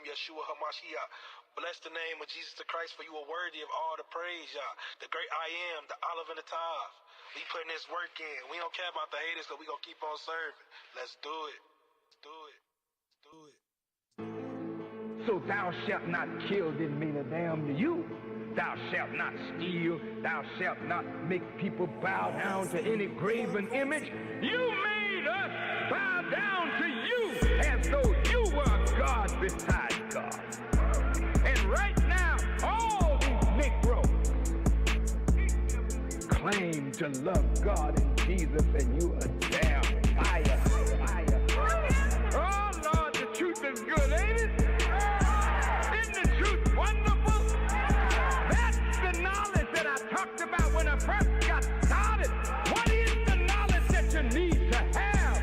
Yeshua HaMashiach. Bless the name of Jesus the Christ, for you are worthy of all the praise, Yah. The great I am, the olive and the tav. We putting this work in. We don't care about the haters, so we gonna keep on serving. Let's do it. Do it. Do it. So thou shalt not kill didn't mean a damn to you. Thou shalt not steal. Thou shalt not make people bow down to any graven image. You made us bow down to you as though you were God beside God. And right now, all these Negroes claim to love God and Jesus, and you a damn liar. Oh, Lord, the truth is good, ain't it? Isn't the truth wonderful? That's the knowledge that I talked about when I first got started. What is the knowledge that you need to have?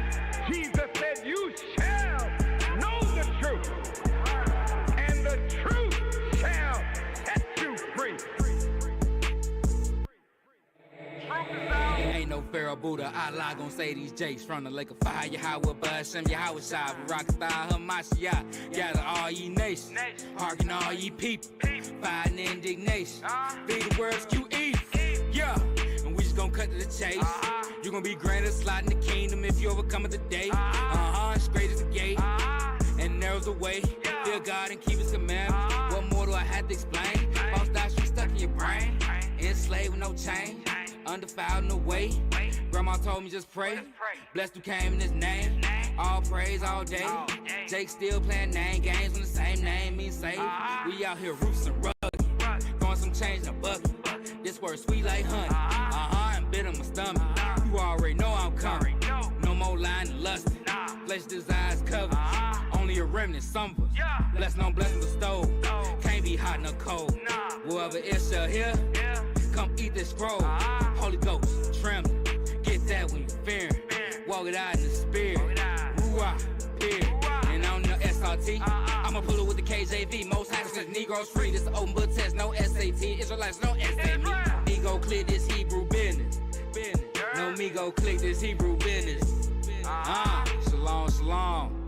Jesus said, you shall know the truth, and the truth shall set you free. Ain't no Pharaoh Buddha, Allah gon' say these jakes from the lake of fire. Yahweh Bashem, Yahweh Shai, rock star Hamashiach. Gather all ye nations, hearken all ye people, fighting indignation. Be the words you eat, yeah. And we just gon' cut to the chase. You gon' be granted a slot in the kingdom if you overcome it today. Straight as the gate, and narrows the way. Fear God and keep His commandments. What more do I have to explain? False doctrine stuck in your brain, enslaved with no chain. Undefiled in the way. Grandma told me just pray. Blessed who came in His name. All praise all day. Jake still playing name games when the same name means save. We out here roots and rugged, throwing some change in a bucket. This word sweet like honey. And bit on my stomach. You already know I'm coming. No more lying and lusting. Flesh desires covered. Only a remnant, some of us. Blessed on blessing bestowed. Can't be hot nor cold. Whoever is shall hear. Come eat this scroll. Holy Ghost, trembling. Get that when you're fearing. Walk it out in the spirit. Ruah, period. And on the SRT, I'ma pull it with the KJV. Most high says Negroes free. This open book test, no SAT. Israelites, no SAT. Me go clear this Hebrew business. No me go click this Hebrew business. Shalom, shalom.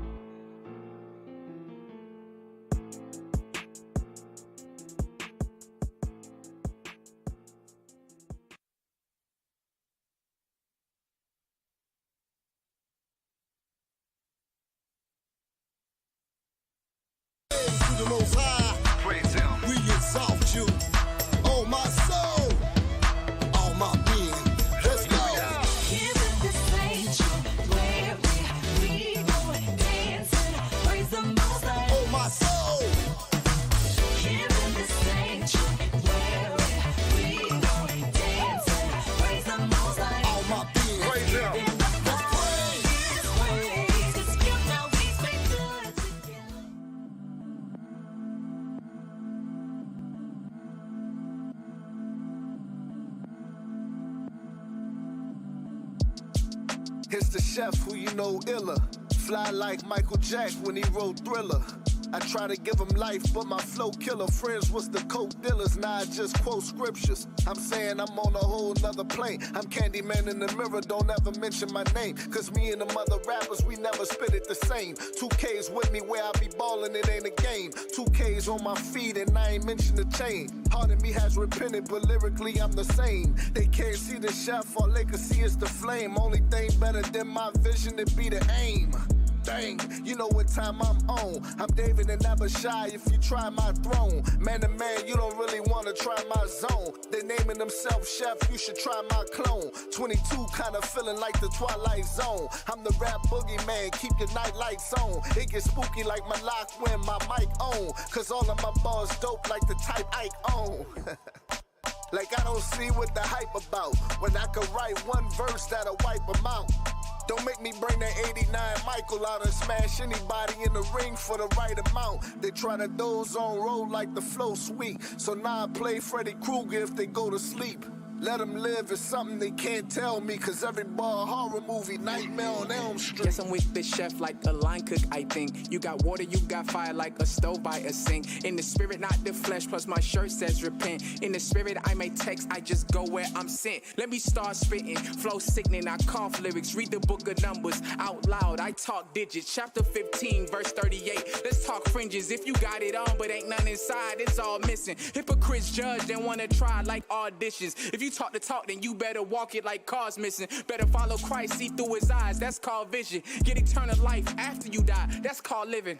The Most High, praise Him. We exalt you, oh my soul, all my being. Let's go. Here in this sanctuary, we go dancing, praise the Most High. Oh my soul. Here in this sanctuary, we go dancing, praise the Most High. All my being. Praise Him. It's the chef who you know iller. Fly like Michael Jack when he wrote Thriller. I try to give him life, but my flow killer. Friends was the coke dealers, now I just quote scriptures. I'm saying I'm on a whole nother plane. I'm Candyman in the mirror, don't ever mention my name. Cause me and them other rappers, we never spit it the same. 2K's with me where I be ballin', it ain't a game. 2K's on my feet and I ain't mention the chain. Part of me has repented, but lyrically I'm the same. They can't see the chef, all they can see is the flame. Only thing better than my vision, it be the aim. Dang, you know what time I'm on. I'm David and never shy if you try my throne. Man to man, you don't really wanna try my zone. They naming themselves chef, you should try my clone. 22 kinda feeling like the Twilight Zone. I'm the rap boogeyman, keep your night lights on. It gets spooky like my lock when my mic on. Cause all of my bars dope like the type Ike on. Like I don't see what the hype about. When I could write one verse that'll wipe them out. Don't make me bring that 89 Michael out and smash anybody in the ring for the right amount. They try to doze on roll like the flow sweet. So now I play Freddy Krueger if they go to sleep. Let them live is something they can't tell me. Cause every bar horror movie, Nightmare on Elm Street. Guess I'm with the chef like a line cook, I think. You got water, you got fire like a stove by a sink. In the spirit, not the flesh, plus my shirt says repent. In the spirit, I may text, I just go where I'm sent. Let me start spitting, flow sickening, I cough lyrics. Read the book of Numbers out loud, I talk digits. Chapter 15, verse 38. Let's talk fringes. If you got it on, but ain't none inside, it's all missing. Hypocrites judge and wanna try like auditions. If you talk the talk, then you better walk it like cars missing. Better follow Christ, see through his eyes, that's called vision. Get eternal life after you die, that's called living.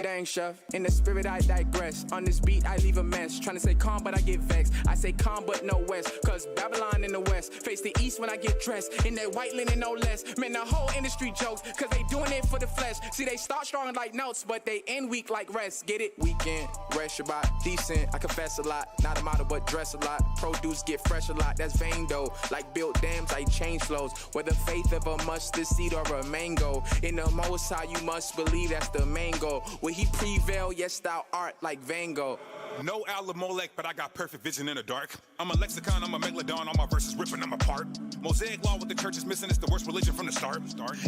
Dang, chef, in the spirit I digress. On this beat I leave a mess. Trying to say calm but I get vexed. I say calm but no west. Cause Babylon in the west face the east when I get dressed. In that white linen no less. Man, the whole industry jokes. Cause they doing it for the flesh. See, they start strong like notes, but they end weak like rest. Get it? Weekend, rest Shabbat, decent. I confess a lot. Not a model but dress a lot. Produce get fresh a lot. That's vain though. Like built dams, I change flows. Whether faith of a mustard seed or a mango. In the most high you must believe that's the main goal. Will he prevail? Yes, thou art like Van Gogh. No Alamolek, but I got perfect vision in the dark. I'm a lexicon, I'm a megalodon, all my verses ripping them apart. Mosaic law, what the church is missing, it's the worst religion from the start.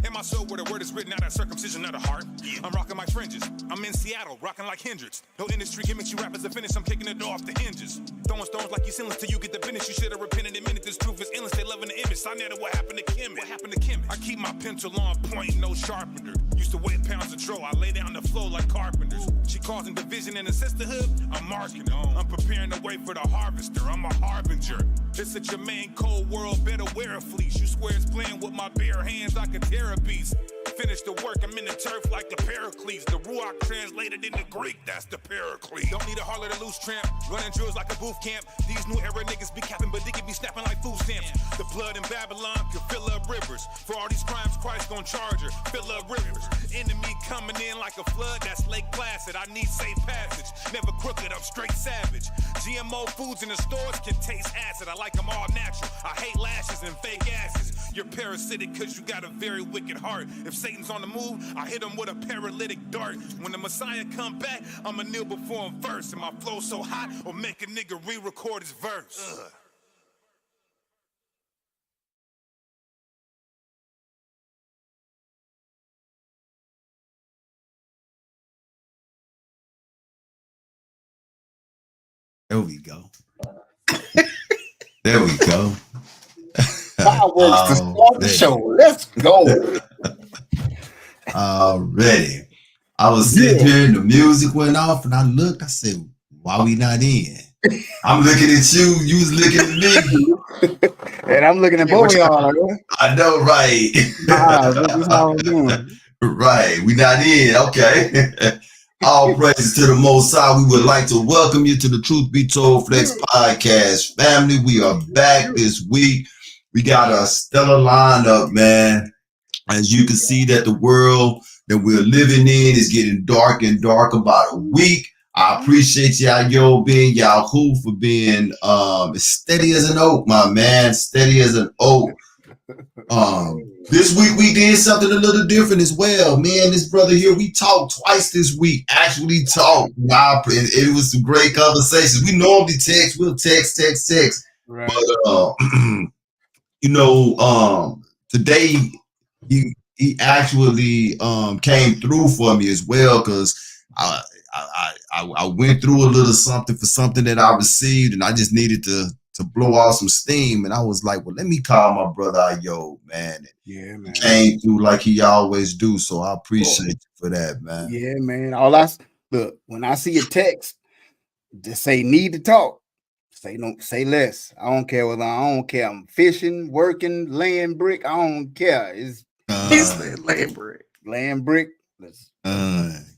In my soul, where the word is written out, that circumcision of the heart. I'm rocking my fringes. I'm in Seattle, rocking like Hendrix. No industry gimmicks, you rappers are finished, I'm kicking the door off the hinges. Throwing stones like you sinless till you get the finish. You should have repented in a minute, this truth is endless. They loving the image. I know what happened to Kim. What happened to Kim? I keep my pencil on point, no sharpener. Used to weigh pounds of troll, I lay down the flow like carpenters. She causing division in the sisterhood, I'm marking on. I'm preparing the way for the harvester, I'm a harbinger. It's a Jermaine cold world, better wear a fleece. You swear it's playing with my bare hands, I could tear a beast. Finish the work, I'm in the turf like the Pericles. The Ruach translated into Greek, that's the Pericles. Don't need a harlot or loose tramp, running drills like a booth camp. These new era niggas be capping, but they can be snapping like food stamps. The blood in Babylon can fill up rivers. For all these crimes, Christ gon' charge her, fill up rivers. Enemy coming in like a flood, that's Lake Placid. I need safe passage, never crooked, I'm straight savage. GMO foods in the stores can taste acid, I like them all natural. I hate lashes and fake asses. You're parasitic cause you got a very wicked heart. If Satan's on the move, I hit him with a paralytic dart. When the Messiah come back, I'ma kneel before him first. And my flow so hot, or make a nigga re-record his verse. There we go. There we go. Fireworks to start the show. Let's go. Already. I was sitting here and the music went off and I looked, I said, why we not in? I'm looking at you, you was looking at me. And I'm looking at both of y'all. I know, right? This is how I'm doing. Right, we not in, okay. All praises to the Most High. We would like to welcome you to the Truth Be Told Flex Podcast family. We are back this week. We got a stellar lineup, man. As you can see that the world that we're living in is getting dark and dark about a week. I appreciate y'all, being Yahoo for being steady as an oak, my man. Steady as an oak. This week we did something a little different as well. Me and this brother here, we talked twice this week. Actually talked. Wow, it was some great conversations. We normally text, we'll text. Right. But today he actually came through for me as well, because I went through a little something for something that I received, and I just needed to blow off some steam. And I was like, well, let me call my brother Ayo, man. Yeah, man. He came through like he always do. So I appreciate you for that, man. Yeah, man. Look, when I see a text, just say need to talk. Say less. I don't care whether I'm fishing, working, laying brick. I don't care. It's laying brick.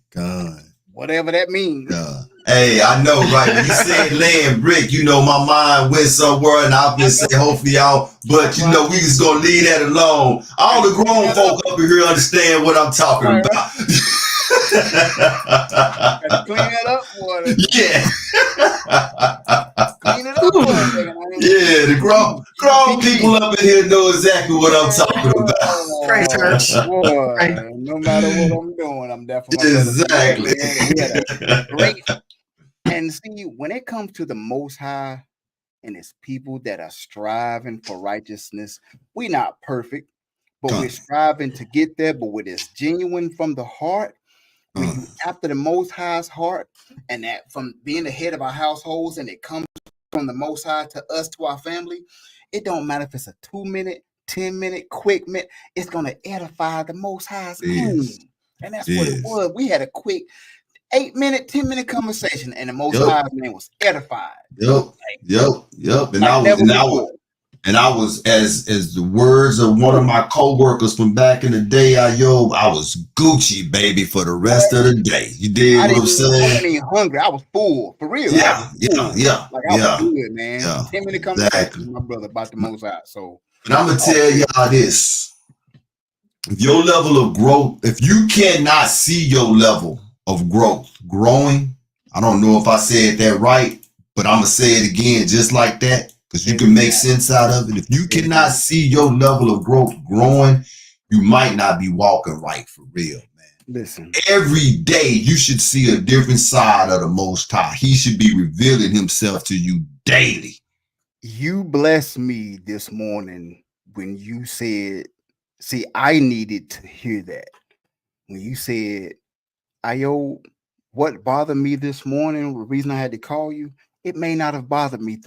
God. Whatever that means. Hey, I know, right? When you said laying brick, my mind went somewhere, and I'll just say, hopefully y'all, but we just gonna leave that alone. All the grown folk up in here understand what I'm talking about. Gotta clean it up, boy. Yeah. Clean it up for a second. Yeah, the grown people up in here know exactly what I'm talking Pray, church. Boy, Pray. no matter what I'm doing, I'm there for my about. brother. Exactly. We had a great. And see, when it comes to the Most High and His people that are striving for righteousness, we're not perfect, but we're striving to get there. But when it's genuine from the heart, when you after the Most High's heart, and that from being the head of our households, and it comes from the Most High to us, to our family, it don't matter if it's a 2-minute, 10-minute, quick minute, it's gonna edify the Most High's home. And that's what it was. We had a quick 8-minute, 10-minute conversation, and the Most High's name was edified. Yep. And I was as the words of one of my co-workers from back in the day, I was Gucci, baby, for the rest of the day. You dig what I'm saying? I wasn't even hungry. I was full, for real. Yeah. Like I was good, man. 10-minute conversation with my brother about the Most High. So, and I'm gonna tell y'all this: if your level of growth, if you cannot see your level of growing, I don't know if I said that right, but I'm gonna say it again just like that, because you can make sense out of it. If you cannot see your level of growth growing, you might not be walking right for real, man. Listen, every day you should see a different side of the Most High. He should be revealing himself to you daily. You blessed me this morning when you said, see, I needed to hear that. When you said, Ayo, what bothered me this morning, the reason I had to call you, it may not have bothered me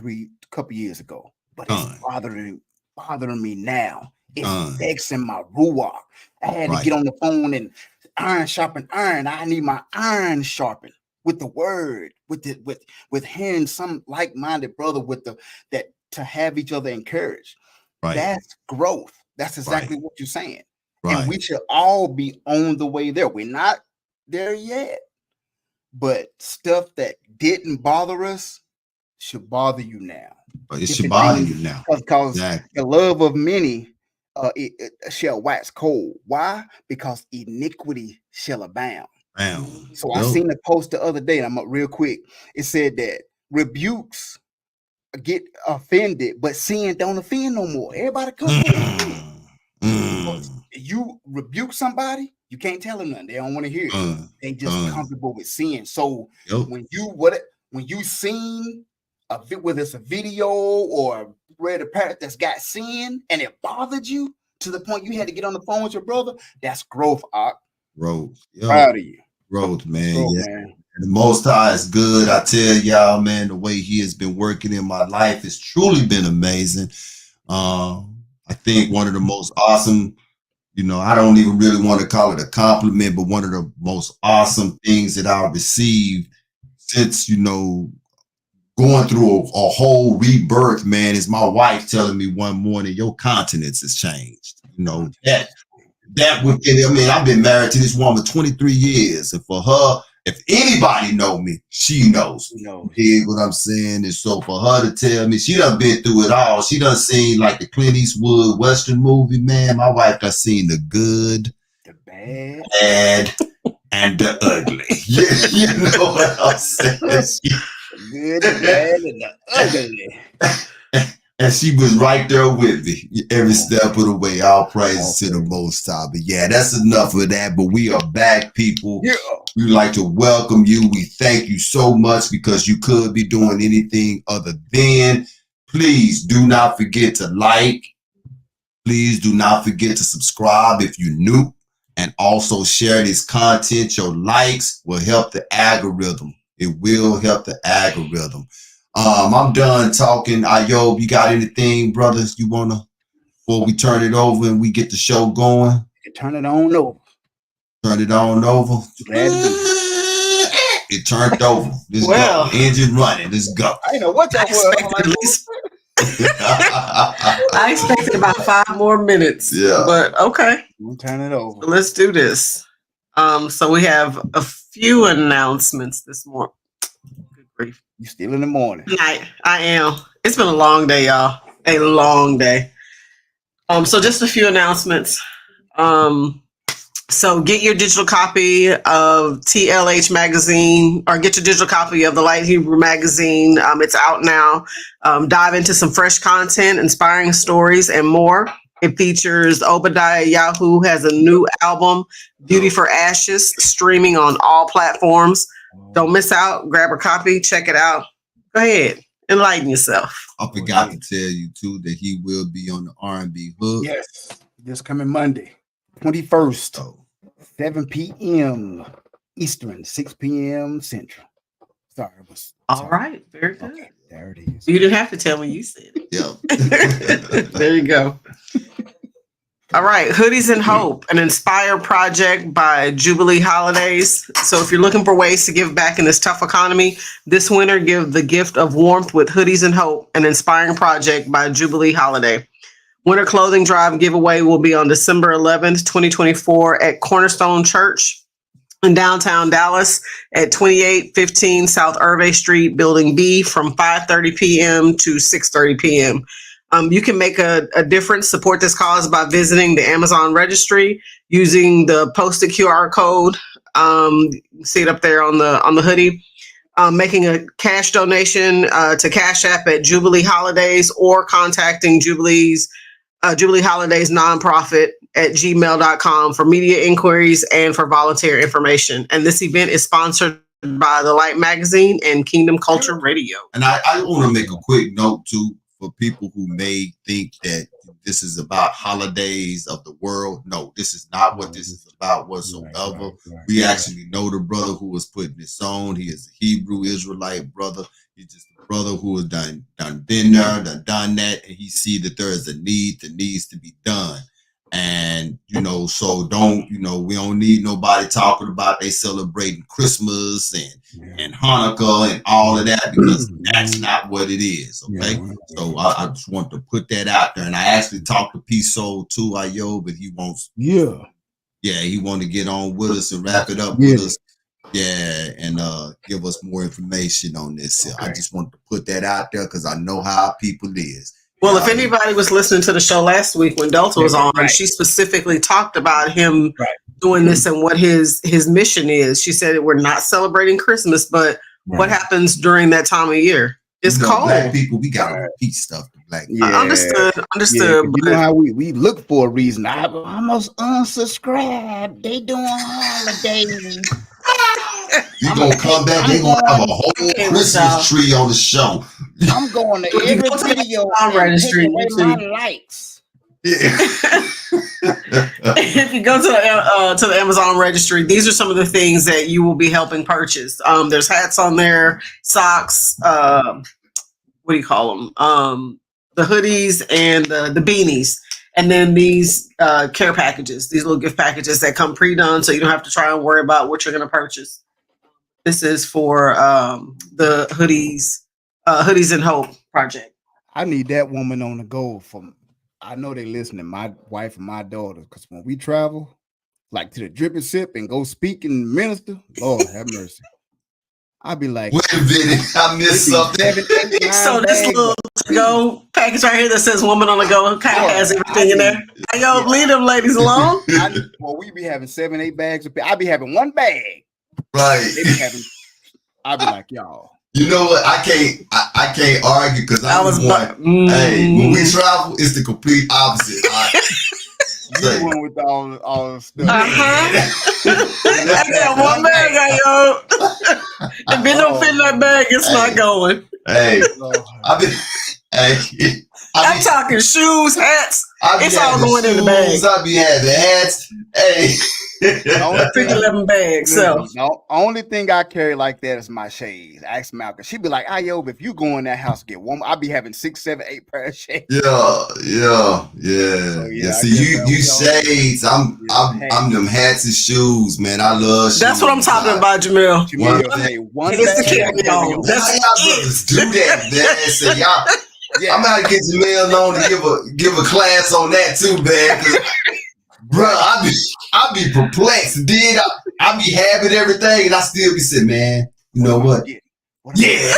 couple years ago, but it's bothering me now. It's vexing my ruach. I had to get on the phone and iron sharpen iron. I need my iron sharpened with the word, with hearing some like-minded brother that to have each other encouraged. Right. That's growth. That's exactly what you're saying. Right. And we should all be on the way there. We're not there yet, but stuff that didn't bother us should bother you now. It should bother you now. Because the love of many it shall wax cold. Why? Because iniquity shall abound. So I seen a post the other day, and I'm up real quick. It said that rebukes get offended, but sin don't offend no more. Everybody come you rebuke somebody, you can't tell them nothing. They don't want to hear it. They just comfortable with sin. So when you seen whether it's a video or read a parrot that's got sin and it bothered you to the point you had to get on the phone with your brother, that's growth, growth. Proud of you. Growth, man. Man. And the Most High is good. I tell y'all, man, the way he has been working in my life has truly been amazing. I think one of the most awesome, I don't even really want to call it a compliment, but one of the most awesome things that I've received since, going through a whole rebirth, man, is my wife telling me one morning, your countenance has changed. That within, I've been married to this woman 23 years. And for her, if anybody know me, she knows. You hear what I'm saying? And so for her to tell me, she done been through it all. She done seen like the Clint Eastwood Western movie, man. My wife done seen the good, the bad, and the ugly. You know what I'm saying? Good, the bad, and the ugly. And she was right there with me every step of the way. All praises to the Most High. But yeah, that's enough of that. But we are back, people. Yeah. We'd like to welcome you. We thank you so much because you could be doing anything other than. Please do not forget to like. Please do not forget to subscribe if you're new. And also share this content. Your likes will help the algorithm. It will help the algorithm. I'm done talking. Ayob, you got anything, brothers, you wanna before we turn it over and we get the show going? Turn it on over. Turn it on over. It turned over. Let's go. Engine running. Let's go. I know what that was. I expected about 5 more minutes. Yeah. But okay. We'll turn it over. Let's do this. So we have a few announcements this morning. Good grief. You still in the morning. I am. It's been a long day, y'all. A long day. So just a few announcements. So get your digital copy of TLH magazine, or get your digital copy of the Light Hebrew magazine. It's out now. Dive into some fresh content, inspiring stories, and more. It features Obadiah Yahoo has a new album, Beauty for Ashes, streaming on all platforms. Don't miss out. Grab a copy. Check it out. Go ahead. Enlighten yourself. I forgot to tell you too that he will be on the R&B hook. Yes, this coming Monday, 21st, 7 p.m. Eastern, 6 p.m. Central. Sorry, it was. All right, very good. Okay, there it is. You didn't have to tell me, you said it. Yeah. There you go. All right, Hoodies and Hope, an inspired project by Jubilee Holidays. So if you're looking for ways to give back in this tough economy, this winter give the gift of warmth with Hoodies and Hope, an inspiring project by Jubilee Holiday. Winter clothing drive giveaway will be on December 11th, 2024 at Cornerstone Church in downtown Dallas at 2815 South Irvay Street, Building B, from 5:30 p.m. to 6:30 p.m. You can make a difference, support this cause by visiting the Amazon registry using the posted QR code. See it up there on the hoodie. Making a cash donation to Cash App at Jubilee Holidays, or contacting Jubilee Holidays nonprofit at gmail.com for media inquiries and for volunteer information. And this event is sponsored by The Light Magazine and Kingdom Culture Radio. And I want to make a quick note too for people who may think that this is about holidays of the world. No, this is not what this is about whatsoever. We actually know the brother who was putting this on. He is a Hebrew Israelite brother. He's just a brother who has done been there, done that, and he see that there is a need that needs to be done. And so we don't need nobody talking about they celebrating Christmas and Hanukkah and all of that, because that's not what it is. Okay, so I just want to put that out there. And I actually talked to P Soul too, Ayo, but he wants he want to get on with us and wrap it up with us. Yeah, and give us more information on this. Okay. I just want to put that out there because I know how people is. Well, if anybody was listening to the show last week when Delta was on, she specifically talked about him doing this and what his mission is. She said we're not celebrating Christmas, but what happens during that time of year? It's cold. Black people, we gotta repeat stuff to black people. Understood. Yeah, you know how we look for a reason. I almost unsubscribed. They doing holidays. You gonna come back? They gonna have a whole Christmas tree on the show. I'm going to every video and take away my likes. If you go to the Amazon registry, these are some of the things that you will be helping purchase. There's hats on there, socks. What do you call them? The hoodies and the beanies. And then these care packages, these little gift packages that come pre-done, so you don't have to try and worry about what you're going to purchase. This is for the Hoodies and Hope project. I need that woman on the go. I know they listening, my wife and my daughter, because when we travel, like to the Drip and Sip and go speak and minister, Lord have mercy. I'll be like, wait a minute, I missed something. 7, 8, 9 so this little to-go package right here that says "Woman on the Go" kind of has everything in there. Yo, leave them ladies alone. We be having 7, 8 bags. I be having one bag. Right. I'll be like, y'all. You know what? I can't argue because I was one. Hey, when we travel, it's the complete opposite. You one with all the stuff. I got one bag, yo. If it don't fit in that bag, it's not going. Hey, I'm talking shoes, hats. It's all going in the bag. I be having hats. Hey. 11 bags. So the only thing I carry like that is my shades. Ask Malcolm. She be like, "Yo, if you go in that house, get one." I be having 6, 7, 8 pair of shades. Yeah. See, you shades. I'm them hats and shoes, man. I love shoes. That's what I'm talking about, Jamil. One it's the carry-on. That's how y'all brothers do that, man. So y'all. Yeah. I'm gonna get Jamil on to give a class on that too, man. Bro, I be perplexed. Then I be having everything, and I still be saying, man, you know what? Yeah.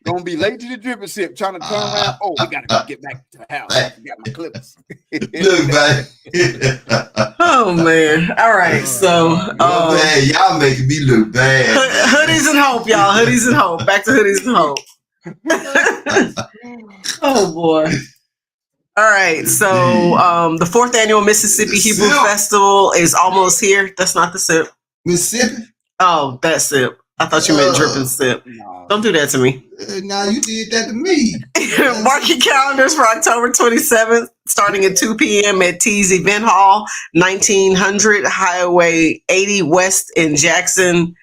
Gonna be late to the drip and sip, trying to turn around. Oh, we gotta go get back to the house. I forgot my clippers. Look, man. Oh man. All right. So man, y'all making me look bad. hoodies and hope, y'all. Hoodies and hope. Back to hoodies and hope. Oh boy. All right. So the 4th annual Mississippi Hebrew Festival is almost here. That's not the sip. Mississippi? Oh, that sip. I thought you meant drip and sip. No. Don't do that to me. Now you did that to me. Mark your calendars for October 27th, starting at 2 p.m. at T's Event Hall, 1900 Highway 80 West in Jackson,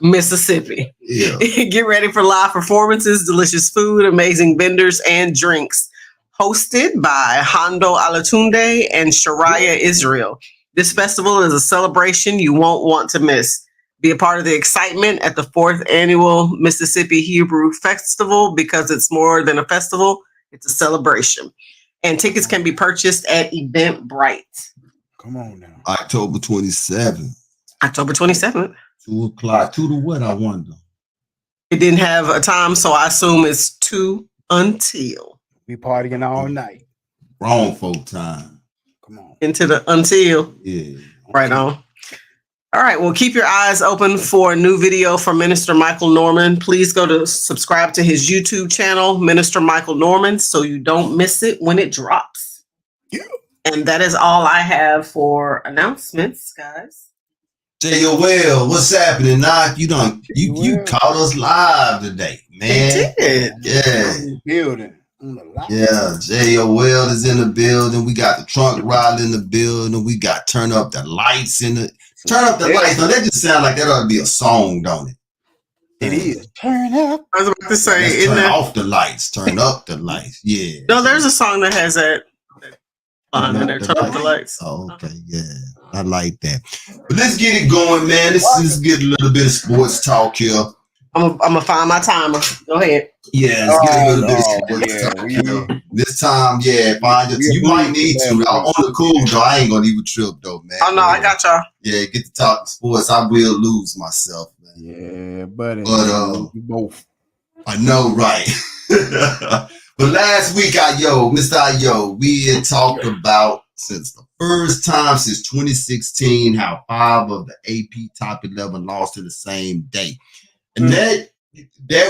Mississippi. Yeah. Get ready for live performances, delicious food, amazing vendors, and drinks. Hosted by Hondo Alatunde and Shariah Israel. This festival is a celebration you won't want to miss. Be a part of the excitement at the 4th annual Mississippi Hebrew Festival because it's more than a festival, it's a celebration. And tickets can be purchased at Eventbrite. Come on now. October 27th. October 27th. 2 o'clock. 2 to what, I wonder? It didn't have a time, so I assume it's 2 until. We partying all night. Wrong folk time. Come on. Into the until. Yeah. Right on. All right. Well, keep your eyes open for a new video from Minister Michael Norman. Please go to subscribe to his YouTube channel, Minister Michael Norman, so you don't miss it when it drops. Yeah. And that is all I have for announcements, guys. J.O.L., what's happening? Nah, you caught us live today, man. It did. Yeah. Building. Yeah, J.O.L. is in the building. We got the trunk ride in the building. We got turn up the lights in the lights. Now that just sounds like that ought to be a song, don't it? It is. Turn up. I was about to say, turn off the lights, turn up the lights. Yeah. No, there's a song that has that line in there. Turn up the lights. Oh, okay, yeah. I like that. But let's get it going, man. Let's get a little bit of sports talk here. I'm gonna find my timer. Go ahead. Yeah, let's get a little bit of sports talk here. This time, find it. You might need to. On the cool, though. I ain't gonna even trip, though, man. Oh, no, I got y'all. Yeah, get to talk sports. I will lose myself, man. Yeah, buddy. But both. I know, right? But last week, Mr. Ayo, we had talked about since the first time since 2016 how 5 of the AP top 11 lost in the same day. And that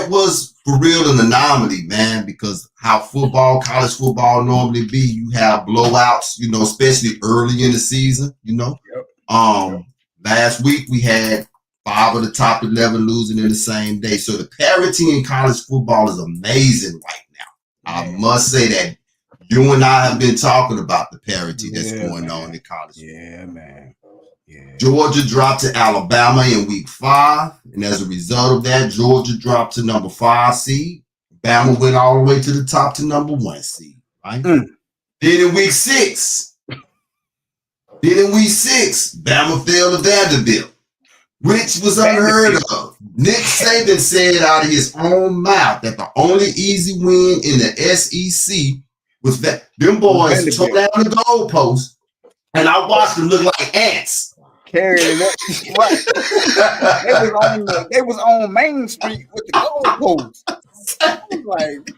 was for real an anomaly, man, because how college football normally be, you have blowouts, especially early in the season, Yep. Last week we had 5 of the top 11 losing in the same day. So the parity in college football is amazing right now. I must say that you and I have been talking about the parity that's going on in college. Yeah, man. Yeah. Georgia dropped to Alabama in week 5. And as a result of that, Georgia dropped to number 5 seed. Bama went all the way to the top to number 1 seed. Right? Then in week 6, Bama fell to Vanderbilt, which was unheard of. Nick Saban said out of his own mouth that the only easy win in the SEC was that them boys tore down the goalpost, and I watched them look like ants. Carrying it up. Right. They was on Main Street with the goalposts. I was like,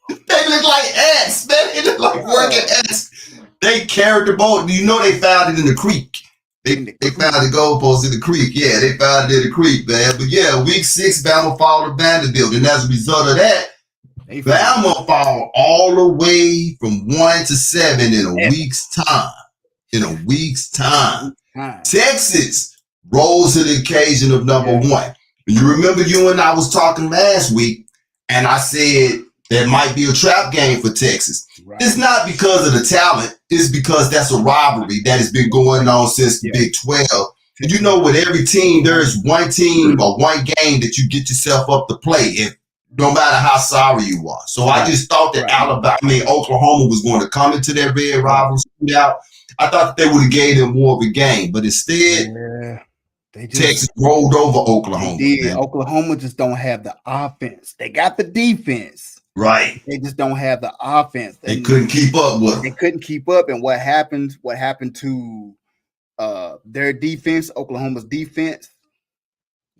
They look like ants, man. They look like working ants. They carried the ball. They found it in the creek. They found the goalpost in the creek. Yeah, they found it in the creek, man. But yeah, week 6, Bama fall to Vanderbilt. And as a result of that, Bama fall all the way from 1 to 7 in a week's time. Texas rose to the occasion of number 1. You remember you and I was talking last week, and I said there might be a trap game for Texas. Right. It's not because of the talent. It's because that's a rivalry that has been going on since the Big 12. And with every team, there's one team or one game that you get yourself up to play, no matter how sorry you are. So I just thought that Oklahoma was going to come into that red rival shootout. I thought they would have gave them more of a game, but instead, Texas rolled over Oklahoma. Oklahoma just don't have the offense. They got the defense. Right. They just don't have the offense. They couldn't keep up with them. They couldn't keep up. And what happened to their defense, Oklahoma's defense?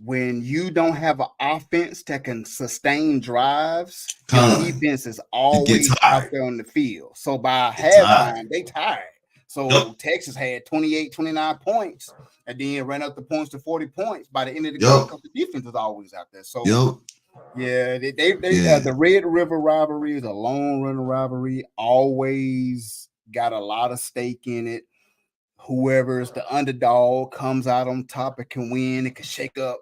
when you don't have an offense that can sustain drives, Con, your defense is you get always out tired. there on the field. So by Get tired. halftime, they tired. So Yup. Texas had 28, 29 points and then ran up the points to 40 points by the end of the game Yup. because the defense was always out there. So Yup. yeah, Yeah. the Red River rivalry is a long running rivalry. Always got a lot of stake in it. Whoever's the underdog comes out on top. It can win. It can shake up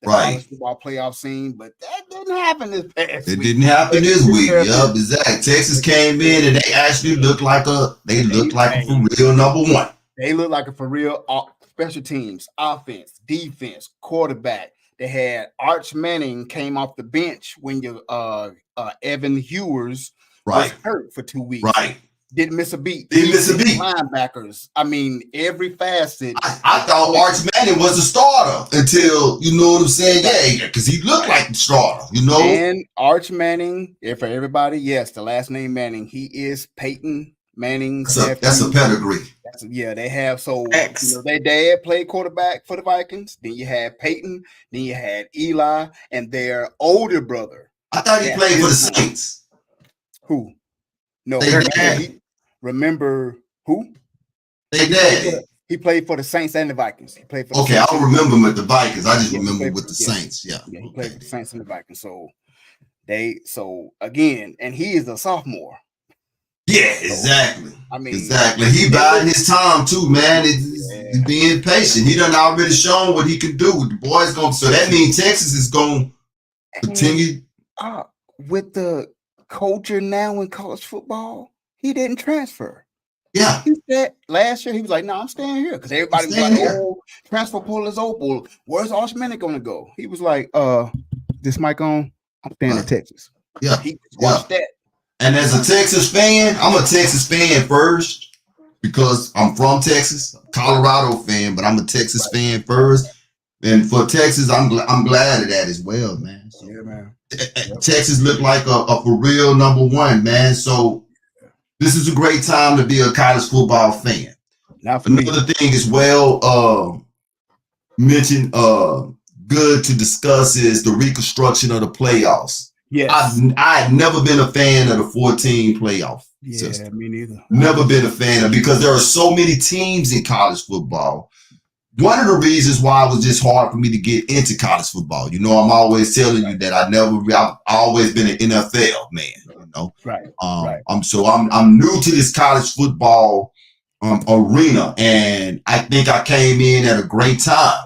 the Right. college football playoff scene. But that didn't happen this past It week. didn't happen this week. Yeah. Yup, exactly. Texas came in and they actually looked like a for real number one. They look like a for real special teams, offense, defense, quarterback. They had Arch Manning came off the bench when you Evan Hewers Right. was hurt for 2 weeks. Right. Didn't miss a beat. Didn't miss a beat. Linebackers. I mean, every facet. I thought Arch Manning was a starter until, you know what I'm saying? Yeah, because he looked like the starter, you know? And Arch Manning, for everybody, yes, the last name Manning. He is Peyton Manning's That's a nephew. pedigree. Yeah, they have. So X. you know, their dad played quarterback for the Vikings. Then you had Peyton. Then you had Eli, and their older brother. I thought he Yeah. played for the Saints. Who? No, They remember who? They dad. He played for the Saints and the Vikings. He played for the Okay, I Saints. don't remember him with the Vikings. I just Yeah, he remember played with for- the yeah. Saints. Yeah. Yeah, he played for the Saints and the Vikings. So again, and he is a sophomore. Yeah, exactly. I mean, Exactly. He biding his time too, man. He's being patient. He done already shown what he can do. The boys going. So that means Texas is going to continue. With the culture now in college football, he didn't transfer. Yeah. He said last year he was like, "No, I'm staying here," because everybody was like, staying here. "Oh, transfer portal is open. Where's Arch Manning going to go?" He was like, "This mic on? I'm staying in Texas." Yeah. He watched that. And as a Texas fan, I'm a Texas fan first because I'm from Texas, Colorado fan, but I'm a Texas fan first. And for Texas, I'm glad of that as well, man. So, Yeah, man. Texas looked like a for real number one, man. So this is a great time to be a college football fan. Not for me. Another thing as well, mentioned good to discuss is the reconstruction of the playoffs. Yes. I've never been a fan of the 14 playoff system. Yeah, me neither. Never been a fan of, because there are so many teams in college football. One of the reasons why it was just hard for me to get into college football. You know, I'm always telling you that I've always been an NFL man. You know, Right. I'm new to this college football arena, and I think I came in at a great time.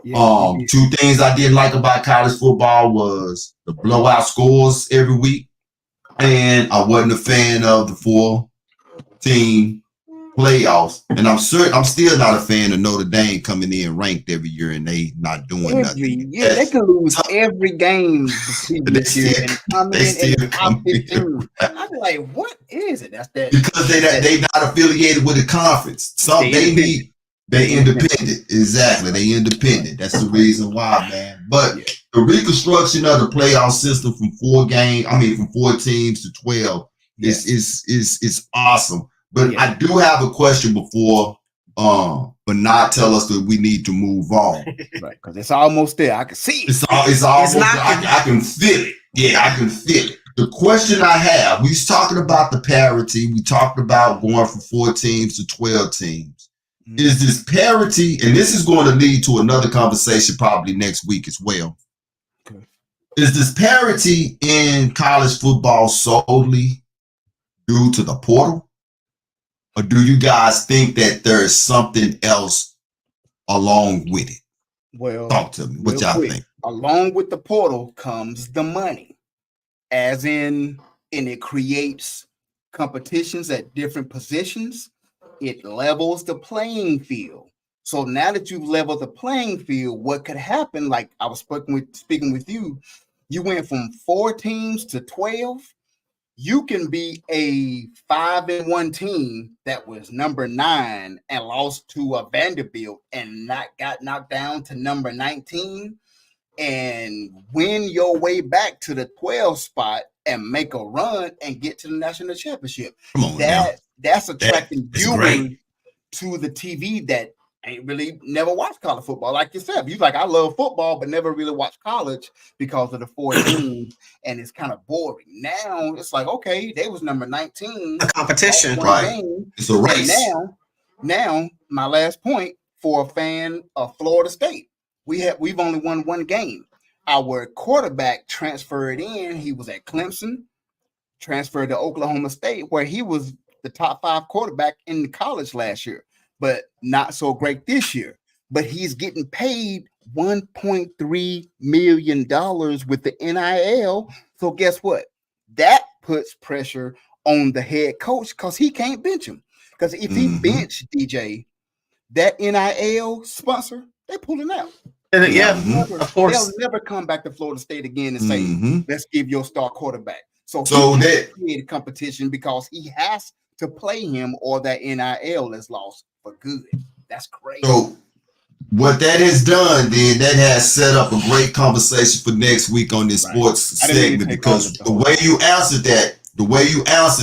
Yeah, Two things I didn't like about college football was the blowout scores every week, and I wasn't a fan of the 4-team playoffs. And I'm still not a fan of Notre Dame coming in ranked every year and they not doing nothing. Yeah, they can lose every game this year and come in the top 15. I'm like, what is it? That's that because they not affiliated with a conference. They independent. Exactly. They independent. That's the reason why, man. But the reconstruction of the playoff system from 4 teams to 12 is awesome. But I do have a question before Bernard tell us that we need to move on. Right, because it's almost there. I can see it. It's almost I can feel it. Yeah, I can feel it. The question I have, we was talking about the parity. We talked about going from 4 teams to 12 teams. Is this parity, and this is going to lead to another conversation probably next week as well. Okay. Is this parity in college football solely due to the portal? Or do you guys think that there is something else along with it? Well, talk to me. What y'all think? Along with the portal comes the money, as in, and it creates competitions at different positions. It levels the playing field. So now that you've leveled the playing field, what could happen? Like I was speaking with you, you went from 4 teams to 12. You can be a 5-1 team that was number 9 and lost to a Vanderbilt and got knocked down to number 19 and win your way back to the 12 spot and make a run and get to the national championship. Come on, that's attracting that's viewers great to the TV that ain't really never watched college football like yourself. You like, I love football, but never really watched college because of the 4 teams, and it's kind of boring. Now it's like, okay, they was number 19. A competition, right? It's a race. And now my last point for a fan of Florida State, we've only won 1 game. Our quarterback transferred in. He was at Clemson, transferred to Oklahoma State, where he was the top 5 quarterback in the college last year, but not so great this year. But he's getting paid $1.3 million with the NIL. So guess what? That puts pressure on the head coach because he can't bench him. Because if he bench DJ, that NIL sponsor, they're pulling out. Of course. They'll never come back to Florida State again and say, let's give your star quarterback. So that created competition because he has to play him, or that NIL is lost for good. That's crazy. So what that has done, then, that has set up a great conversation for next week on this sports segment, because the way you answered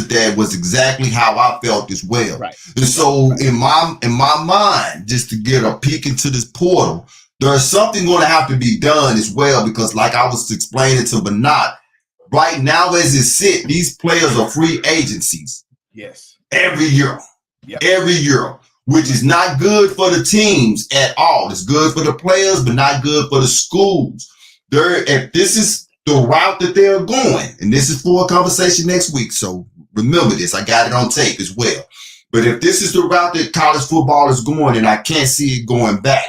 that was exactly how I felt as well. Right. And so in my mind, just to get a peek into this portal, there's something going to have to be done as well, because like I was explaining to Bernard, right now as it sits, these players are free agencies. Yes. Every year. Every year. Which is not good for the teams at all. It's good for the players, but not good for the schools. If this is the route that they're going, and this is for a conversation next week, so remember this, I got it on tape as well. But if this is the route that college football is going, and I can't see it going back,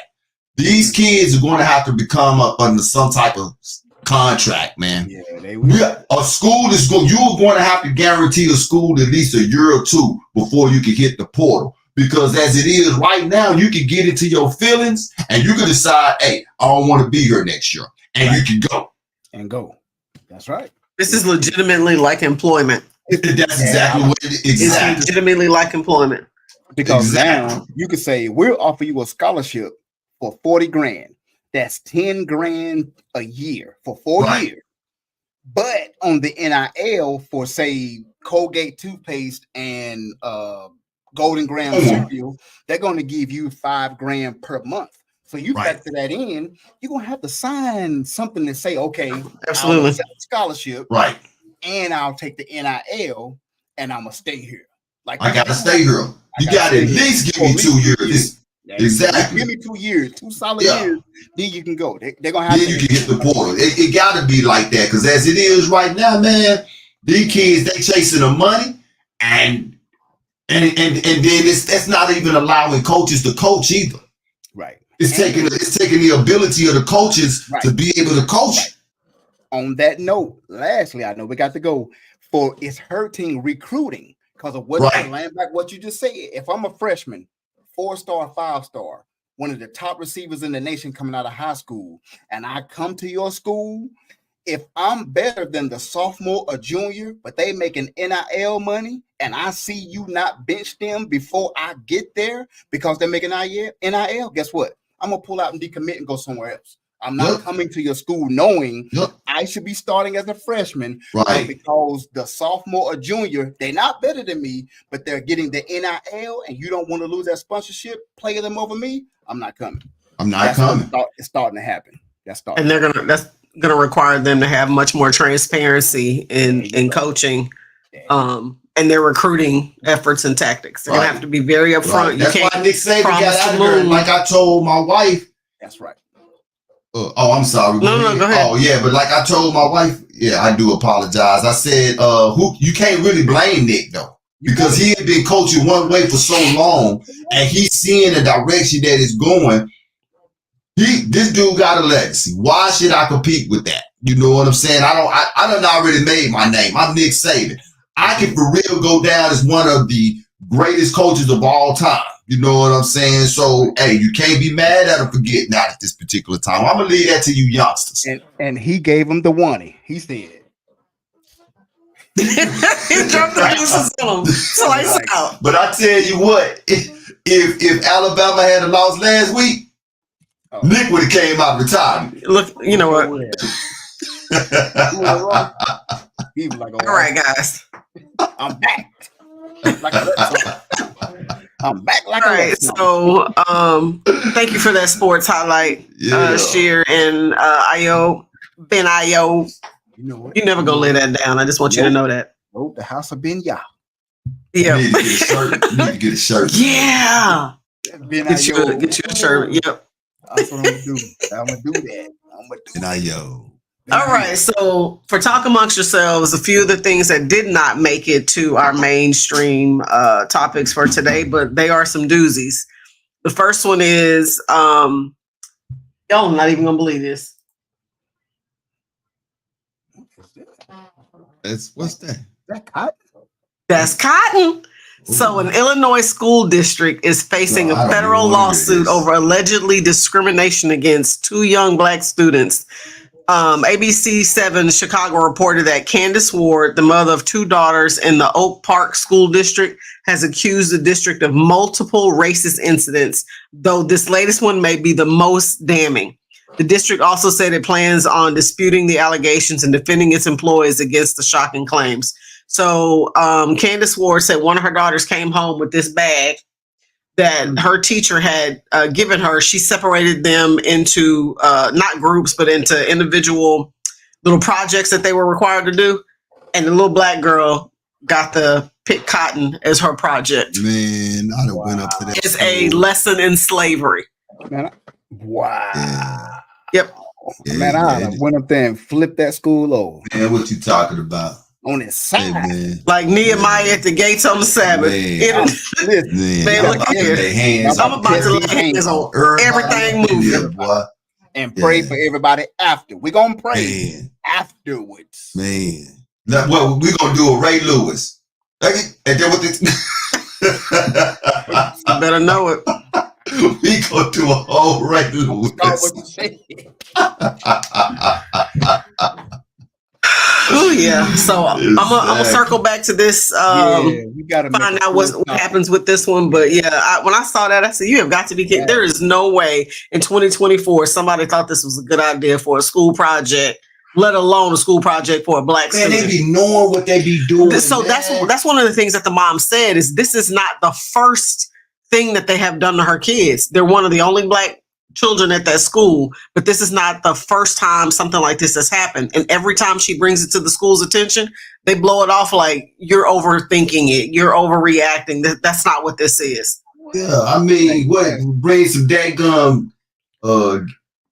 these kids are going to have to become up under some type of contract, man. Yeah, they will. A school is going. You're going to have to guarantee a school at least a year or 2 before you can hit the portal. Because as it is right now, you can get into your feelings and you can decide, hey, I don't want to be here next year, and you can go and go. That's right. This is legitimately like employment. That's exactly what it is. Exactly. It's legitimately like employment. Because now you can say, we'll offer you a scholarship for 40 grand. That's 10 grand a year for 4 years. But on the NIL for, say, Colgate toothpaste and Golden Graham cereal, they're going to give you 5 grand per month. So you factor that in, you're going to have to sign something to say, okay, absolutely, I'll accept the scholarship, right? And I'll take the NIL, and I'm gonna stay here. Like, I gotta stay here. You gotta at least give me 2 years. Exactly. Give me 2 years, 2 solid years. Then you can go. They're gonna have. Then you can hit the portal. It gotta be like that, because as it is right now, man, these kids, they chasing the money, and then that's not even allowing coaches to coach either. Right. It's taking the ability of the coaches to be able to coach. Right. On that note, lastly, I know we got to go, for it's hurting recruiting because of what what you just said. If I'm a freshman, 4-star, 5-star, one of the top receivers in the nation coming out of high school, and I come to your school, if I'm better than the sophomore or junior, but they making NIL money, and I see you not bench them before I get there because they're making NIL, guess what? I'm gonna pull out and decommit and go somewhere else. I'm not coming to your school knowing I should be starting as a freshman, but because the sophomore or junior, they're not better than me, but they're getting the NIL, and you don't want to lose that sponsorship, play them over me. I'm not coming. I'm not coming. It's starting to happen. That's starting. And that's gonna require them to have much more transparency in coaching, and their recruiting efforts and tactics. They're gonna have to be very upfront. That's why Nick Saban got out of there. Like I told my wife. That's right. I'm sorry. No, go ahead. Oh, yeah, but like I told my wife, I do apologize. I said, you can't really blame Nick, though, because he had been coaching one way for so long, and he's seeing the direction that it's going. This dude got a legacy. Why should I compete with that? You know what I'm saying? I done already made my name. I'm Nick Saban. I can for real go down as one of the greatest coaches of all time. You know what I'm saying? So, hey, you can't be mad at him for getting out at this particular time. I'm going to leave that to you youngsters. And he gave him the 1. He said. He dropped the deuces on him. So out. But I tell you what, if Alabama had lost last week, Nick would have came out of retirement. Look, you know what? He was like, all right, guys. I'm back. Like I'm back like All a right, wrestler. so thank you for that sports highlight, Yeah. Sheer and Io, Ben Io. You know what? You never gonna lay that down. I just want you to know that. Oh, the house of Ben Yah. Yeah. You need to get a shirt. You need to get a shirt. Yeah. Ben Get you a shirt. Yep. That's what I'm gonna do. I'm gonna do that. I'm gonna do And I yo. All right. So for talk amongst yourselves, a few of the things that did not make it to our mainstream topics for today, but they are some doozies. The first one is y'all are not even gonna believe this. What's that? that cotton. That's cotton. So an Illinois school district is facing No, I a don't federal even wanna hear lawsuit this. over allegedly discrimination against two young black students. ABC7 Chicago reported that Candace Ward, the mother of two daughters in the Oak Park School District, has accused the district of multiple racist incidents, though this latest one may be the most damning. The district also said it plans on disputing the allegations and defending its employees against the shocking claims. So Candace Ward said one of her daughters came home with this bag that her teacher had given her. She separated them into not groups, but into individual little projects that they were required to do. And the little black girl got the pick cotton as her project. Man, I done went up to that. It's a lesson in slavery. Man, wow. Yeah. Yep. Yeah, Man, I yeah. went up there and flipped that school over Man, what you talking about? on its Hey, side. man. Like Nehemiah at the gates on the Sabbath. Man. Listen, Man, look I'm here. lay hands I'm on about to lay Everybody hands on everybody everything in there, moving. boy. and pray Yeah. for everybody after. We're gonna pray Man, afterwards. man. Now, what we gonna do a Ray Lewis? And then what this? You better know it. We gonna do a whole Ray Lewis. Start what you say. Oh yeah. So I'm gonna circle back to this. We gotta Find make a out full what topic. happens with this one. But yeah, when I saw that, I said, "You have got to be kidding! Yeah. There is no way in 2024 somebody thought this was a good idea for a school project, let alone a school project for a black Man, they student." be knowing what they be doing. So man. that's one of the things that the mom said is this is not the first thing that they have done to her kids. They're one of the only black children at that school, but this is not the first time something like this has happened. And every time she brings it to the school's attention, they blow it off like you're overthinking it, you're overreacting. That's not what this is. Yeah, I mean, what bring some dadgum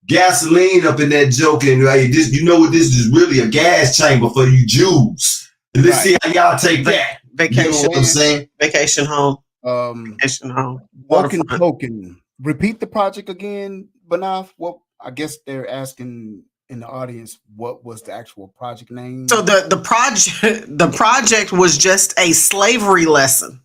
gasoline up in that joke and hey, this, you know what? This is really a gas chamber for you Jews. And let's see how y'all take that. Vacation, You know what I'm saying? vacation home, Walking waterfront. token. Repeat the project again, Banaf. What I guess they're asking in the audience, what was the actual project name? So the project was just a slavery lesson.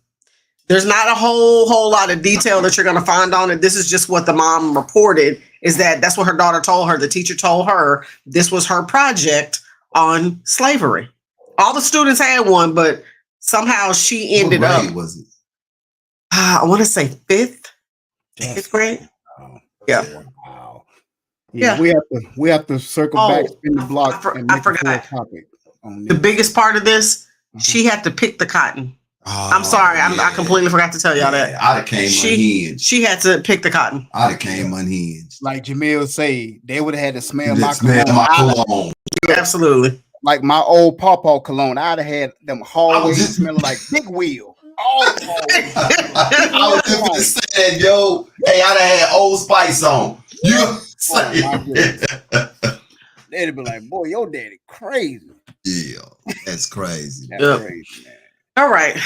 There's not a whole lot of detail that you're going to find on it. This is just what the mom reported, is that's what her daughter told her. The teacher told her this was her project on slavery. All the students had one, but somehow she ended What up, grade was it? I want to say fifth grade. Yeah. Wow. Yeah. We have to circle back, spin the block, and make I forgot. a full topic on The this. biggest part of this, she had to pick the cotton. I'm sorry, I completely forgot to tell y'all that. I'd have came unhinged. She had to pick the cotton. I'd have came unhinged. Like Jamil say, they would have had to smell They my smell cologne. my cologne. Absolutely. Like my old pawpaw cologne. I'd have had them hallways just- smelling like big wheel. All the hallways. I was just gonna say that, yo. Hey, I'd have had Old Spice on. You say my goodness. They'd be like, boy, your daddy crazy. yeah, that's crazy. That's Yep. crazy, man. All right.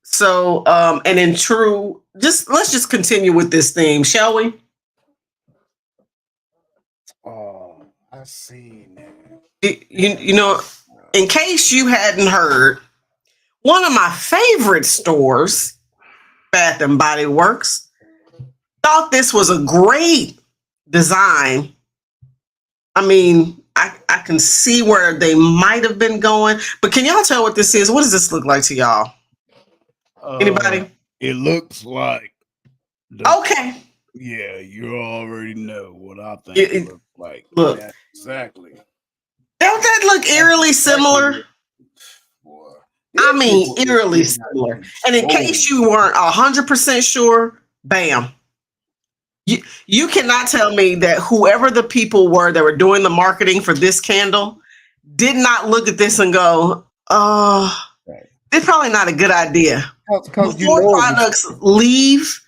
So, and in true, let's just continue with this theme, shall we? Oh, I see now. You know, in case you hadn't heard, one of my favorite stores, Bath and Body Works, thought this was a great design. I mean, I can see where they might have been going, but can y'all tell what this is? What does this look like to y'all? Anybody? It looks like. Okay. Yeah, you already know what I think it looks like. look. Exactly. Don't that look eerily similar? Boy. I mean, People is eerily getting out of similar. And in case control. you weren't 100% sure, bam. You cannot tell me that whoever the people were that were doing the marketing for this candle did not look at this and go, Right. it's probably not a good idea. Because you Before know, products leave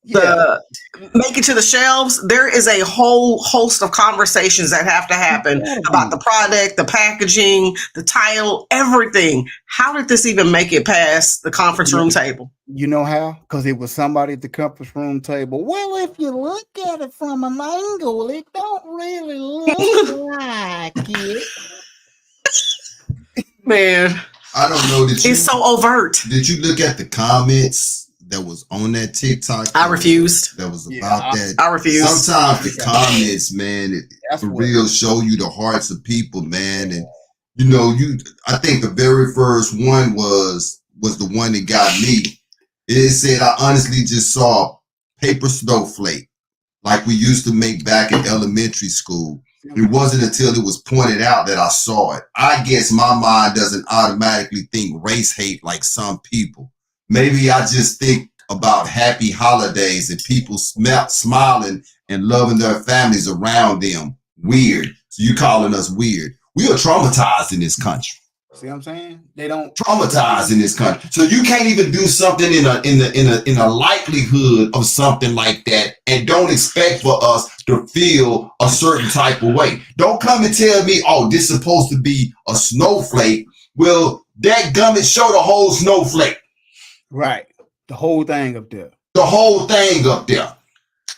make it to the shelves, there is a whole host of conversations that have to happen about the product, the packaging, the title, everything. How did this even make it past the conference room table? You know how? Because it was somebody at the conference room table. Well, if you look at it from an angle, it don't really look like it. Man, I don't know that it's so overt. Did you look at the comments that was on that TikTok? I refused. That was about that. I refused. Sometimes the comments, man, for real show you the hearts of people, man. And you know, I think the very first one was the one that got me. It said, I honestly just saw paper snowflake like we used to make back in elementary school. It wasn't until it was pointed out that I saw it. I guess my mind doesn't automatically think race hate like some people. Maybe I just think about happy holidays and people smiling and loving their families around them. Weird. So you calling us weird. We are traumatized in this country. See what I'm saying? They don't traumatized in this country. So you can't even do something in a likelihood of something like that and don't expect for us to feel a certain type of way. Don't come and tell me, oh, this is supposed to be a snowflake. Well, that gummit show the whole snowflake. Right. The whole thing up there. The whole thing up there.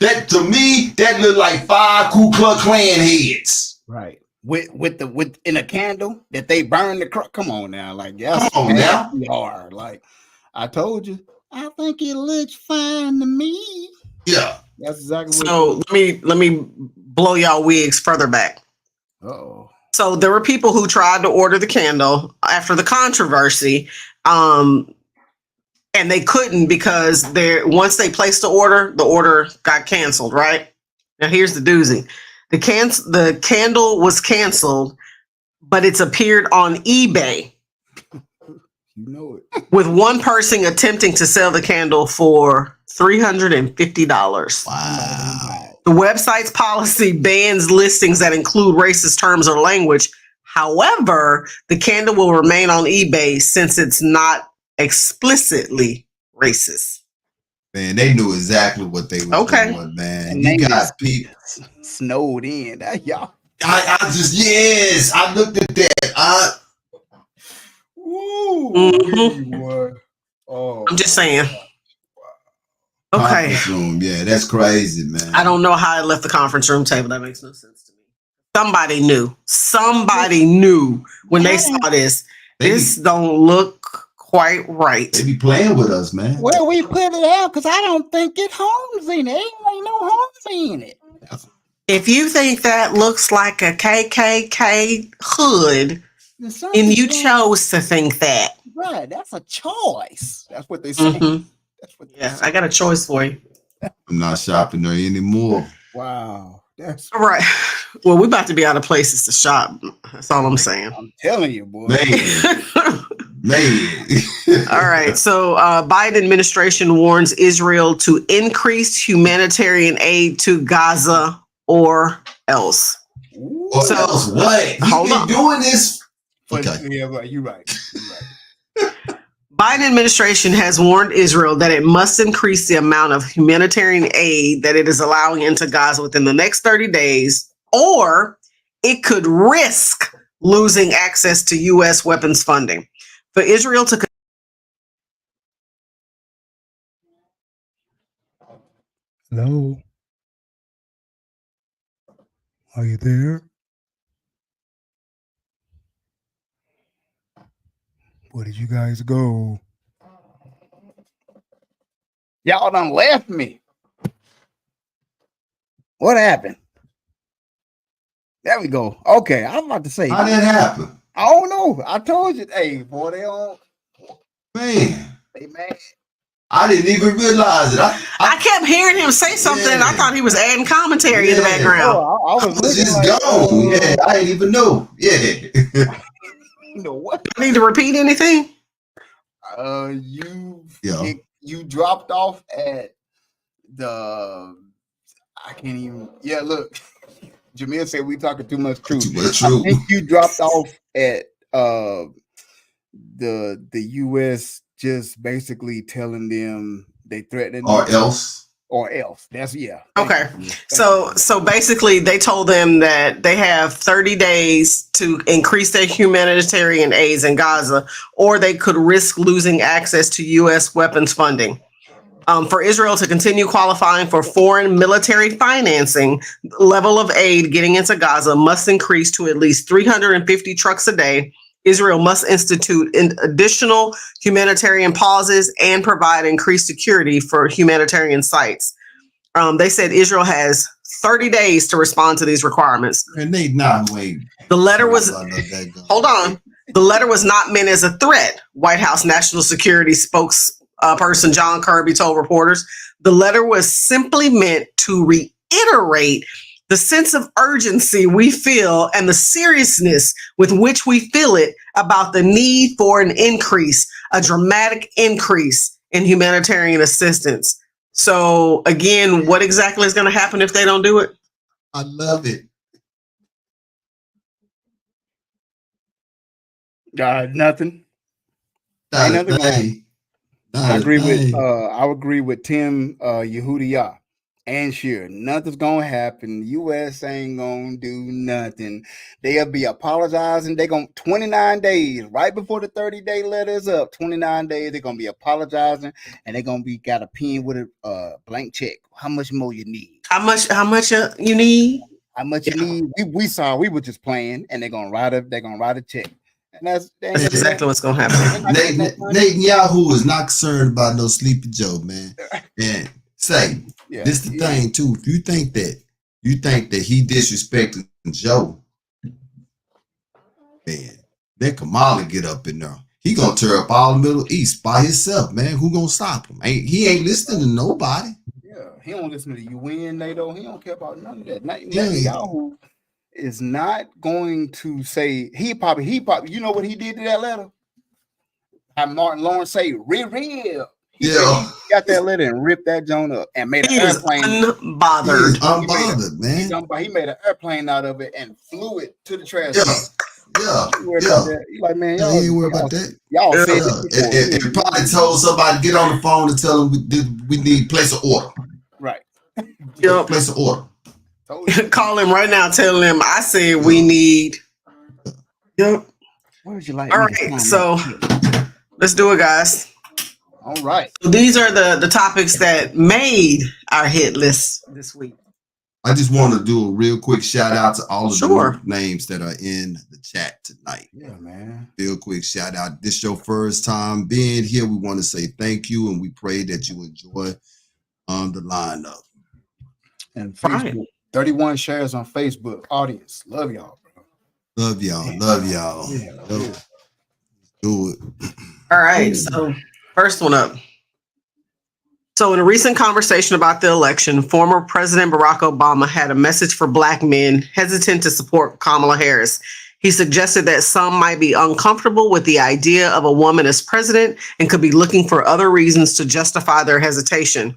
That to me, that look like 5 Ku Klux Klan heads. Right. With in a candle that they burn the come on now, like come on now. Hard. Like I told you, I think it looks fine to me. Yeah, that's exactly. So let me blow y'all wigs further back. Oh. So there were people who tried to order the candle after the controversy, and they couldn't because once they placed the order got canceled. Right now, here's the doozy. The candle was canceled, but it's appeared on eBay. You know it. With one person attempting to sell the candle for $350. Wow. The website's policy bans listings that include racist terms or language. However, the candle will remain on eBay since it's not explicitly racist. Man, they knew exactly what they were doing, man. And you got people snowed in. Y'all. I looked at that. I'm just saying. Okay. Room. Yeah, that's crazy, man. I don't know how I left the conference room table. That makes no sense to me. Somebody knew. Somebody knew when they saw this. This don't look quite right. They be playing with us, man. Well, we put it out because I don't think it harms in it. Ain't no harm in it. If you think that looks like a KKK hood, and you chose to think that. Right, that's a choice. That's what they say. Mm-hmm. That's what say. I got a choice for you. I'm not shopping there anymore. Wow. That's all right. Well, we're about to be out of places to shop. That's all I'm saying. I'm telling you, boy. Man. All right. So Biden administration warns Israel to increase humanitarian aid to Gaza or else. Or else what? Hold on. Doing this. Okay. Yeah, right. You're right. Biden administration has warned Israel that it must increase the amount of humanitarian aid that it is allowing into Gaza within the next 30 days, or it could risk losing access to U.S. weapons funding. For Israel to Hello? Are you there? Where did you guys go? Y'all done left me. What happened? There we go. Okay, I was about to say. How did that happen? I don't know. I told you. Hey, boy, they on. Man. They mad. I didn't even realize it. I kept hearing him say something. Yeah. I thought he was adding commentary in the background. Oh, I was just like, gone. Yeah, I didn't even know. Yeah. You know what? Do I need to repeat anything? Yeah. You dropped off at the. I can't even. Yeah, look. Jamil said we talking too much truth. I True. think you dropped off at the US just basically telling them they threatened Or them else. or else. That's Thank Okay. you. Thank So you. so basically they told them that they have 30 days to increase their humanitarian aids in Gaza, or they could risk losing access to US weapons funding. For Israel to continue qualifying for foreign military financing, level of aid getting into Gaza must increase to at least 350 trucks a day. Israel must institute additional humanitarian pauses and provide increased security for humanitarian sites. They said Israel has 30 days to respond to these requirements. And they not wait. The letter was hold on. The letter was not meant as a threat. White House National Security spokesperson John Kirby told reporters. The letter was simply meant to reiterate the sense of urgency we feel and the seriousness with which we feel it about the need for an increase, a dramatic increase in humanitarian assistance. So again, what exactly is going to happen if they don't do it? I love it. Nothing. Not Ain't a nothing gonna happen. thing. Not a thing. I agree with Tim Yehudiah and Sheer. Nothing's gonna happen. US ain't gonna do nothing. They'll be apologizing. They're gonna 29 days right before the 30-day letter is up. 29 days, they're gonna be apologizing and they're gonna be got a pen with a blank check. How much more you need? How much you need? How much you need? We were just playing, and they're gonna write a check. And that's exactly what's gonna happen. Netanyahu is not concerned about no Sleepy Joe, man. And say, this the thing too. If you think that he disrespecting Joe, man, then Kamala get up in there. He gonna tear up all the Middle East by himself, man. Who gonna stop him? He ain't listening to nobody. Yeah, he don't listen to UN, NATO. He don't care about none of that. Netanyahu is not going to say he probably you know what he did to that letter? Have Martin Lawrence say real. He got that letter and ripped that joint up and made an airplane. Unbothered. Unbothered, man. He made an airplane out of it and flew it to the trash. Yeah. He like, man, y'all ain't ain't worried about that. Y'all said if you probably told somebody to get on the phone and tell them we need place of order. Right. Place of order. Call him right now. Tell him I said we need. Yep. Where'd you like? All right, so let's do it, guys. All right. So these are the topics that made our hit list this week. I just want to do a real quick shout out to all of the names that are in the chat tonight. Yeah, man. Real quick shout out. This is your first time being here. We want to say thank you, and we pray that you enjoy the lineup. And Facebook, 31 shares on Facebook. Audience, love y'all, bro. Love y'all. Yeah, do it. All right. So first one up. So in a recent conversation about the election, former President Barack Obama had a message for Black men hesitant to support Kamala Harris. He suggested that some might be uncomfortable with the idea of a woman as president and could be looking for other reasons to justify their hesitation.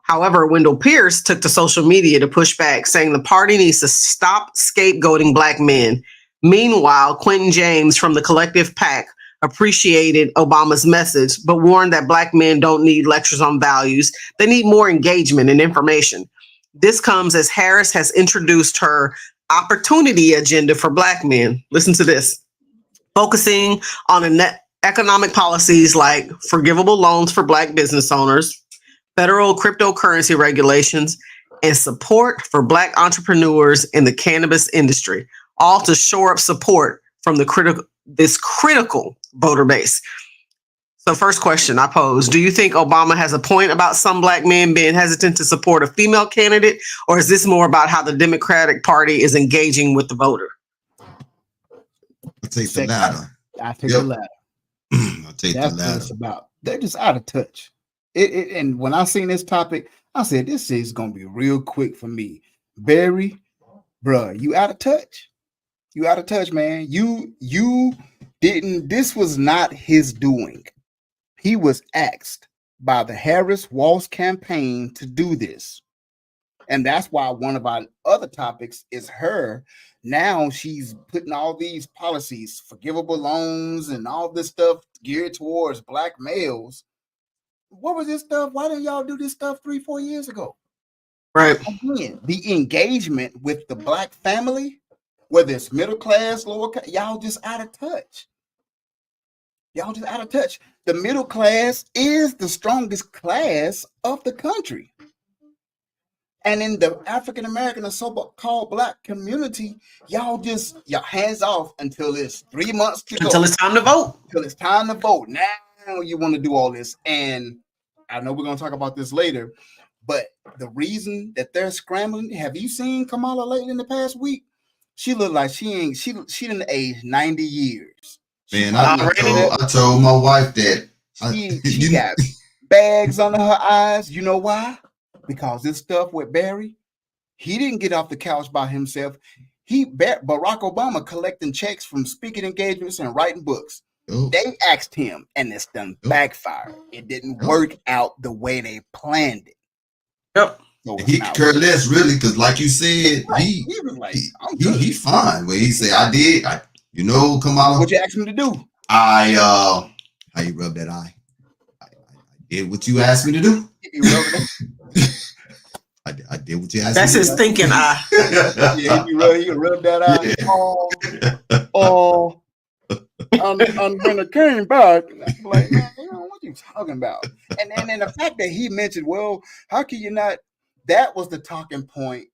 However, Wendell Pierce took to social media to push back, saying the party needs to stop scapegoating Black men. Meanwhile, Quentin James from the Collective PAC appreciated Obama's message, but warned that Black men don't need lectures on values. They need more engagement and information. This comes as Harris has introduced her opportunity agenda for Black men. Listen to this. Focusing on economic policies like forgivable loans for Black business owners, federal cryptocurrency regulations, and support for Black entrepreneurs in the cannabis industry, all to shore up support from this critical voter base. So first question I pose, do you think Obama has a point about some Black men being hesitant to support a female candidate, or is this more about how the Democratic Party is engaging with the voter? I'll take the latter. I take the latter. I'll take the latter. What it's about. They're just out of touch. And when I seen this topic, I said, this is going to be real quick for me. Barry, bruh, you out of touch. You out of touch, man. You didn't, this was not his doing. He was asked by the Harris-Walsh campaign to do this. And that's why one of our other topics is her. Now she's putting all these policies, forgivable loans and all this stuff geared towards black males. What was this stuff? Why didn't y'all do this stuff 3-4 years ago? Right. Again, the engagement with the black family, whether it's middle class, lower class, y'all just out of touch. Y'all just out of touch. The middle class is the strongest class of the country. And in the African American or so-called black community, y'all hands off until it's 3 months to go. Until it's time to vote. Until it's time to vote. Now you want to do all this. And I know we're going to talk about this later, but the reason that they're scrambling, have you seen Kamala lately in the past week? She looked like she didn't age 90 years. Man, I told my wife that. She got bags under her eyes. You know why? Because this stuff with Barry, he didn't get off the couch by himself. Barack Obama collecting checks from speaking engagements and writing books. They asked him, and it's done backfired. It didn't work out the way they planned it. Yep. So he cared less, really, because like you said, he was like, he fine. When he said, I did, Kamala. What you asked him to do? How you rub that eye? I did what you asked me to do. I did what you asked me to do. That's his thinking eye. Yeah, he rub that eye. When it came back, I'm like, man, what are you talking about? And then the fact that he mentioned, well, how can you not? That was the talking point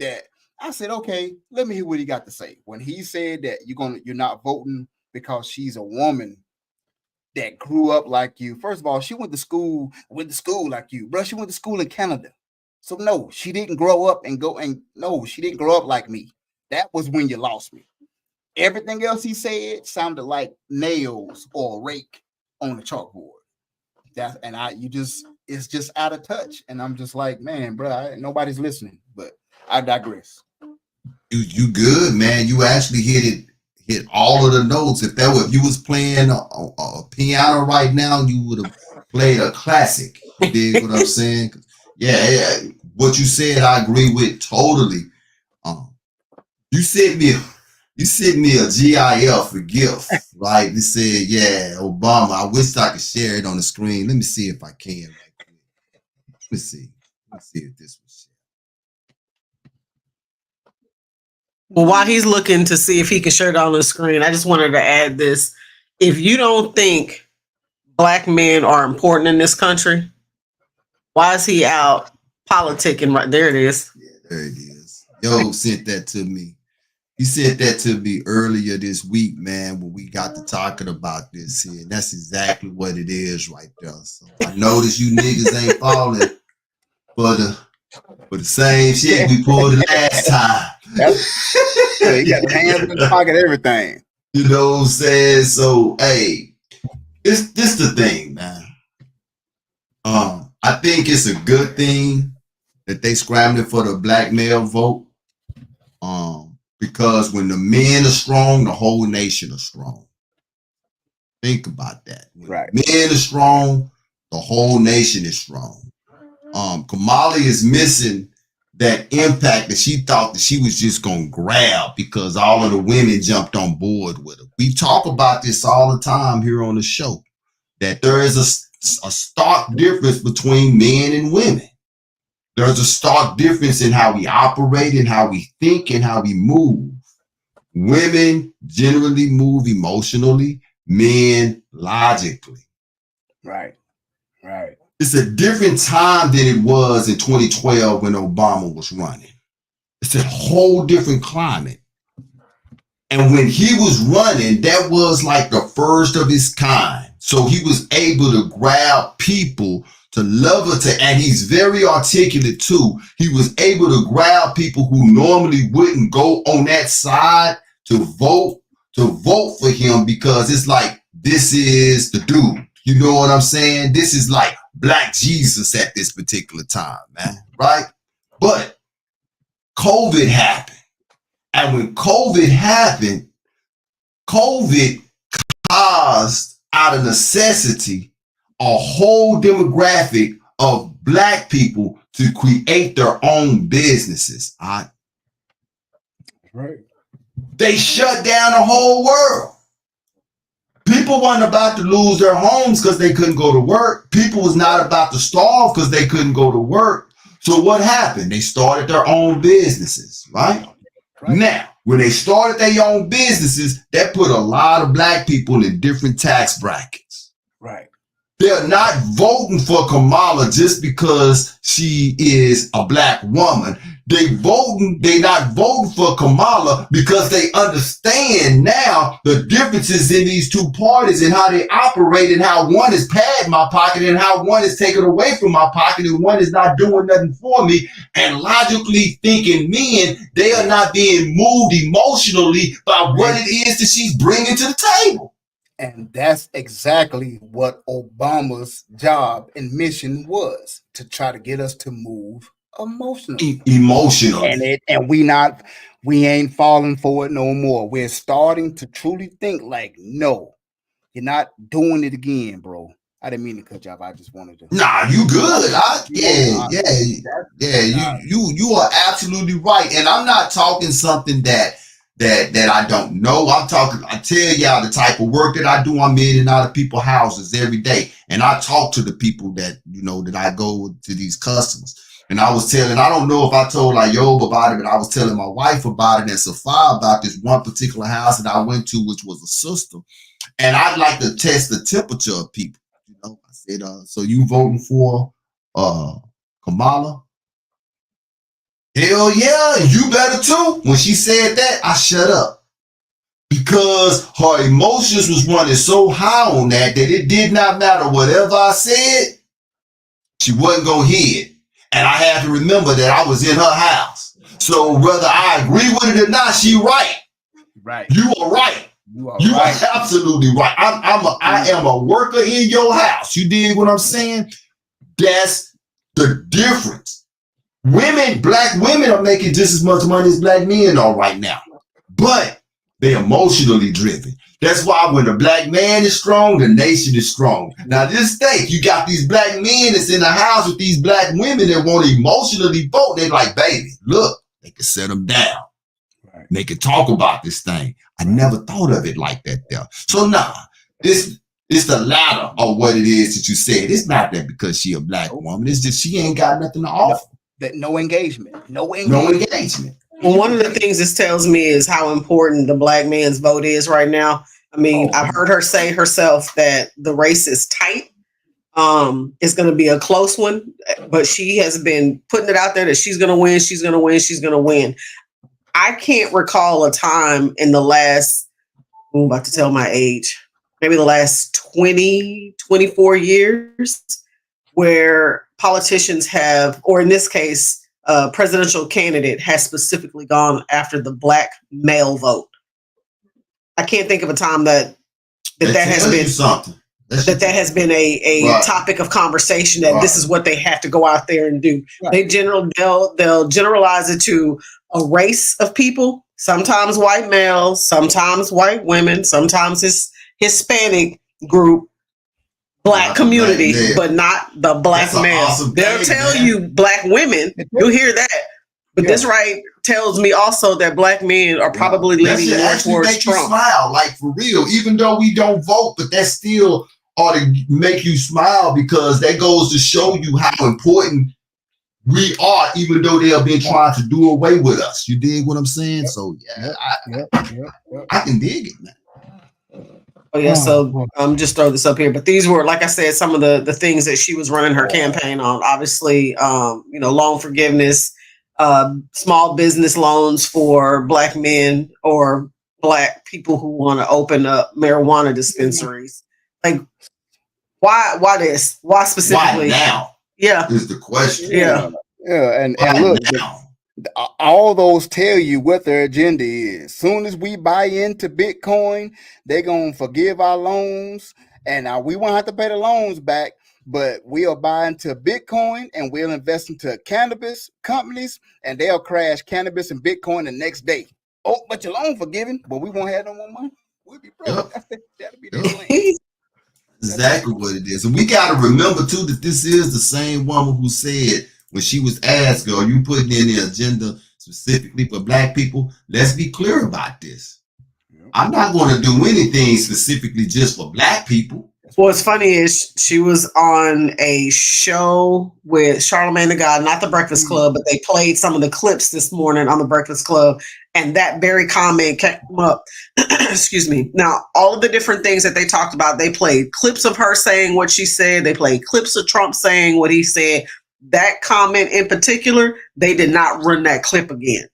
that I said, okay, let me hear what he got to say. When he said that you're not voting because she's a woman that grew up like you. First of all, she went to school like you, bro. She went to school in Canada. So no, she didn't grow up she didn't grow up like me. That was when you lost me. Everything else he said sounded like nails or a rake on the chalkboard. It's just out of touch. And I'm just like, man, bro, nobody's listening. But I digress. You good, man. You actually hit all of the notes. If you was playing a piano right now, you would have played a classic. You dig what I'm saying? Yeah. What you said, I agree with totally. You sent me a GIF for gift, right? It said, yeah, Obama. I wish I could share it on the screen. Let me see if I can. Let me see if this was shared. Well, while he's looking to see if he can share it on the screen, I just wanted to add this. If you don't think black men are important in this country, why is he out politicking? Right there it is. Yeah, there it is. Yo sent that to me. He said that to me earlier this week, man, when we got to talking about this here. And that's exactly what it is right there. So I noticed you niggas ain't falling for the same shit we pulled the last time. You got the hands in the pocket, everything. You know what I'm saying? So, hey, this the thing, man. I think it's a good thing that they scrambling for the black male vote. Because when the men are strong, the whole nation is strong. Think about that. When men are strong, the whole nation is strong. Kamala is missing that impact that she thought that she was just going to grab because all of the women jumped on board with her. We talk about this all the time here on the show, that there is a stark difference between men and women. There's a stark difference in how we operate and how we think and how we move. Women generally move emotionally, men logically. Right. It's a different time than it was in 2012 when Obama was running. It's a whole different climate. And when he was running, that was like the first of his kind. So he was able to grab people to love her and he's very articulate too. He was able to grab people who normally wouldn't go on that side to vote for him because it's like, this is the dude. You know what I'm saying? This is like Black Jesus at this particular time, man, right? But COVID happened. And when COVID happened, COVID caused out of necessity a whole demographic of black people to create their own businesses. Right. They shut down the whole world. People weren't about to lose their homes because they couldn't go to work. People was not about to starve because they couldn't go to work. So what happened? They started their own businesses, right? Now, when they started their own businesses, that put a lot of black people in different tax brackets. Right. They're not voting for Kamala just because she is a black woman. They not voting for Kamala because they understand now the differences in these two parties and how they operate and how one is padding my pocket and how one is taken away from my pocket and one is not doing nothing for me. And logically thinking men, they are not being moved emotionally by what it is that she's bringing to the table. And that's exactly what Obama's job and mission was, to try to get us to move emotionally. And we ain't falling for it no more. We're starting to truly think like, no, you're not doing it again, bro. I didn't mean to cut you off. I just wanted to. Nah, you good. You are absolutely right. And I'm not talking something that I don't know. I tell y'all the type of work that I do. I'm in and out of people's houses every day. And I talk to the people that, that I go to these customers. And I was telling, I don't know if I told Yob about it, but I was telling my wife about it and Safa about this one particular house that I went to, which was a sister. And I'd like to test the temperature of people. I said, so you voting for Kamala? Hell yeah, you better too. When she said that, I shut up. Because her emotions was running so high on that it did not matter whatever I said, she wasn't going to hear it. And I had to remember that I was in her house. So whether I agree with it or not, she right. Right. You are right. You are absolutely right. I am a worker in your house. You dig what I'm saying? That's the difference. Black women are making just as much money as black men are right now. But they're emotionally driven. That's why when the black man is strong, the nation is strong. Now just think, you got these black men that's in the house with these black women that want to emotionally vote. They're like, baby, look, they can set them down. Right. They can talk about this thing. I never thought of it like that there. So it's the latter of what it is that you said. It's not that because she a black woman. It's just she ain't got nothing to offer. No engagement. No engagement. Well, one of the things this tells me is how important the black man's vote is right now. I mean, I've heard her say herself that the race is tight. It's going to be a close one, but she has been putting it out there that she's going to win. She's going to win. She's going to win. I can't recall a time in the last, I'm about to tell my age, maybe the last 20, 24 years where politicians have, or in this case, a presidential candidate has specifically gone after the black male vote. I can't think of a time that has been something. That has been a topic of conversation that this is what they have to go out there and do. Right. They'll generalize it to a race of people, sometimes white males, sometimes white women, sometimes Hispanic group, black community, but not the black male. Awesome They'll tell you black women, you'll hear that. But this tells me also that black men are probably leaning more towards make Trump. You smile, like for real, even though we don't vote, but that still ought to make you smile because that goes to show you how important we are, even though they have been trying to do away with us. You dig what I'm saying? So I can dig it, man. Oh yeah, so just throw this up here. But these were, like I said, some of the things that she was running her campaign on. Obviously, loan forgiveness, small business loans for black men or black people who want to open up marijuana dispensaries. Like, why this? Why specifically? Why now? Yeah, is the question. Yeah. And look, all those tell you what their agenda is. Soon as we buy into Bitcoin, they're gonna forgive our loans, and we won't have to pay the loans back. But we'll buy into Bitcoin and we'll invest into cannabis companies, and they'll crash cannabis and Bitcoin the next day. Oh, but your loan forgiven, but we won't have no more money. We'll be broke. That'll be the plan. exactly what it is. And we got to remember, too, that this is the same woman who said when she was asked, are you putting in the agenda specifically for black people? Let's be clear about this. I'm not going to do anything specifically just for black people. What's funny is she was on a show with Charlamagne the God, not the Breakfast Club, but they played some of the clips this morning on the Breakfast Club, and that very comment came up. Excuse me. Now, all of the different things that they talked about, they played clips of her saying what she said. They played clips of Trump saying what he said. That comment in particular, they did not run that clip again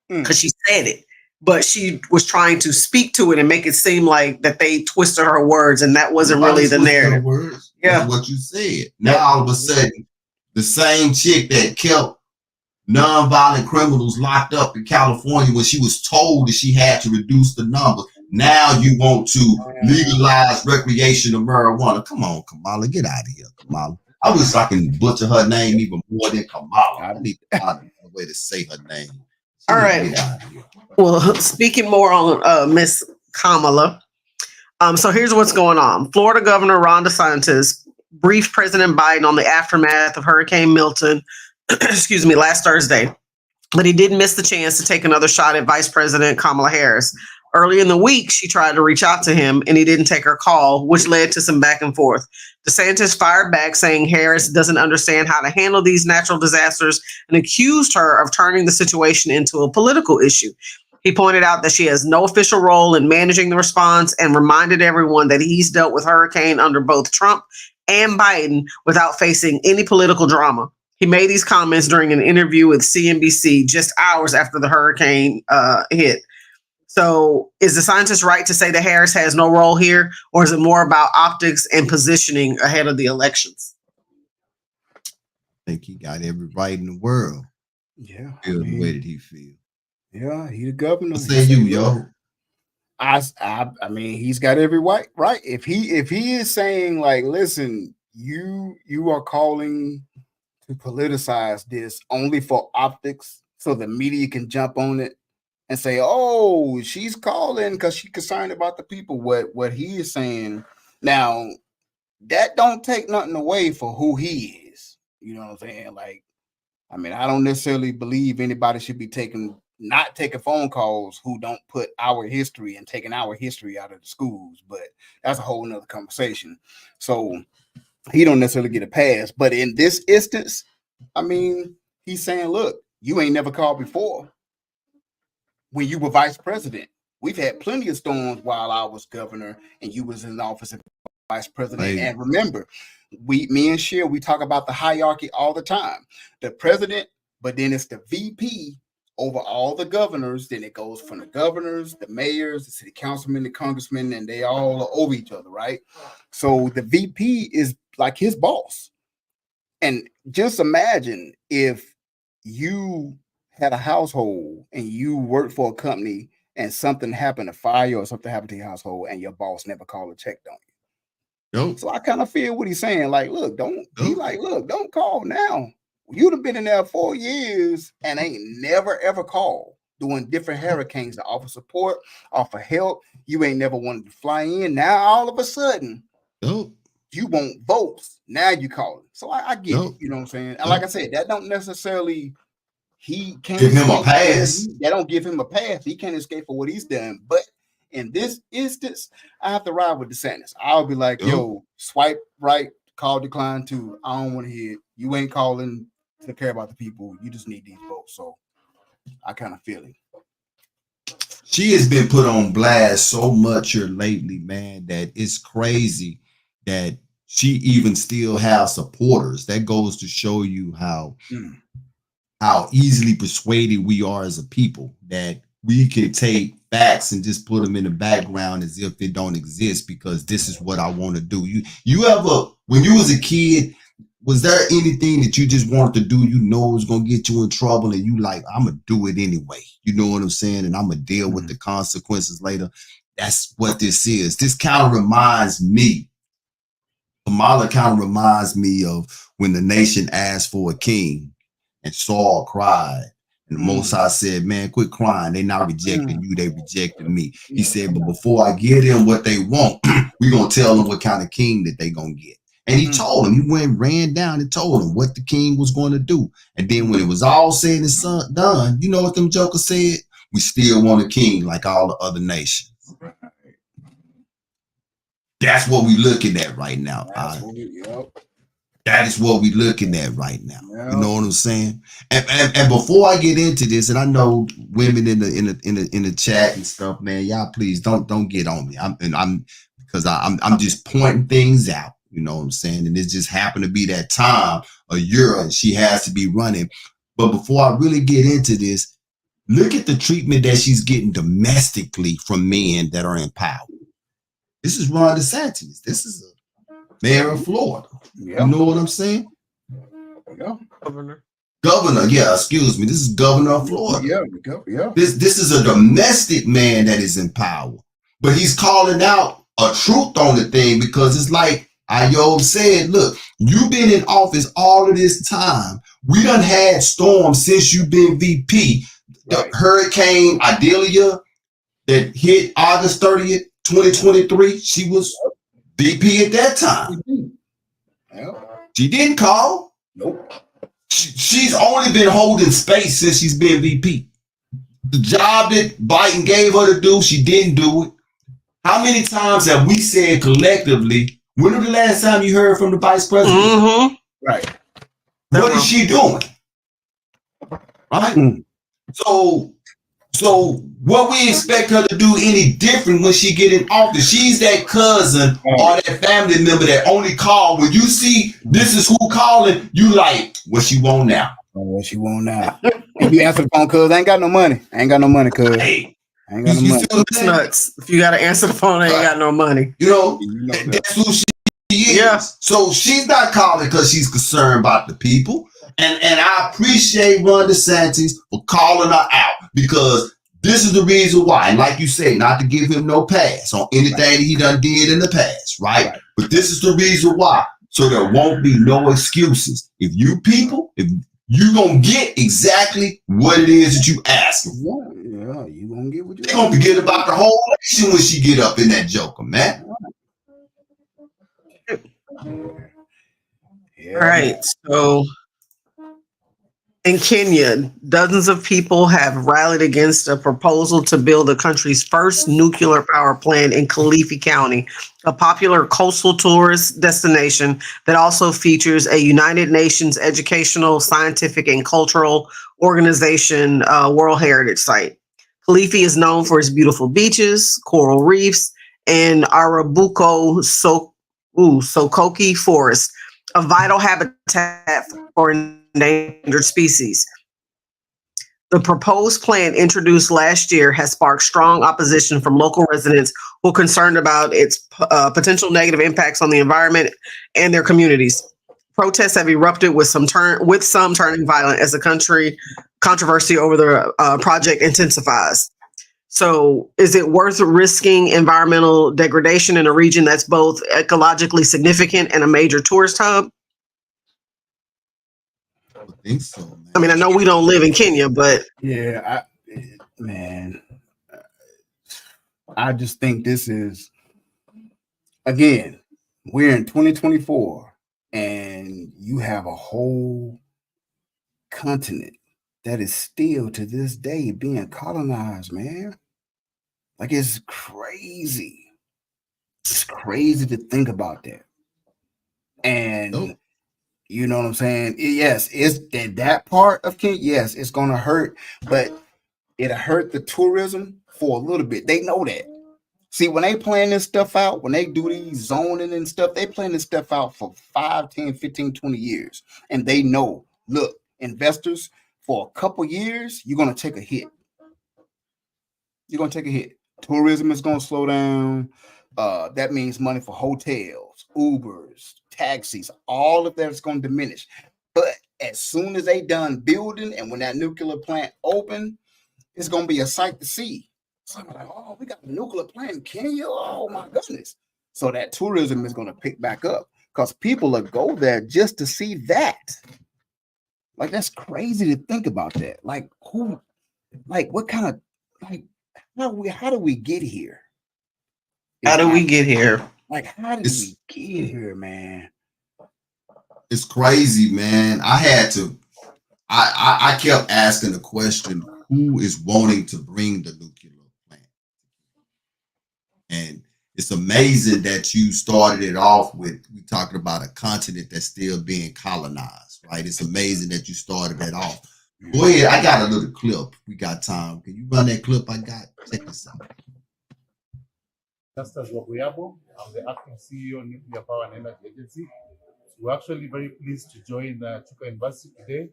because she said it. But she was trying to speak to it and make it seem like that they twisted her words, and that wasn't really the narrative. Words. Yeah, that's what you said. Now all of a sudden, the same chick that kept nonviolent criminals locked up in California when she was told that she had to reduce the number. Now you want to legalize recreational marijuana. Come on, Kamala, get out of here, Kamala. I wish I can butcher her name even more than Kamala. I need to find a way to say her name. All right. Well, speaking more on Miss Kamala. So here's what's going on. Florida Governor Ron DeSantis briefed President Biden on the aftermath of Hurricane Milton, last Thursday. But he didn't miss the chance to take another shot at Vice President Kamala Harris. Early in the week, she tried to reach out to him and he didn't take her call, which led to some back and forth. DeSantis fired back saying Harris doesn't understand how to handle these natural disasters and accused her of turning the situation into a political issue. He pointed out that she has no official role in managing the response and reminded everyone that he's dealt with hurricane under both Trump and Biden without facing any political drama. He made these comments during an interview with CNBC just hours after the hurricane hit. So is the scientist right to say that Harris has no role here, or is it more about optics and positioning ahead of the elections? I think he got every right in the world. Yeah. Feel the way that he feels. Yeah, he the governor. What say you, yo? I mean, he's got every right. If he is saying like, listen, you are calling to politicize this only for optics, so the media can jump on it and say, oh, she's calling because she's concerned about the people. What he is saying now, that don't take nothing away for who he is. You know what I'm saying? Like, I mean, I don't necessarily believe anybody should be not taking phone calls who don't put our history and taking our history out of the schools, but that's a whole nother conversation. So he don't necessarily get a pass. But in this instance, I mean, he's saying, look, you ain't never called before. When you were vice president, we've had plenty of storms while I was governor and you was in the office of vice president. Right. And remember, me and Sheer, we talk about the hierarchy all the time. The president, but then it's the VP over all the governors. Then it goes from the governors, the mayors, the city councilmen, the congressmen, and they all are over each other, right? So the VP is like his boss. And just imagine if you had a household and you worked for a company and something happened, a fire or something happened to your household, and your boss never called or checked on you. Nope. So I kind of feel what he's saying. Like, look, don't call now. You'd have been in there 4 years and ain't never ever called doing different hurricanes to offer support, offer help. You ain't never wanted to fly in. Now all of a sudden, you want votes. Now you call it. So I get it. You know what I'm saying? And like I said, that don't necessarily. He can't give him a pass. They don't give him a pass. He can't escape for what he's done. But in this instance, I have to ride with DeSantis. I'll be like, yo, swipe right, call decline too. I don't want to hear it. You ain't calling to care about the people. You just need these votes. So I kind of feel it. She has been put on blast so much here lately, man, that it's crazy that she even still has supporters. That goes to show you how easily persuaded we are as a people, that we can take facts and just put them in the background as if they don't exist because this is what I want to do. You ever, when you was a kid, was there anything that you just wanted to do, you know it was going to get you in trouble and you like, I'm going to do it anyway. You know what I'm saying? And I'm going to deal with the consequences later. That's what this is. This kind of reminds me, Kamala kind of reminds me of when the nation asked for a king. And Saul cried. And the Most High said, man, quit crying. They not rejecting you. They rejecting me. He said, but before I give them what they want, we're gonna tell them what kind of king that they gonna get. And he told him, he went and ran down and told him what the king was going to do. And then when it was all said and done, you know what them jokers said? We still want a king like all the other nations. That's what we're looking at right now. That is what we're looking at right now. Yep. You know what I'm saying? And before I get into this, and I know women in the chat and stuff, man, y'all please don't get on me. I'm just pointing things out. You know what I'm saying? And it just happened to be that time of year and she has to be running. But before I really get into this, look at the treatment that she's getting domestically from men that are in power. This is Ron DeSantis. This is a mayor of Florida. Yep. You know what I'm saying? Yeah. Governor, yeah, excuse me. This is governor of Florida. Yeah. This is a domestic man that is in power. But he's calling out a truth on the thing because it's like Ayob said, look, you've been in office all of this time. We done had storms since you've been VP. The Hurricane Idalia that hit August 30th, 2023, she was VP at that time. She didn't call. Nope. She's only been holding space since she's been VP. The job that Biden gave her to do, she didn't do it. How many times have we said collectively, when was the last time you heard from the vice president? Mm-hmm. Right. What is she doing? Right? So what we expect her to do any different when she get in office? She's that cousin or that family member that only call when you see this is who calling, you like, what she want now? What she want now? If you answer the phone, cuz I ain't got no money. I ain't got no money, cuz. Hey, I ain't got no money. It's nuts. If you gotta answer the phone, I ain't got no money. You know that's who she is. Yeah. So she's not calling because she's concerned about the people. And I appreciate Ron DeSantis for calling her out because this is the reason why. And like you said, not to give him no pass on anything that he done did in the past, right? But this is the reason why. So there won't be no excuses. If you gonna get exactly what it is that you ask. Yeah, you gonna get what you. They gonna forget about the whole nation when she get up in that joker, man. All right, so in Kenya, dozens of people have rallied against a proposal to build the country's first nuclear power plant in Kilifi County, a popular coastal tourist destination that also features a United Nations educational, scientific, and cultural organization World Heritage Site. Kilifi is known for its beautiful beaches, coral reefs, and Arabuko Sokoke Forest, a vital habitat for endangered species. The proposed plan introduced last year has sparked strong opposition from local residents who are concerned about its potential negative impacts on the environment and their communities. Protests have erupted with some turning violent as the controversy over the project intensifies. So is it worth risking environmental degradation in a region that's both ecologically significant and a major tourist hub? I think so, man. I mean, I know we don't live in Kenya, but yeah, I just think this is, again, we're in 2024 and you have a whole continent that is still to this day being colonized, man. Like, it's crazy. It's crazy to think about that. And you know what I'm saying? Yes, it's that part of Kenya. Yes, it's gonna hurt, but it'll hurt the tourism for a little bit. They know that. See, when they plan this stuff out, when they do these zoning and stuff, they plan this stuff out for 5, 10, 15, 20 years. And they know, look, investors, for a couple years, you're gonna take a hit. You're gonna take a hit. Tourism is gonna slow down. That means money for hotels, Ubers, taxis, all of that is going to diminish. But as soon as they done building and when that nuclear plant open, it's going to be a sight to see. So I'm like, oh, we got a nuclear plant in Kenya. Oh my goodness. So that tourism is going to pick back up because people will go there just to see that. Like, that's crazy to think about that. Like, what kind of, how do we get here? How do we get here? Like, how did we get here, man? It's crazy, man. I kept asking the question, who is wanting to bring the nuclear plant? And it's amazing that you started it off with we talking about a continent that's still being colonized, right? It's amazing that you started that off. Go ahead. I got a little clip. We got time. Can you run that clip I got? Check this out. Justus Wakuyabo. I'm the acting CEO of Nuclear Power and Energy Agency. We're actually very pleased to join Chuka University today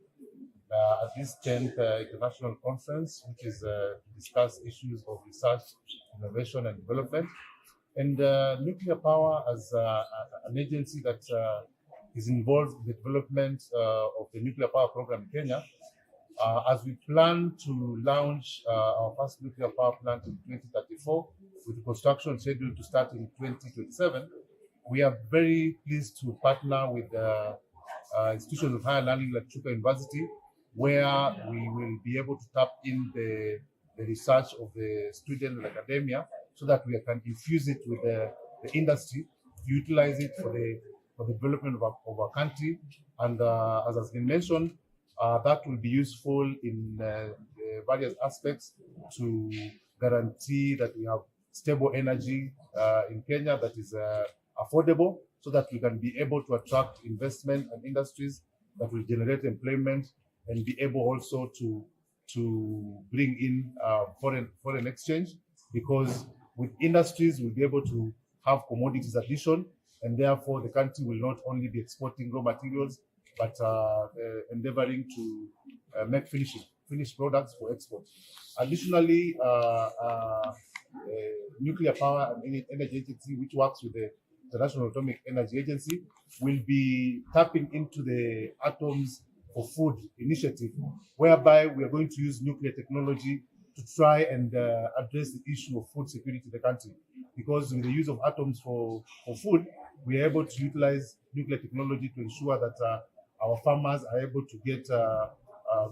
at this 10th international conference, which is to discuss issues of research, innovation, and development. And nuclear power as an agency that is involved in the development of the nuclear power program in Kenya, as we plan to launch our first nuclear power plant in 2034, with the construction scheduled to start in 2027, we are very pleased to partner with institutions of higher learning like Chuka University, where we will be able to tap in the research of the students and academia, so that we can infuse it with the industry, utilize it for the development of our country. And as has been mentioned, that will be useful in various aspects to guarantee that we have stable energy in Kenya that is affordable, so that we can be able to attract investment and industries that will generate employment, and be able also to bring in foreign exchange, because with industries we'll be able to have commodities addition, and therefore the country will not only be exporting raw materials, but endeavoring to make finished products for export. Additionally, Nuclear Power and Energy Agency, which works with the International Atomic Energy Agency, will be tapping into the Atoms for Food initiative, whereby we are going to use nuclear technology to try and address the issue of food security in the country. Because with the use of atoms for food, we are able to utilize nuclear technology to ensure that our farmers are able to get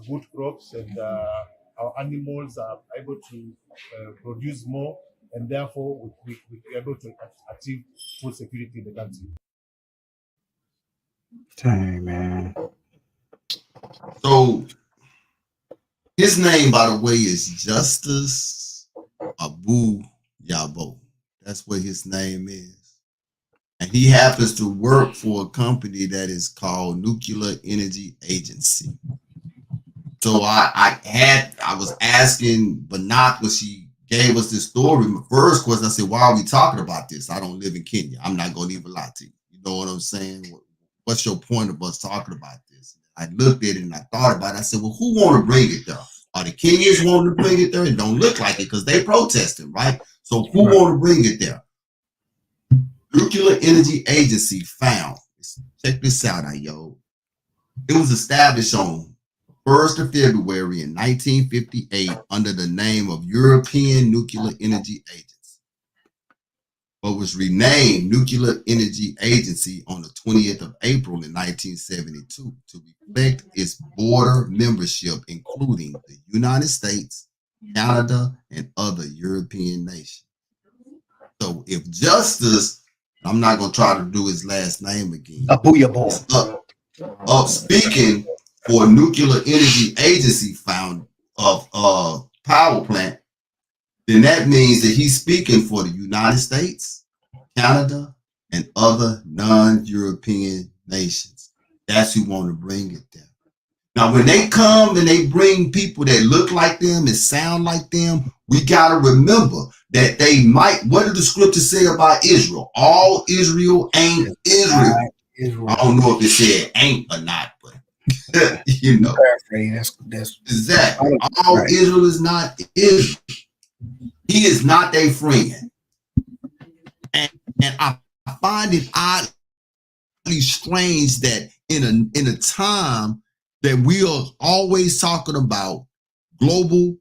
good crops, and our animals are able to produce more, and therefore we are able to achieve food security in the country. Dang, man. So his name, by the way, is Justus Abu Yabo. That's what his name is. And he happens to work for a company that is called Nuclear Energy Agency. So I was asking Banat when she gave us this story. My first question, I said, why are we talking about this? I don't live in Kenya. I'm not going to even lie to you. You know what I'm saying? What's your point of us talking about this? I looked at it and I thought about it. I said, well, who want to bring it there? Are the Kenyans wanting to bring it there? It don't look like it because they protesting, right? So who want to bring it there? Nuclear Energy Agency found, check this out, yo. It was established on 1st of February in 1958 under the name of European Nuclear Energy Agency, but was renamed Nuclear Energy Agency on the 20th of April in 1972 to reflect its border membership, including the United States, Canada, and other European nations. So if Justice, I'm not going to try to do his last name again, up speaking for Nuclear Energy Agency found of power plant, then that means that he's speaking for the United States, Canada, and other non-European nations. That's who want to bring it there. Now, when they come and they bring people that look like them and sound like them, we got to remember that they might, what did the scripture say about Israel? All Israel ain't Israel. I don't know if it said ain't or not, but you know. That's exactly. All right. Israel is not Israel. He is not their friend. And I find it oddly strange that in a time that we are always talking about global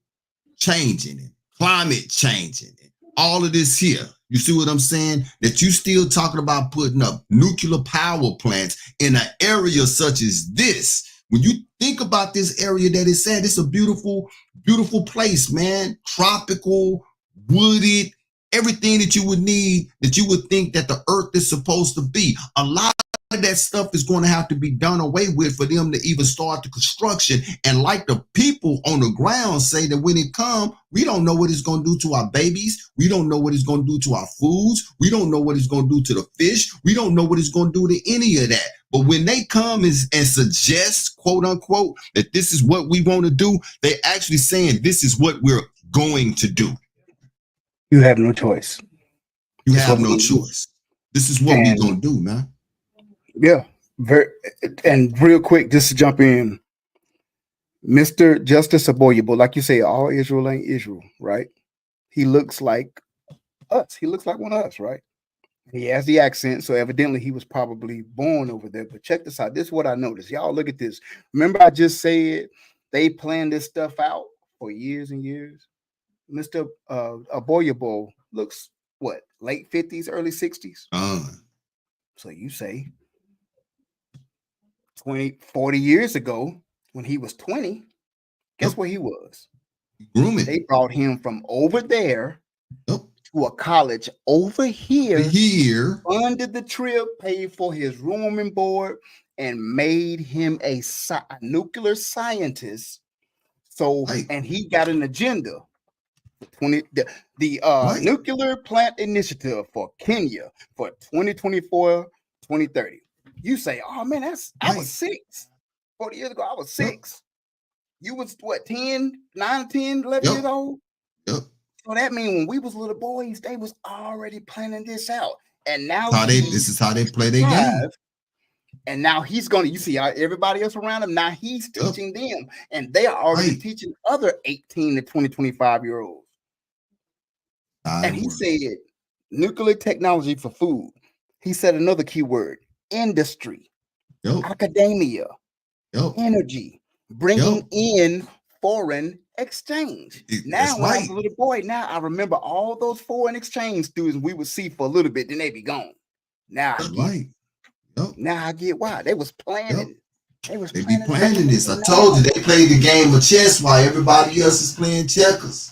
changing and climate changing and all of this here, you see what I'm saying? That you still talking about putting up nuclear power plants in an area such as this. When you think about this area that it's at, it's a beautiful, beautiful place, man. Tropical, wooded, everything that you would need, that you would think that the earth is supposed to be. A lot of that stuff is going to have to be done away with for them to even start the construction. And like the people on the ground say that when it comes, we don't know what it's going to do to our babies. We don't know what it's going to do to our foods. We don't know what it's going to do to the fish. We don't know what it's going to do to any of that. But when they come and suggest, quote unquote, that this is what we want to do, they actually saying this is what we're going to do. You have no choice. You have no choice. This is what we're going to do, man. Yeah. And real quick, just to jump in, Mr. Justice Aboyable, like you say, all Israel ain't Israel, right? He looks like us. He looks like one of us, right? He has the accent, so evidently he was probably born over there. But check this out. This is what I noticed. Y'all look at this. Remember I just said they planned this stuff out for years and years? Mr. Aboyable looks, what, late 50s, early 60s? So you say 40 years ago, when he was 20, guess where he was? Grooming. They brought him from over there to a college over here, funded the trip, paid for his room and board, and made him a nuclear scientist. So, and he got an agenda. The Nuclear Plant Initiative for Kenya for 2024, 2030. You say, oh man, I was 6. 40 years ago, I was 6. You was what, 10, 9, 10, 11 years old? So that means when we was little boys, they was already planning this out. And now this is how they play their game. And now he's going to, you see everybody else around him, now he's teaching them. And they are already teaching other 18 to 20, 25-year-olds. And he said, nuclear technology for food. He said another key word, industry, academia, energy, bringing in foreign exchange. Now, when I was a little boy, now I remember all those foreign exchange students we would see for a little bit, then they be gone. Now I get why. They was planning. They be planning this. I told you they played the game of chess while everybody else is playing checkers.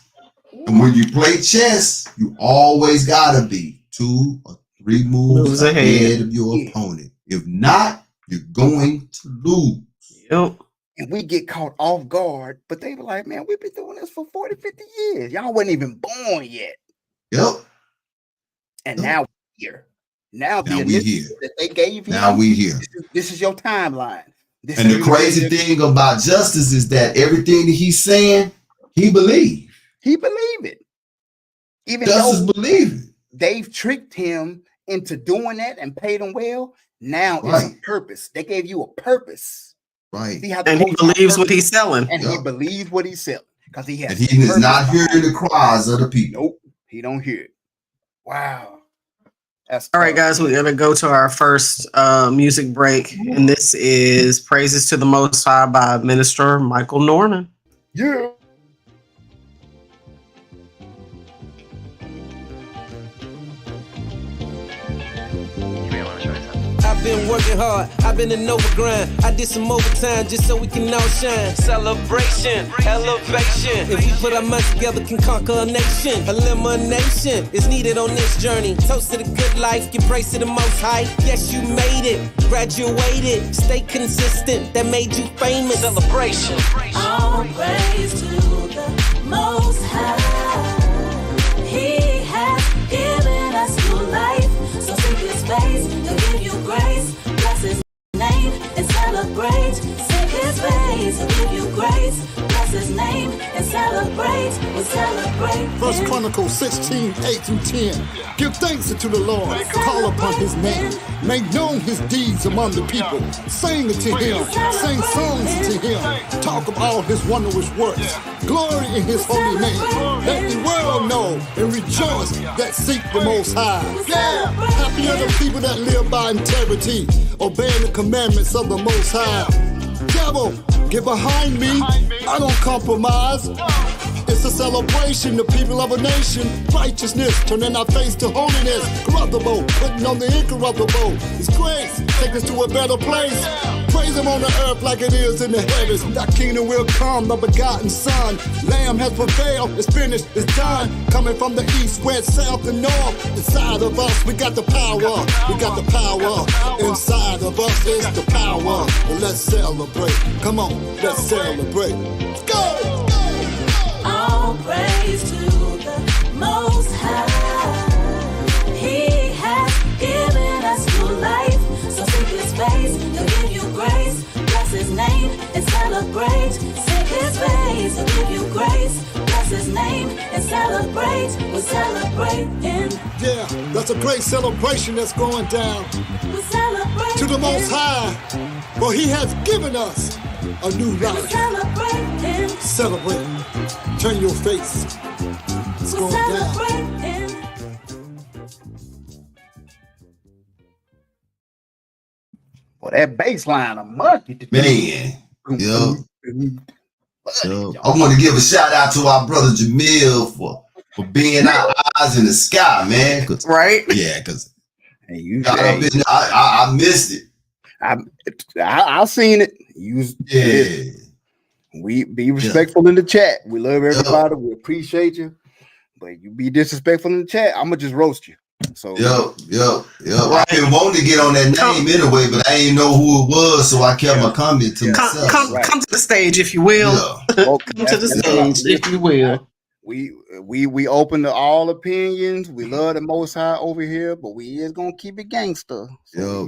And when you play chess, you always gotta be 2 or 3 moves ahead of your opponent. If not, you're going to lose. And we get caught off guard, but they were like, man, we've been doing this for 40, 50 years. Y'all wasn't even born yet. And now we're here. Now the initiative that they gave him. Now we here. This is your timeline. And the crazy thing about Justice is that everything that he's saying, he believed. He believed it. Even Justice though believed it. They've tricked him into doing that and paid him well. Now it's a purpose. They gave you a purpose. Right. And he believes what he's selling. And he believes what he's selling. Because he has. And he is not hearing the cries of the people. Nope. He don't hear it. Wow. That's all right, guys. We're gonna go to our first music break, and this is "Praises to the Most High" by Minister Michael Norman. Yeah. I've been working hard, I've been in overgrind. I did some overtime just so we can all shine. Celebration, elevation. If we put our minds together, can conquer a nation. Elimination is needed on this journey. Toast to the good life, give praise to the Most High. Yes, you made it, graduated, stay consistent. That made you famous. Celebration. All praise to the Most High. He has given us new life. So seek His face, He'll give you grace. Bless His name and celebrate. Seek His face, He'll give you grace. Bless His name and celebrate. We celebrate. First Chronicles 16, 8 through 10. Give thanks unto the Lord. Call upon His name. Make known His deeds among the people. Sing unto Him. Sing songs to Him. Talk of all His wondrous works. Glory in His holy name. Let the world know and rejoice that seek the Most High. Yeah. Happy are the people that live by integrity, obeying the commandments of the Most High. Devil, get behind me. I don't compromise. It's a celebration, the people of a nation. Righteousness, turning our face to holiness. Corruptible, putting on the incorruptible. His grace, take us to a better place. Praise him on the earth like it is in the heavens. Thy kingdom will come, the begotten Son. Lamb has prevailed, it's finished, it's done. Coming from the east, west, south, and north. Inside of us, we got the power. We got the power. Inside of us is the power. Well, let's celebrate. Come on, let's celebrate. Let's go! All praise to the Most High. He has given us new life. So seek His face, He'll give you grace. Bless His name and celebrate. Seek His face, He'll give you grace. Bless His name and celebrate. We're celebrating. Yeah, that's a great celebration that's going down. We're celebrating to the Most High, for He has given us a new life. We're celebrating. Celebrate. Turn your face. It's going down. Well, that bass line a monkey. Man. Yeah. I want to give a shout out to our brother Jamil for being our eyes in the sky, man. Right? Yeah, because you I missed it. I seen it. Yeah. We be respectful in the chat. We love everybody. We appreciate you. But you be disrespectful in the chat, I'm gonna just roast you. So Yep. I've been wanting to get on that name anyway, but I ain't know who it was, so I kept my comment to myself. Come to the stage if you will. Come to the stage if you will. We open to all opinions. We love the Most High over here, but we is gonna keep it gangster. Yep.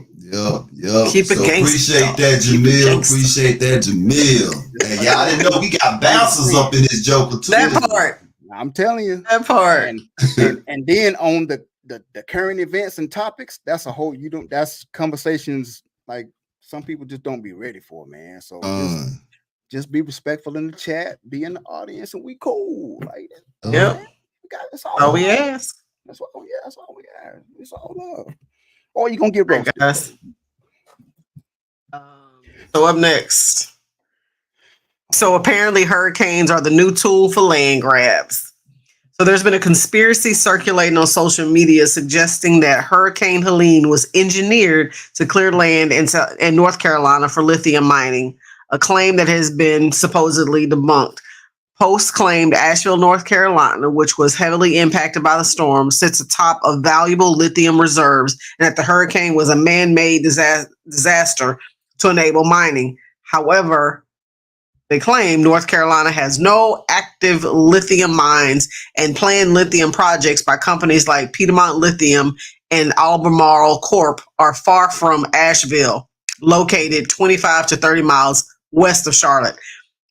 Keep it gangster. Appreciate that, Jamil. Appreciate that, Jamil. And y'all didn't know we got bouncers up in this joker too. That part. I'm telling you. That part. And then on the current events and topics, that's a whole that's conversations like some people just don't be ready for, man. So just be respectful in the chat, be in the audience, and we cool. Like that's all we ask. That's all we ask. It's all love. Or you gonna get roasted. Guys. So up next. So apparently hurricanes are the new tool for land grabs. So there's been a conspiracy circulating on social media suggesting that Hurricane Helene was engineered to clear land in North Carolina for lithium mining, a claim that has been supposedly debunked. Posts claimed Asheville, North Carolina, which was heavily impacted by the storm, sits atop of valuable lithium reserves, and that the hurricane was a man-made disaster to enable mining. However, they claim North Carolina has no active lithium mines, and planned lithium projects by companies like Piedmont Lithium and Albemarle Corp are far from Asheville, located 25 to 30 miles west of Charlotte.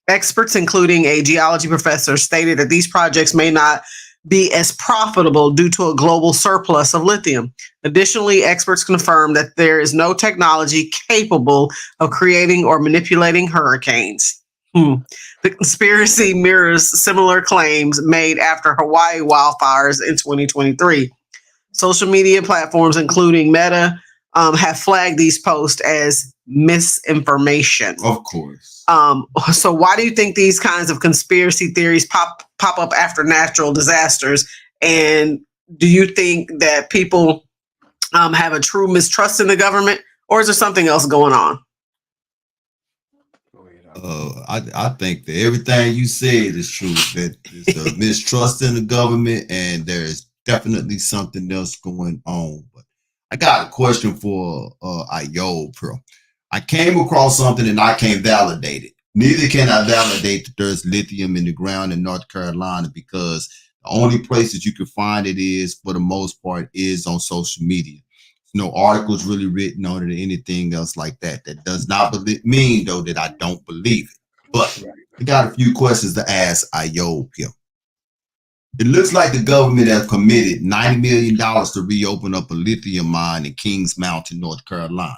Experts, including a geology professor, stated that these projects may not be as profitable due to a global surplus of lithium. Additionally, experts confirmed that there is no technology capable of creating or manipulating hurricanes. The conspiracy mirrors similar claims made after Hawaii wildfires in 2023. Social media platforms, including Meta, have flagged these posts as misinformation. Of course. So why do you think these kinds of conspiracy theories pop up after natural disasters? And do you think that people have a true mistrust in the government, or is there something else going on? I think that everything you said is true. That there's a mistrust in the government, and there is definitely something else going on. But I got a question for Ayo Pro. I came across something and I can't validate it. Neither can I validate that there's lithium in the ground in North Carolina, because the only places you can find it is, for the most part, is on social media. No articles really written on it or anything else like that. That does not mean, though, that I don't believe it. But I got a few questions to ask Ayo. It looks like the government has committed $90 million to reopen up a lithium mine in Kings Mountain, North Carolina.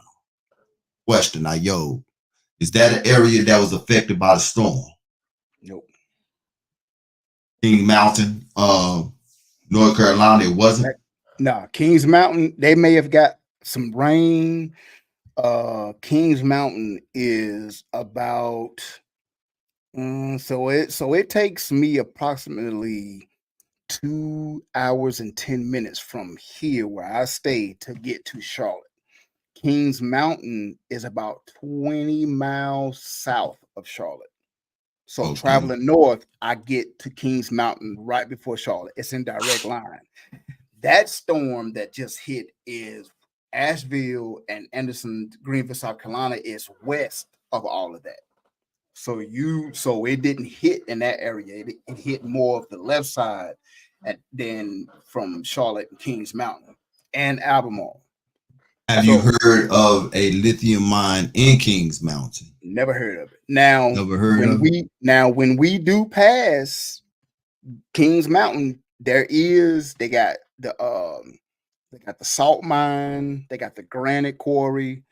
Question, Ayo, is that an area that was affected by the storm? Nope. King Mountain, North Carolina, it wasn't? No, Kings Mountain, they may have got some rain. Kings Mountain is about so it takes me approximately 2 hours and 10 minutes from here where I stay to get to Charlotte. Kings Mountain is about 20 miles south of Charlotte. So traveling north, I get to Kings Mountain right before Charlotte. It's in direct line. That storm that just hit is Asheville and Anderson, Greenville, South Carolina is west of all of that. So it didn't hit in that area. It hit more of the left side than from Charlotte and Kings Mountain and Albemarle. Have you heard of a lithium mine in Kings Mountain? Never heard of it. Now, never heard of it. When we do pass Kings Mountain, they got the salt mine, they got the granite quarry,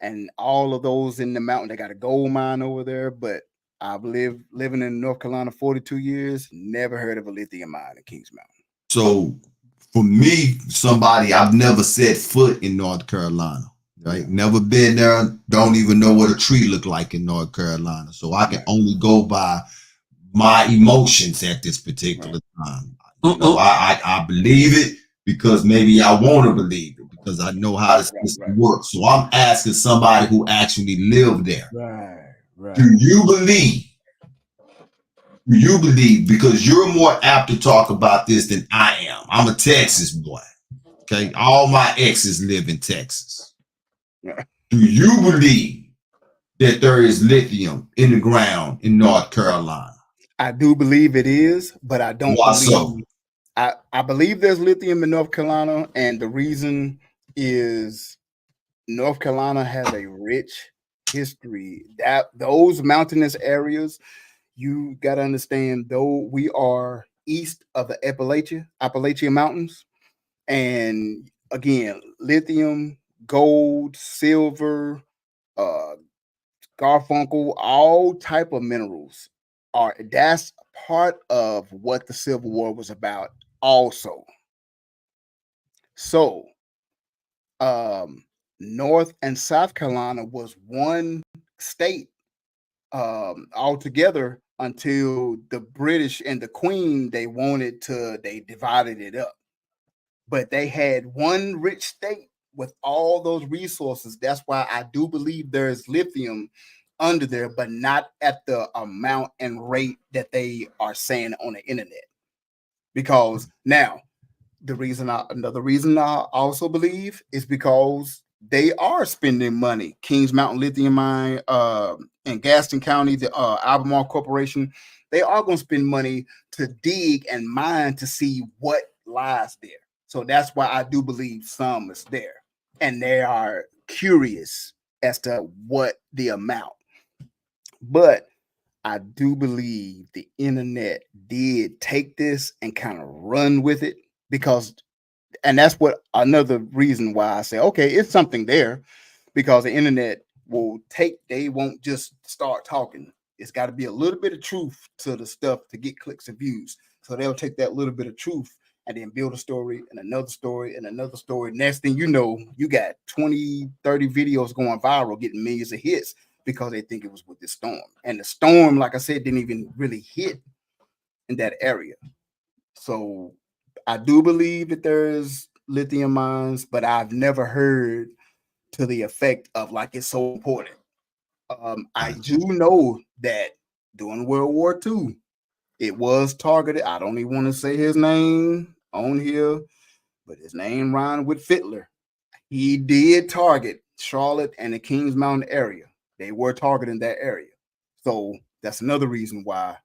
and all of those in the mountain. They got a gold mine over there, but I've living in North Carolina 42 years, never heard of a lithium mine in Kings Mountain. So for me, I've never set foot in North Carolina, right? Never been there. Don't even know what a tree looked like in North Carolina. So I can only go by my emotions at this particular time. You know, I believe it because maybe I want to believe it because I know how this system works. So I'm asking somebody who actually lived there. Right. Do you believe? Because you're more apt to talk about this than I am. I'm a Texas boy. Okay. All my exes live in Texas. Do you believe that there is lithium in the ground in North Carolina? I do believe it is, but I don't Why believe so? I believe there's lithium in North Carolina, and the reason is North Carolina has a rich history. That those mountainous areas, you got to understand, though we are east of the Appalachian Mountains, and again, lithium, gold, silver, Garfunkel, all type of minerals that's part of what the Civil War was about also. So North and South Carolina was one state altogether until the British and the Queen, they divided it up. But they had one rich state with all those resources. That's why I do believe there's lithium under there, but not at the amount and rate that they are saying on the internet. Because now, another reason I also believe is because they are spending money. Kings Mountain Lithium Mine in Gaston County, the Albemarle Corporation, they are going to spend money to dig and mine to see what lies there. So that's why I do believe some is there. And they are curious as to what the amount. But I do believe the internet did take this and kind of run with it and that's what another reason why I say, okay, it's something there, because the internet they won't just start talking. It's got to be a little bit of truth to the stuff to get clicks and views. So they'll take that little bit of truth and then build a story and another story and another story. Next thing you know, you got 20, 30 videos going viral, getting millions of hits because they think it was with this storm. And the storm, like I said, didn't even really hit in that area. So I do believe that there's lithium mines, but I've never heard to the effect of like it's so important. I do know that during World War II, it was targeted. I don't even want to say his name on here, but his name rhymed with Fiddler. He did target Charlotte and the Kings Mountain area. They were targeting that area. So that's another reason why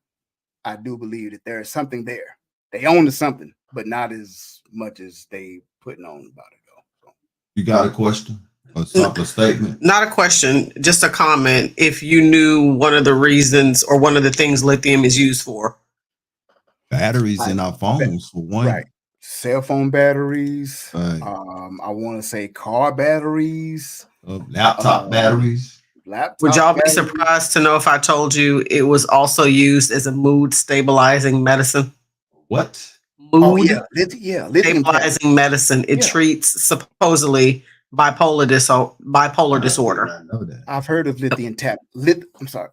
I do believe that there is something there. They own something, but not as much as they putting on about it. So. You got a question? A statement? Not a question, just a comment. If you knew one of the reasons or one of the things lithium is used for. Batteries in our phones, for one. Right. Cell phone batteries. Right. I want to say car batteries. Laptop batteries. Would y'all be surprised to know if I told you it was also used as a mood stabilizing medicine? What? Mood stabilizing medicine. It treats supposedly bipolar disorder. I know that. I've heard of lithium tablets.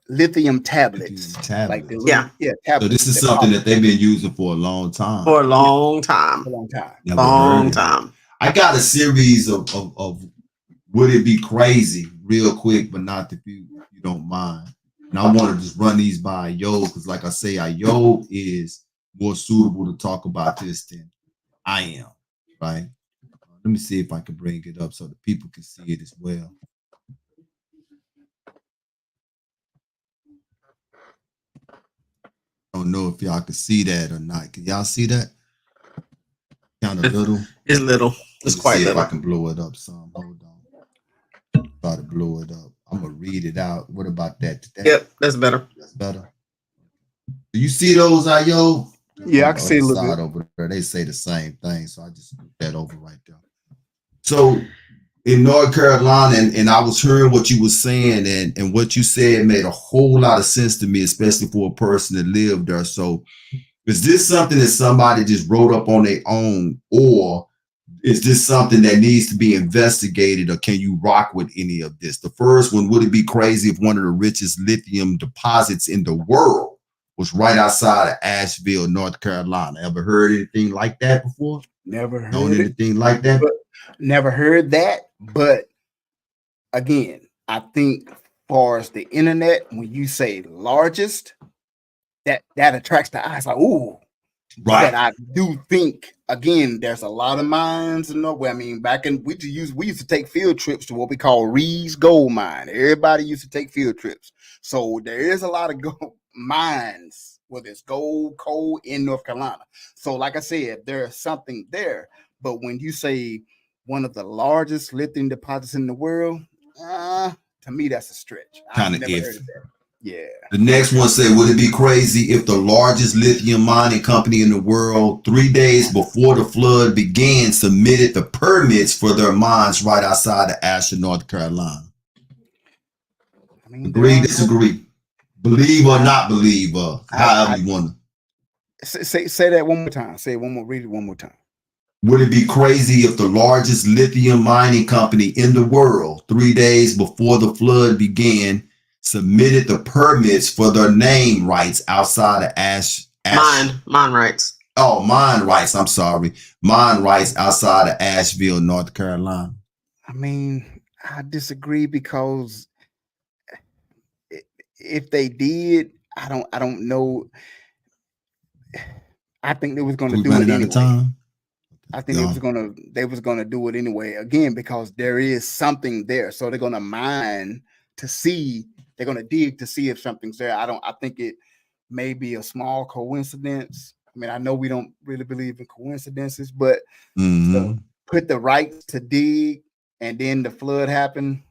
Lithium tablets. Like tablets. So this is something that they've been using for a long time. For a long time. A long time. Long time. I got a series of would it be crazy, real quick, but not if you don't mind. And I want to just run these by Yo, because like I say, Yo is more suitable to talk about this than I am, right? Let me see if I can bring it up so the people can see it as well. I don't know if y'all can see that or not. Can y'all see that? Kind of little. It's little. It's quite see little. if I can blow it up some. Hold on. Try to blow it up. I'm gonna read it out. What about that? Yep, that's better. That's better. Do you see those, Yo? Yeah, I can see a little bit. Over there. They say the same thing, so I just put that over right there. So in North Carolina, and I was hearing what you were saying, and what you said made a whole lot of sense to me, especially for a person that lived there. So is this something that somebody just wrote up on their own, or is this something that needs to be investigated, or can you rock with any of this? The first one, would it be crazy if one of the richest lithium deposits in the world was right outside of Asheville, North Carolina? Ever heard anything like that before? Never heard Known anything like that? Never heard that. But again, I think as far as the internet, when you say largest, that attracts the eyes. Like, ooh. Right. But I do think, again, there's a lot of mines in Norway. I mean, back in we used to take field trips to what we call Reed's Gold Mine. Everybody used to take field trips. So there is a lot of gold mines, whether it's gold, coal in North Carolina. So like I said, there's something there. But when you say one of the largest lithium deposits in the world, to me, that's a stretch. Kind I've of never heard of that. Yeah. The next one said, would it be crazy if the largest lithium mining company in the world, 3 days before the flood began, submitted the permits for their mines right outside of Asheville, North Carolina? I mean, agree, disagree, believe or not believe, however you want to. Say that one more time. Say it one more. Read it one more time. Would it be crazy if the largest lithium mining company in the world, 3 days before the flood began, submitted the permits for their name rights outside of mine rights. Oh, mine rights. I'm sorry. Mine rights outside of Asheville, North Carolina. I mean, I disagree because if they did, I don't know. I think they was going to do it anyway. Time? I think they was gonna do it anyway. Again, because there is something there. So they're gonna mine to see. They're gonna dig to see if something's there. I think it may be a small coincidence. I mean, I know we don't really believe in coincidences, but to put the rights to dig and then the flood happened.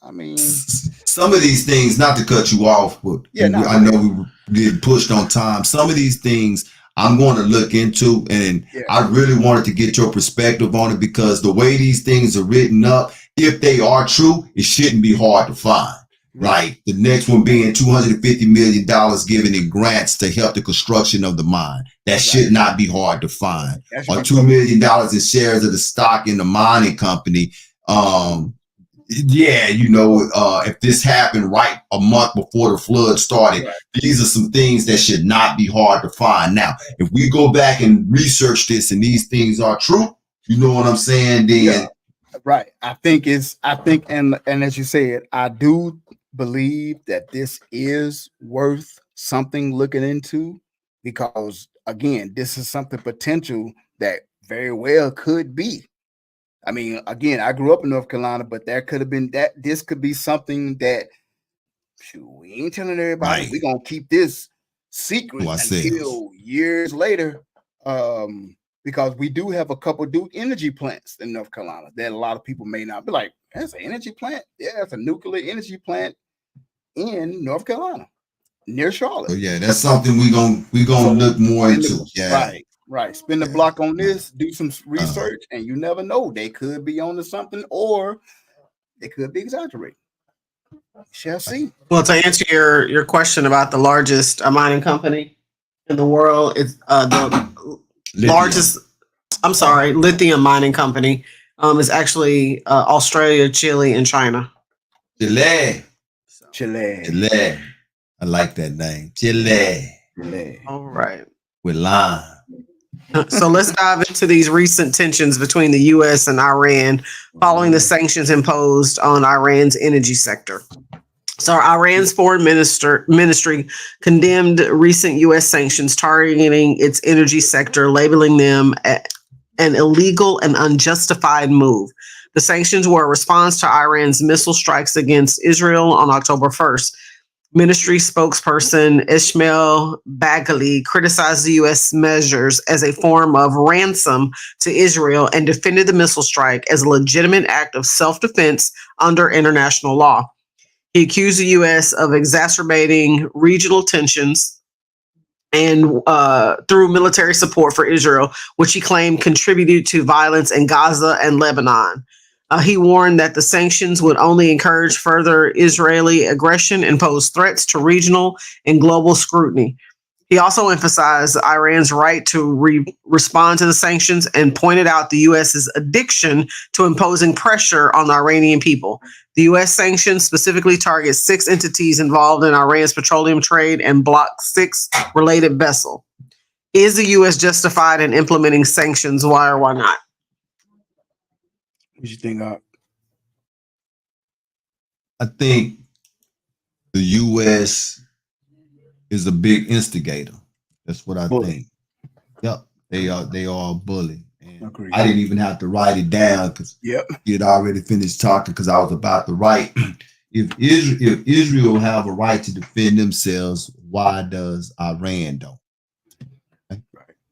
I mean, some of these things, not to cut you off, but I know we get pushed on time. Some of these things I'm going to look into, and I really wanted to get your perspective on it, because the way these things are written up, if they are true, it shouldn't be hard to find. Right. The next one being $250 million given in grants to help the construction of the mine. That should not be hard to find. Or $2 million in shares of the stock in the mining company. If this happened right a month before the flood started, these are some things that should not be hard to find. Now, if we go back and research this and these things are true, you know what I'm saying? Then right. I think and as you said, I do believe that this is worth something looking into, because again, this is something potential that very well could be. I mean, again, I grew up in North Carolina, but there could have been this could be something that we ain't telling everybody. Right. We're gonna keep this secret until years later. Because we do have a couple Duke energy plants in North Carolina that a lot of people may not be like, that's an energy plant. Yeah, it's a nuclear energy plant in North Carolina near Charlotte. So yeah, that's something we're gonna look more into. Right. Spin the block on this, do some research, and you never know. They could be onto something, or they could be exaggerating. Shall see. Well, to answer your question about the largest mining company in the world, it's the largest. I'm sorry, lithium mining company is actually Australia, Chile, and China. Chile. I like that name. Chile. All right. With lime. So let's dive into these recent tensions between the U.S. and Iran following the sanctions imposed on Iran's energy sector. So Iran's foreign ministry condemned recent U.S. sanctions targeting its energy sector, labeling them an illegal and unjustified move. The sanctions were a response to Iran's missile strikes against Israel on October 1st. Ministry spokesperson Ismail Baghali criticized the U.S. measures as a form of ransom to Israel and defended the missile strike as a legitimate act of self-defense under international law. He accused the U.S. of exacerbating regional tensions and through military support for Israel, which he claimed contributed to violence in Gaza and Lebanon. He warned that the sanctions would only encourage further Israeli aggression and pose threats to regional and global scrutiny. He also emphasized Iran's right to respond to the sanctions and pointed out the U.S.'s addiction to imposing pressure on the Iranian people. The U.S. sanctions specifically target 6 entities involved in Iran's petroleum trade and Block 6 related vessel. Is the U.S. justified in implementing sanctions? Why or why not? What you think, Art? I think the U.S. is a big instigator. That's what I think. Yep, they are a bully. And I didn't even have to write it down because you'd already finished talking because I was about to write. If Israel have a right to defend themselves, why does Iran don't?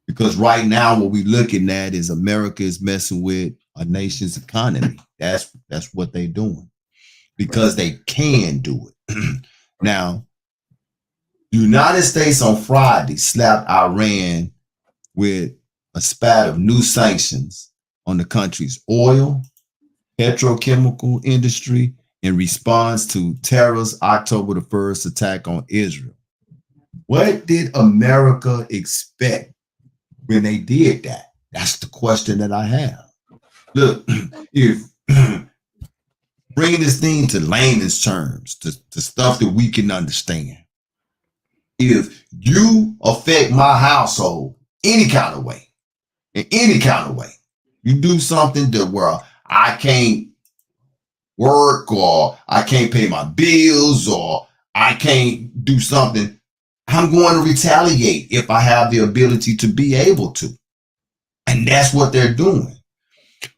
Because right now what we're looking at is America is messing with a nation's economy. That's what they're doing because they can do it. Now, the United States on Friday slapped Iran with a spat of new sanctions on the country's oil, petrochemical industry in response to terror's October the 1st attack on Israel. What did America expect when they did that? That's the question that I have. Look, if bringing this thing to layman's terms, to stuff that we can understand, if you affect my household any kind of way, in any kind of way, you do something that where I can't work or I can't pay my bills or I can't do something, I'm going to retaliate if I have the ability to be able to. And that's what they're doing.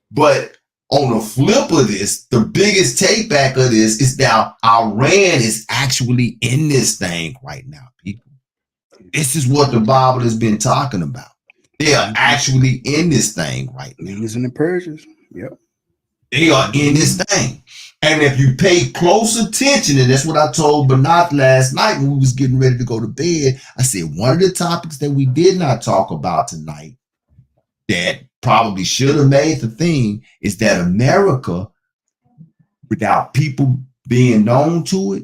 But on the flip of this, the biggest take back of this is that Iran is actually in this thing right now, people. This is what the Bible has been talking about. They are actually in this thing right now. Medes and the Persians. Yep. They are in this thing. And if you pay close attention, and that's what I told Bernard last night when we was getting ready to go to bed, I said one of the topics that we did not talk about tonight that probably should have made the thing is that America, without people being known to it,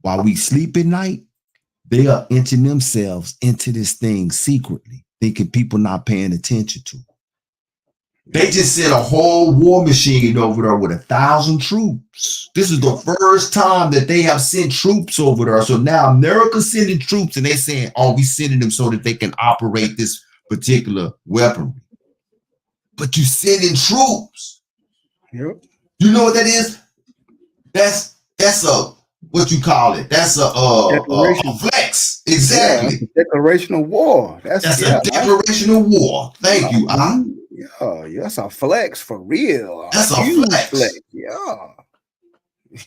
while we sleep at night, they are inching themselves into this thing secretly, thinking people not paying attention to. They just sent a whole war machine over there with 1,000 troops. This is the first time that they have sent troops over there. So now America's sending troops and they're saying, oh, we sending them so that they can operate this particular weaponry. But you sending troops. Yep. You know what that is? That's a, what you call it? That's a flex. Exactly. Yeah, a declaration of war. That's a declaration of war. Thank you. Yeah, that's a flex for real. That's a flex. Yeah.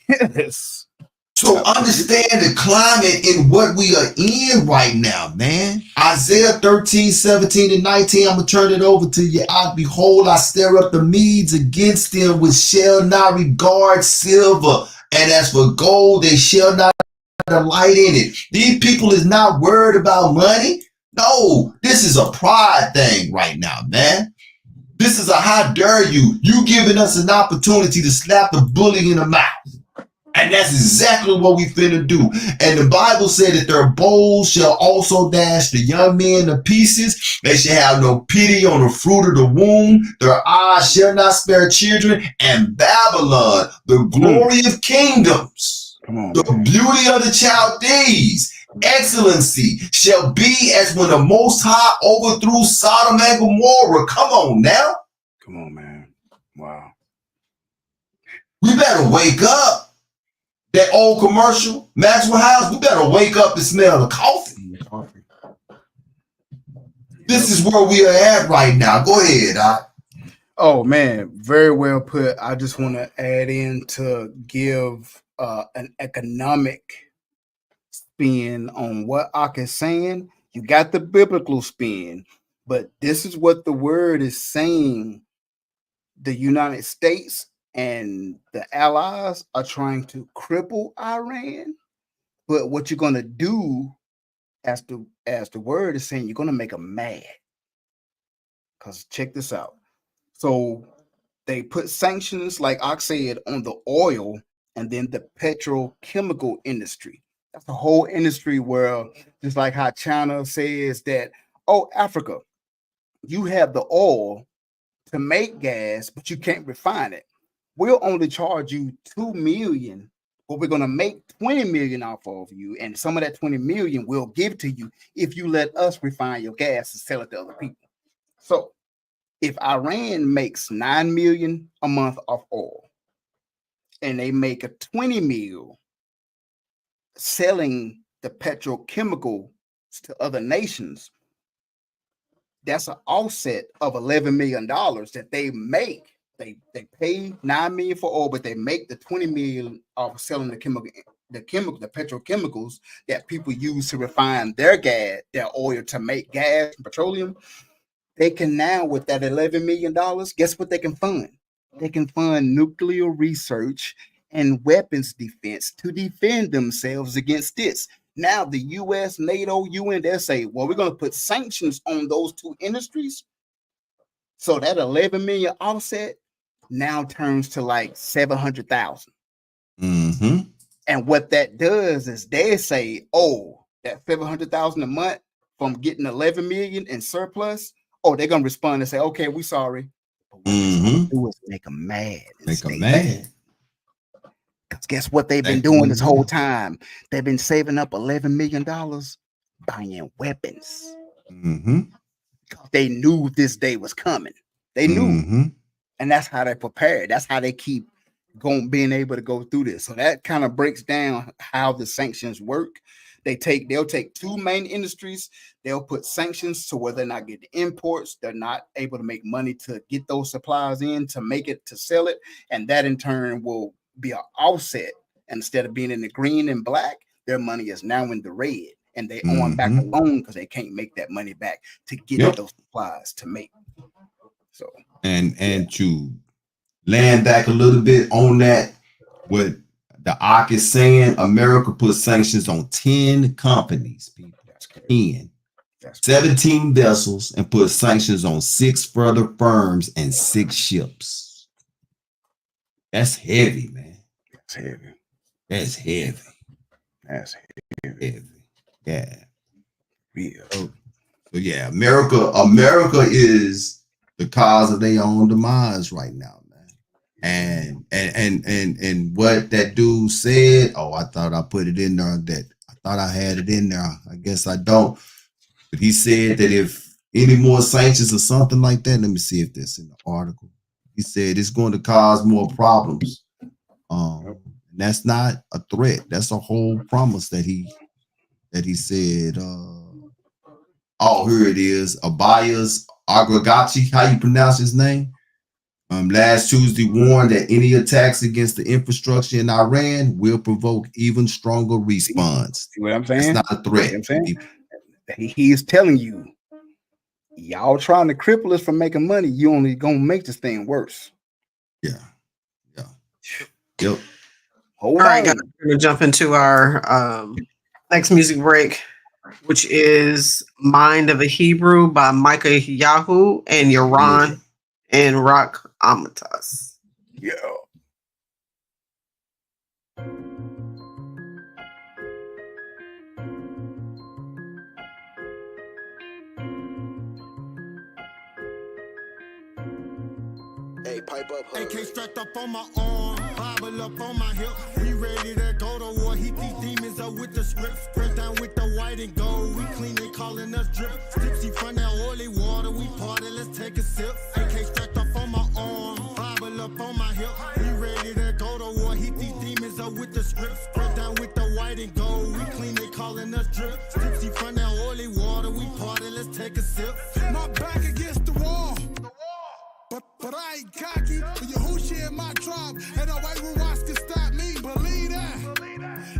Yes. So understand the climate in what we are in right now, man. Isaiah 13, 17, and 19. I'm going to turn it over to you. Behold, I stir up the Medes against them, which shall not regard silver. And as for gold, they shall not delight in it. These people is not worried about money. No, this is a pride thing right now, man. This is a how dare you. You giving us an opportunity to slap the bully in the mouth. And that's exactly what we finna do. And the Bible said that their bows shall also dash the young men to pieces. They shall have no pity on the fruit of the womb. Their eyes shall not spare children. And Babylon, the glory of kingdoms, the beauty of the Chaldees, excellency shall be as when the Most High overthrew Sodom and Gomorrah. Come on now. Come on, man. Wow. We better wake up. That old commercial, Maxwell House, we better wake up and smell the coffee. This is where we are at right now. Go ahead, Doc. Oh man, very well put. I just want to add in to give an economic spin on what Ak is saying. You got the biblical spin, but this is what the word is saying. The United States and the allies are trying to cripple Iran, but what you're going to do, as the word is saying, you're going to make them mad. Because check this out. So they put sanctions, like Ak said, on the oil and then the petrochemical industry. That's the whole industry where, just like how China says that, oh, Africa, you have the oil to make gas, but you can't refine it. We'll only charge you $2 million, but we're going to make $20 million off of you. And some of that $20 million we'll give to you if you let us refine your gas and sell it to other people. So if Iran makes $9 million a month off oil and they make a $20 million selling the petrochemical to other nations, that's an offset of $11 million that they make. They pay $9 million for oil, but they make the $20 million off selling the petrochemicals that people use to refine their gas, their oil to make gas and petroleum. They can now, with that $11 million, guess what they can fund? They can fund nuclear research and weapons defense to defend themselves against this. Now, the U.S., NATO, UN, they say, well, we're going to put sanctions on those two industries. So that 11 million offset now turns to like 700,000. Mm-hmm. And what that does is they say, oh, that 700,000 a month from getting 11 million in surplus, oh, they're going to respond and say, okay, we sorry. But what it's going to do is make them mad. Make them mad. Because guess what they've been doing this whole time? They've been saving up $11 million buying weapons. Mm-hmm. They knew this day was coming. They knew. Mm-hmm. And that's how they prepared. That's how they keep being able to go through this. So that kind of breaks down how the sanctions work. They'll take two main industries. They'll put sanctions to where they're not getting imports. They're not able to make money to get those supplies in, to make it, to sell it. And that in turn will be an offset. Instead of being in the green and black, their money is now in the red. And they own back a loan because they can't make that money back to get those supplies to make. So and to land back a little bit on that, what the Ak is saying, America put sanctions on 10 companies, people. That's 10. 17 vessels, and put sanctions on 6 further firms and 6 ships. That's heavy, man. That's heavy. That's heavy. That's heavy. Yeah. Yeah. So yeah, America is the cause of their own demise right now, man. And what that dude said, oh, I thought I put it in there, that I thought I had it in there. I guess I don't. But he said that if any more sanctions or something like that, let me see if that's in the article. He said it's going to cause more problems. That's not a threat. That's a whole promise that he said. Oh, here it is. Abias Agragachi, how you pronounce his name? Last Tuesday warned that any attacks against the infrastructure in Iran will provoke even stronger response. See what I'm saying? It's not a threat. You know what I'm saying? He is telling you, y'all trying to cripple us from making money, you only gonna make this thing worse. Yeah. Yep. All right, guys, we're gonna jump into our next music break, which is Mind of a Hebrew by Micah Yahoo and Yaron and Rock Amatas. Yeah. Hey, pipe up, AK strapped up on my arm, Bible up on my hip. We ready to go to war. Heat these demons up with the script. Spread down with the white and gold. We clean, they calling us drip. Tipsy from that oily water. We party, let's take a sip. AK strapped up on my arm. Bible up on my hip. We ready to go to war. Heat these demons up with the script. Spread down with the white and gold. We clean, they calling us drip. Tipsy from that oily water. We party, let's take a sip. My back against the wall. But I ain't cocky. But Yahushua in my tribe. And no white Ruas can stop me. Believe that.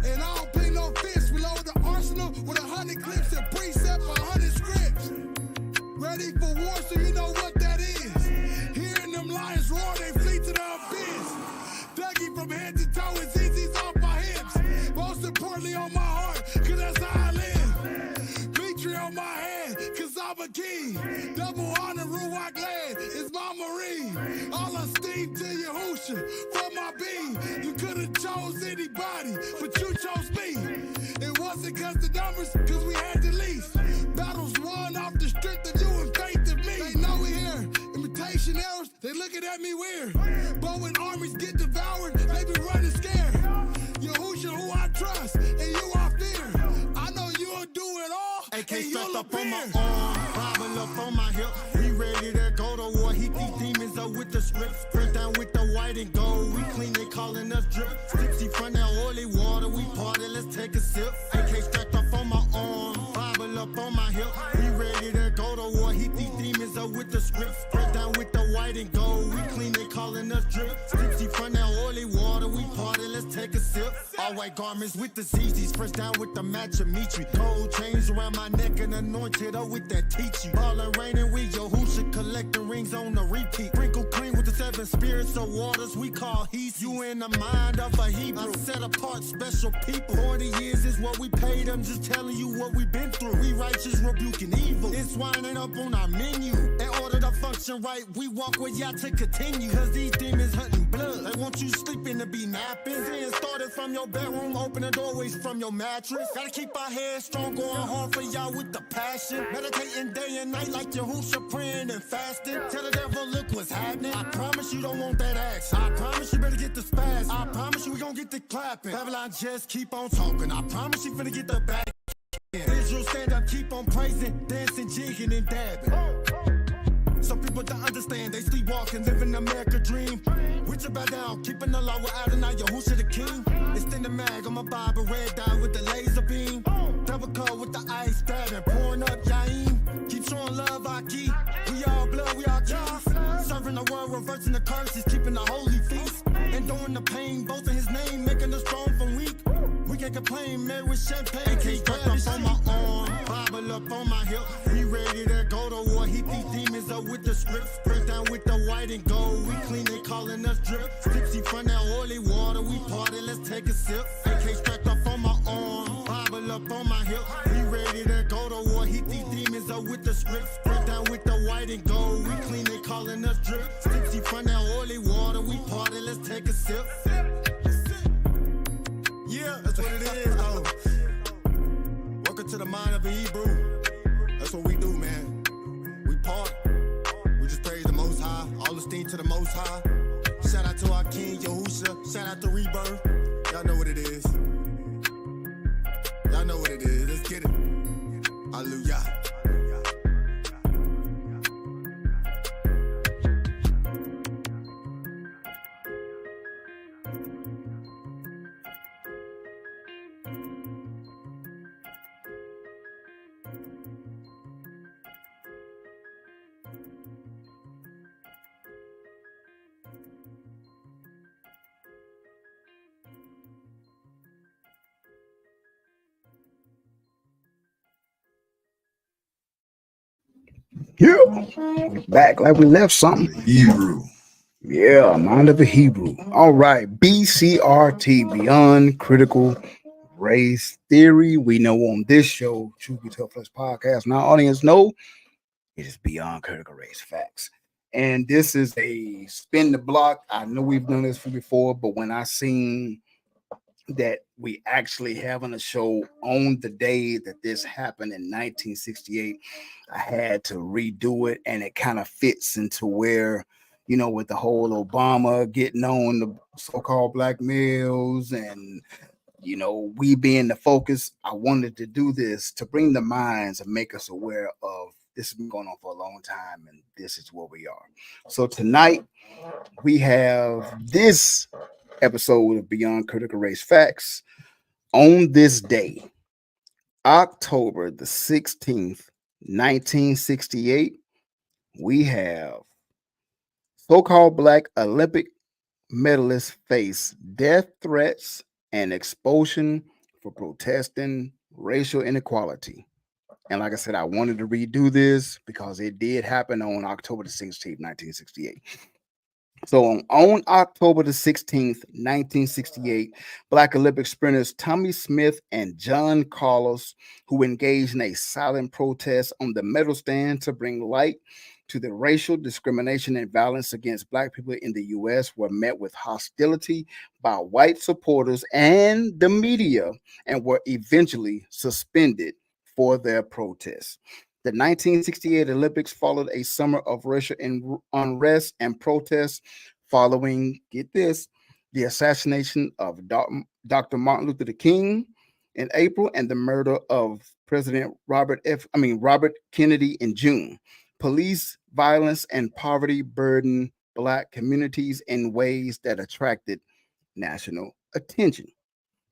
And I don't pay no fist. We load the arsenal with 100 clips and precept 100 scripts. Ready for war, so you know what that is. Hearing them lions roar, they flee to the abyss. Dougie from head to toe, it's easy off my hips. Most importantly on my heart, cause that's how I live. Victory on my head, cause I'm a king. Double honor, Ruach land, is my marine. All esteem to Yahushua for my being. You could've chose anybody, but you chose me. It wasn't cause the numbers, cause we had the least. Battles won off the strength of you and faith in me. They know we here. Imitation errors, they looking at me weird. But when armies get devoured, they be running scared. Yahushua who I trust, and you I fear. I know you'll do it all, AK and strapped you'll up on my appear. arm, Bible up on my hip. We ready to go to war. Heat these demons up with the script. Spread down with the white and gold. We clean, they calling us drip. Tipsy from that oily water. We party, let's take a sip. AK strapped up on my arm, Bible up on my hip. We ready to go to war. Heat these demons up with the script. Spread down with the white and gold. We clean, they calling us drip. Tipsy from that oily water. We party, let's take a sip. All white garments with the ZZs. Pressed down with the Machamitri. Gold chains around my neck and anointed up with that teachy. Ballin' raining with Yahushua, collecting rings on the repeat. Sprinkle clean with the 7 spirits of waters we call heat. You in the mind of a Hebrew. A set apart special people. 40 years is what we paid them, just telling you what we've been through. We righteous rebuking evil. It's winding up on our menu. In order to function right, we walk with y'all to continue. Cause these demons hunting blood. They want you sleeping to be napping. Sin started from your bedroom, open the doorways from your mattress. Gotta keep our heads strong, going hard for y'all with the passion. Meditating day and night like Yahushua, praying and fasting. Tell the devil, look what's happening. I promise you don't want that action. I promise you better get the spaz. I promise you we gon' get the clapping. Babylon just keep on talking. I promise you finna get the back. Israel stand up, keep on praising, dancing, jigging and dabbing. Some people don't understand, they sleepwalking, living the America dream. With your back down, keeping the law with Adonai, Yahushua the king. Extend the mag on my Bible, red dot with the laser beam. Double cut with the ice stabbing, pouring up Yaim. Keep showing love, Aki. We all blood, we all kings. Serving the world, reversing the curses, keeping the holy feast. Enduring the pain, both in his name, making us strong from weak. We can't complain, married with champagne. AK strapped up on my arm, Bible up on my hip. We ready to go to war. Heat these demons up with the script. Spread down with the white and gold. We clean, they calling us drip. Tipsy from that oily water. We party, let's take a sip. AK strapped up on my arm, Bible up on my hip. We ready to go to war. Heat these demons up with the script. Spread down with the white and gold. We clean, they calling us drip. Tipsy from that oily water. We party, let's take a sip. Yeah, that's what it is, though. Welcome to the mind of a Hebrew. That's what we do, man. We part. We just praise the Most High. All esteem to the Most High. Shout out to our King, Yahushua. Shout out to Rebirth. Y'all know what it is. Y'all know what it is. Let's get it. Hallelujah. Yeah, we're back like we left something. Hebrew. Yeah, mind of a Hebrew. All right, BCRT, Beyond Critical Race Theory. We know on this show, Truth Be Told Flesh Podcast, and our audience know it is Beyond Critical Race Facts. And this is a spin the block. I know we've done this before, but when I seen that we actually having a show on the day that this happened in 1968, I had to redo it, and it kind of fits into where, you know, with the whole Obama getting on the so-called black males and you know, we being the focus, I wanted to do this to bring the minds and make us aware of this has been going on for a long time and this is where we are. So tonight we have this episode of Beyond Critical Race Facts. On this day, October the 16th, 1968, we have so-called Black Olympic medalists face death threats and expulsion for protesting racial inequality. And like I said, I wanted to redo this because it did happen on October the 16th, 1968. So on October the 16th, 1968, Black Olympic sprinters Tommy Smith and John Carlos, who engaged in a silent protest on the medal stand to bring light to the racial discrimination and violence against Black people in the U.S., were met with hostility by white supporters and the media and were eventually suspended for their protests. The 1968 Olympics followed a summer of racial unrest and protests following, get this, the assassination of Dr. Martin Luther King in April and the murder of President Robert Kennedy in June. Police violence and poverty burdened Black communities in ways that attracted national attention.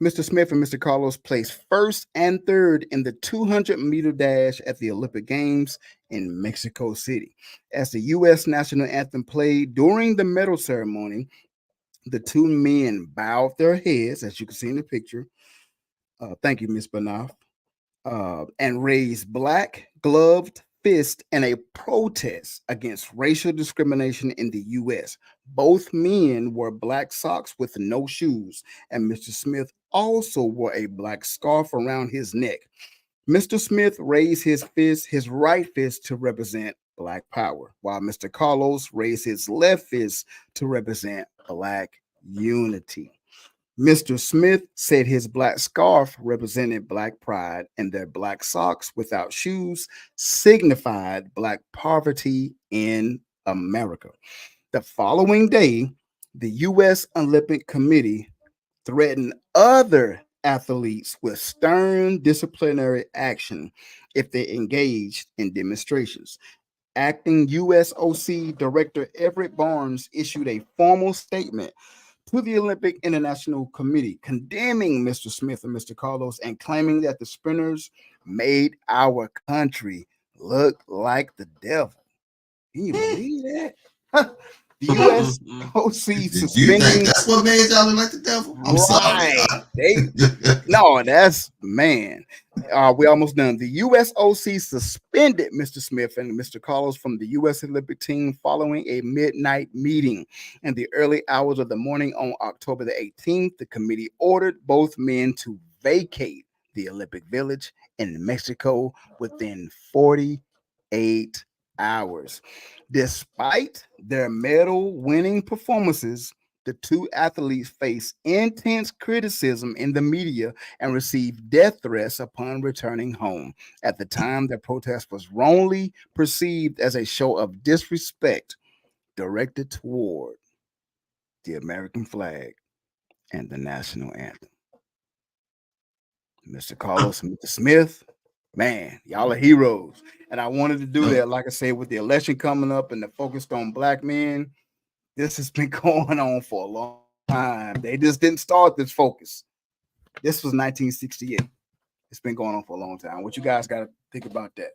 Mr. Smith and Mr. Carlos placed first and third in the 200-meter dash at the Olympic Games in Mexico City. As the U.S. national anthem played during the medal ceremony, the two men bowed their heads, as you can see in the picture. Thank you, Ms. Banoff. And raised black gloved fists in a protest against racial discrimination in the U.S. Both men wore black socks with no shoes, and Mr. Smith also wore a black scarf around his neck. Mr. Smith raised his right fist to represent Black power, while Mr. Carlos raised his left fist to represent Black unity. Mr. Smith said his black scarf represented Black pride, and their black socks without shoes signified Black poverty in America. The following day, the U.S. Olympic Committee threatened other athletes with stern disciplinary action if they engaged in demonstrations. Acting USOC Director Everett Barnes issued a formal statement to the Olympic International Committee condemning Mr. Smith and Mr. Carlos and claiming that the sprinters made our country look like the devil. Can you believe that? The USOC suspending. You think that's what made y'all look like the devil? I'm sorry. No, that's man. We almost done. The USOC suspended Mr. Smith and Mr. Carlos from the U.S. Olympic team following a midnight meeting. In the early hours of the morning on October the 18th, the committee ordered both men to vacate the Olympic Village in Mexico within 48 hours. Despite their medal-winning performances, the two athletes faced intense criticism in the media and received death threats upon returning home. At the time, their protest was wrongly perceived as a show of disrespect directed toward the American flag and the national anthem. Mr. Carlos and Mr. Smith, man, y'all are heroes. And I wanted to do that, like I said, with the election coming up and the focus on Black men. This has been going on for a long time. They just didn't start this focus. This was 1968. It's been going on for a long time. What you guys got to think about that?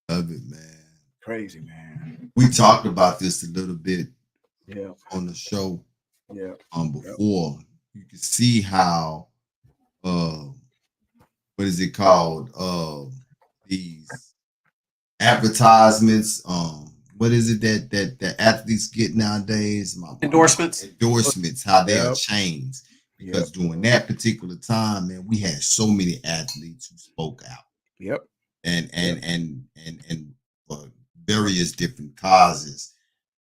Love it, man. Crazy, man. We talked about this a little bit on the show before. You can see how what is it called? These advertisements, what is it that athletes get nowadays? Endorsements, how they are changed. Because during that particular time, man, we had so many athletes who spoke out. And for various different causes.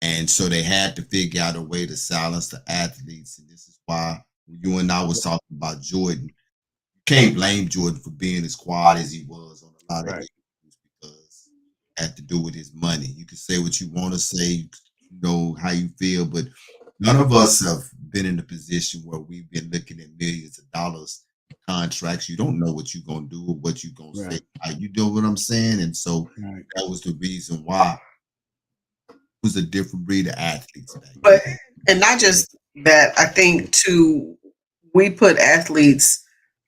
And so they had to figure out a way to silence the athletes. And this is why you and I was talking about Jordan. You can't blame Jordan for being as quiet as he was on a lot of issues because it had to do with his money. You can say what you want to say, you know how you feel, but none of us have been in a position where we've been looking at millions of dollars contracts. You don't know what you're gonna do or what you're gonna say. You know what I'm saying? And so that was the reason why it was a different breed of athletes. But and not just that, I think too, we put athletes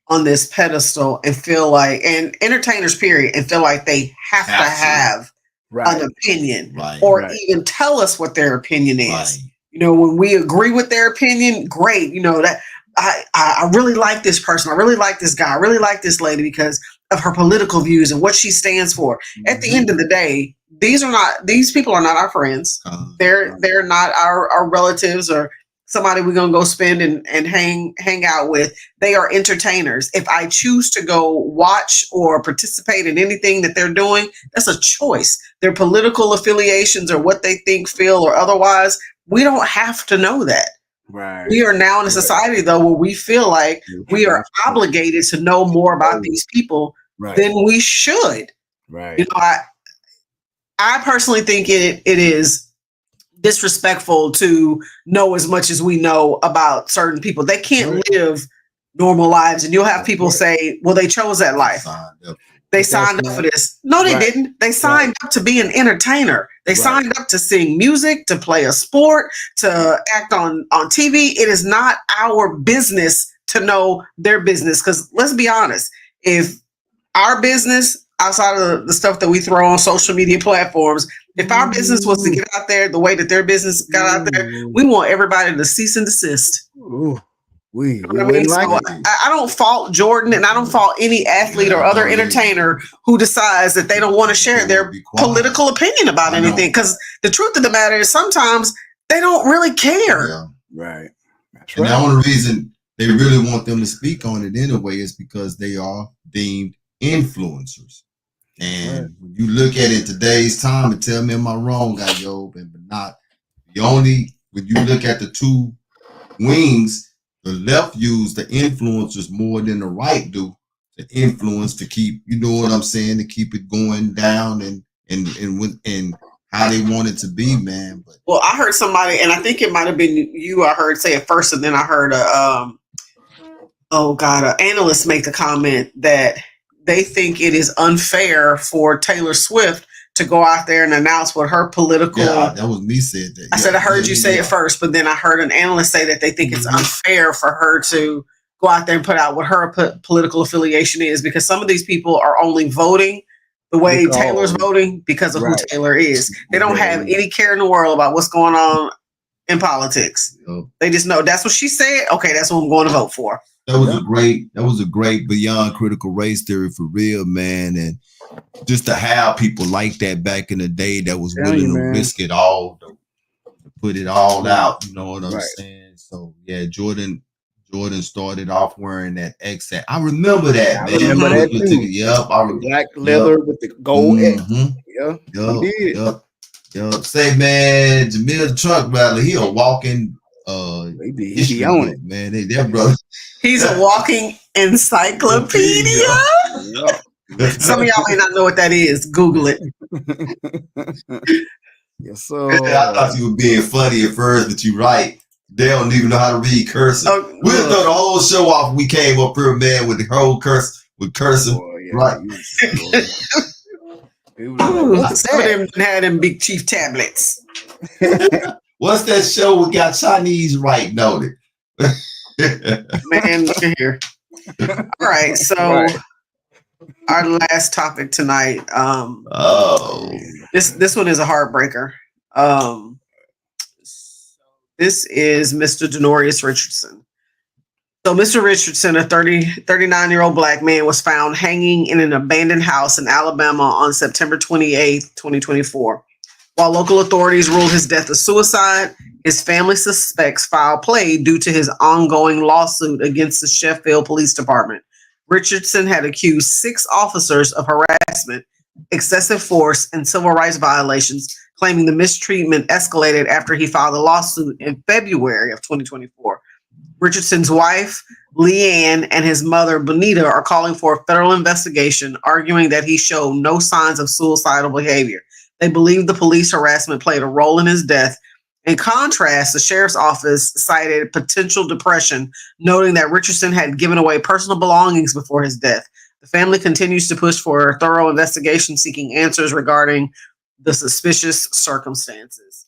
on this pedestal and feel like, and entertainers period, and feel like they have to have an opinion or even tell us what their opinion is. You know, when we agree with their opinion, great. You know, that I really like this person. I really like this guy. I really like this lady because of her political views and what she stands for. At the end of the day, these people are not our friends. They're not our relatives or somebody we're gonna go spend and hang out with. They are entertainers. If I choose to go watch or participate in anything that they're doing, that's a choice. Their political affiliations or what they think, feel, or otherwise, we don't have to know that. Right. We are now in a society though where we feel like we are obligated to know more about these people than we should. Right. You know, I personally think it is disrespectful to know as much as we know about certain people. They can't live normal lives, and you'll have people say, well, they chose that life. They signed up for this. No, they didn't. They signed up to be an entertainer. They signed up to sing music, to play a sport, to act on TV. It is not our business to know their business. Because let's be honest, if our business, outside of the stuff that we throw on social media platforms, if our business was to get out there the way that their business got out there, we want everybody to cease and desist. We I don't fault Jordan, and I don't fault any athlete or other entertainer who decides that they don't want to share their political opinion about anything. Because the truth of the matter is sometimes they don't really care. Right. That's and the only reason they really want them to speak on it anyway is because they are deemed influencers. And when you look at it today's time, and tell me am I wrong, Ayob, but not the only, when you look at the two wings, the left use the influencers more than the right do to influence, to keep, you know what I'm saying, to keep it going down and how they want it to be, man. But well, I heard somebody, and I think it might have been you, I heard say it first, and then I heard an analyst make the comment that they think it is unfair for Taylor Swift to go out there and announce what her political. Yeah, that was me said that. I said I heard you say it first, but then I heard an analyst say that they think it's unfair for her to go out there and put out what her political affiliation is, because some of these people are only voting the way Taylor's voting because of who Taylor is. They don't have any care in the world about what's going on in politics. They just know that's what she said. Okay, that's what I'm going to vote for. That was a great beyond critical race theory for real, man. And just to have people like that back in the day that was willing to risk it all, to put it all out, you know what I'm saying? So yeah, Jordan started off wearing that X. I remember that. I remember that too. Yep, black leather with the gold X. Yep. Say, man, Jamil the truck rattler, he a walking he on it, man. That brother. He's a walking encyclopedia. Some of y'all may not know what that is. Google it. Yes, sir. I thought you were being funny at first, but you're right. They don't even know how to read cursive. We'll throw the whole show off. We came up here, man, with the whole cursive. Right. Some of them had them Big Chief tablets. What's that show we got Chinese right noted? Man, look at here. All right, so our last topic tonight. This one is a heartbreaker. This is Mr. Denorius Richardson. So Mr. Richardson, a 39-year-old black man, was found hanging in an abandoned house in Alabama on September 28th, 2024. While local authorities ruled his death a suicide, his family suspects foul play due to his ongoing lawsuit against the Sheffield Police Department. Richardson had accused 6 officers of harassment, excessive force, and civil rights violations, claiming the mistreatment escalated after he filed a lawsuit in February of 2024. Richardson's wife, Leanne, and his mother, Bonita, are calling for a federal investigation, arguing that he showed no signs of suicidal behavior. They believe the police harassment played a role in his death In contrast, the sheriff's office cited potential depression, noting that Richardson had given away personal belongings before his death. The family continues to push for a thorough investigation, seeking answers regarding the suspicious circumstances.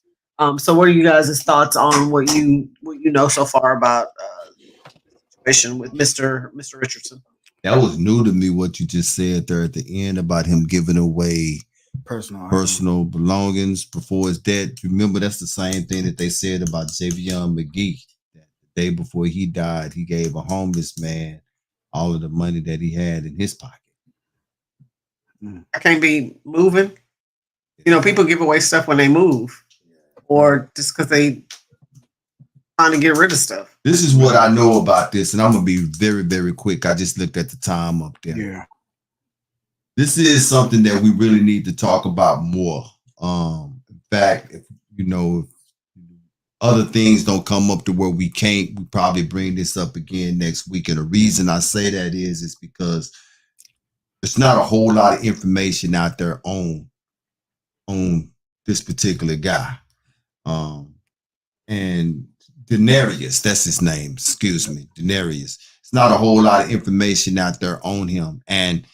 So, what are you guys' thoughts on what you know so far about the situation with Mr. Richardson? That was new to me what you just said there at the end about him giving away personal belongings before his death. Remember, that's the same thing that they said about Javion McGee. That the day before he died, he gave a homeless man all of the money that he had in his pocket. I can't be moving. You know, people give away stuff when they move, or just because they trying to get rid of stuff. This is what I know about this, and I'm gonna be very, very quick. I just looked at the time up there. Yeah. This is something that we really need to talk about more. In fact, if other things don't come up to where we can't, we probably bring this up again next week. And the reason I say that is because there's not a whole lot of information out there on this particular guy. And Denarius, that's his name. Excuse me, Denarius. It's not a whole lot of information out there on him, and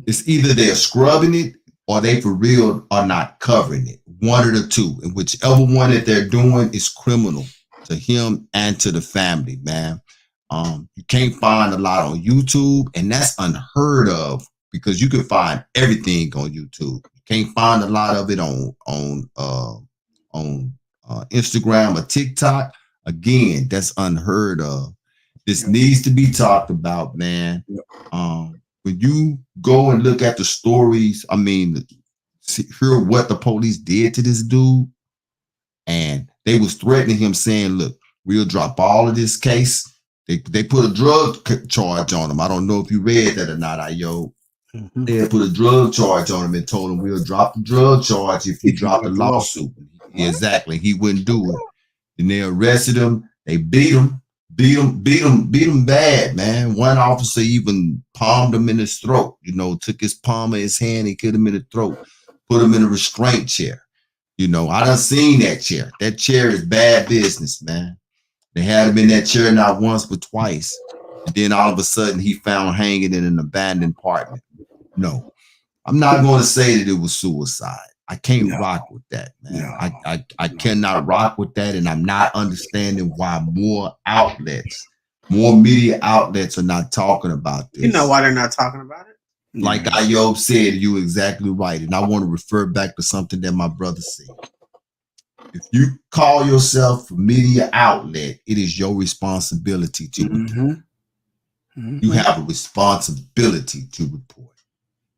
it's either they're scrubbing it or they for real are not covering it. One of the two, and whichever one that they're doing is criminal to him and to the family, man. You can't find a lot on YouTube, and that's unheard of because you can find everything on YouTube. You can't find a lot of it on Instagram or TikTok. Again, that's unheard of. This needs to be talked about, man. When you go and look at the stories, I mean, hear what the police did to this dude, and they was threatening him, saying, "Look, we'll drop all of this case." They put a drug charge on him. I don't know if you read that or not, Ayo. They had put a drug charge on him and told him we'll drop the drug charge if you drop the lawsuit. Exactly. He wouldn't do it. And they arrested him. They beat him bad, man. One officer even palmed him in his throat, took his palm of his hand and hit him in the throat, put him in a restraint chair. I done seen that chair. That chair is bad business, man. They had him in that chair not once but twice. And then all of a sudden he found hanging in an abandoned apartment. No, I'm not going to say that it was suicide. I can't rock with that, man. I cannot rock with that, and I'm not understanding why more media outlets are not talking about this. You know why they're not talking about it? Like Ayob said, you're exactly right. And I want to refer back to something that my brother said. If you call yourself a media outlet, it is your responsibility to report. You have a responsibility to report.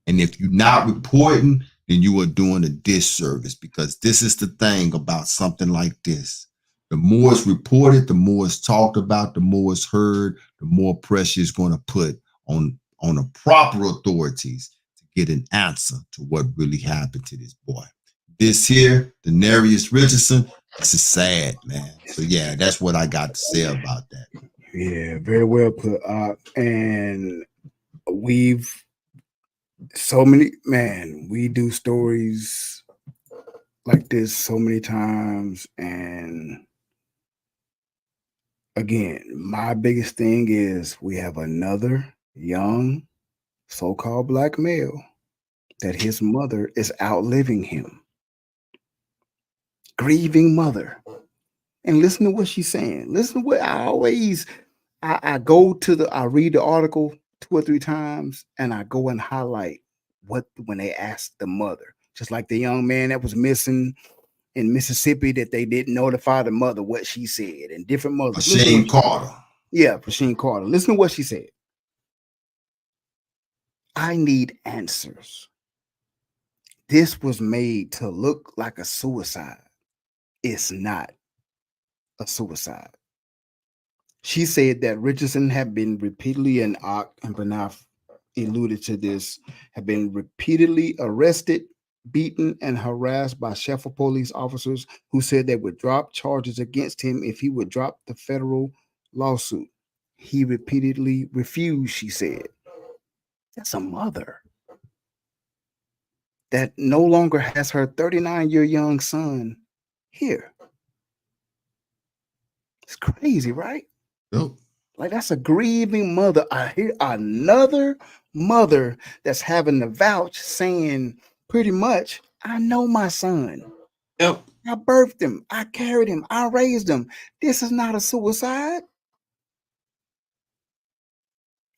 And if you're not reporting, then you are doing a disservice, because this is the thing about something like this. The more it's reported, the more it's talked about, the more it's heard, the more pressure is going to put on the proper authorities to get an answer to what really happened to this boy. This here, Denarius Richardson, this is sad, man. So yeah, that's what I got to say about that. Yeah, very well put. And we do stories like this so many times. And again, my biggest thing is we have another young so-called black male that his mother is outliving him. Grieving mother. And listen to what she's saying. Listen to what I read the article 2 or 3 times, and I go and highlight when they asked the mother, just like the young man that was missing in Mississippi, that they didn't notify the mother what she said, and different mothers. Prasheen Carter. Yeah, Prasheen Carter. Listen to what she said. I need answers. This was made to look like a suicide. It's not a suicide. She said that Richardson had been repeatedly, and Banaf alluded to this, had been repeatedly arrested, beaten, and harassed by Sheffield police officers who said they would drop charges against him if he would drop the federal lawsuit. He repeatedly refused, she said. That's a mother that no longer has her 39-year young son here. It's crazy, right? Yep. Like that's a grieving mother. I hear another mother that's having to vouch saying pretty much, I know my son. Yep. I birthed him. I carried him. I raised him. This is not a suicide.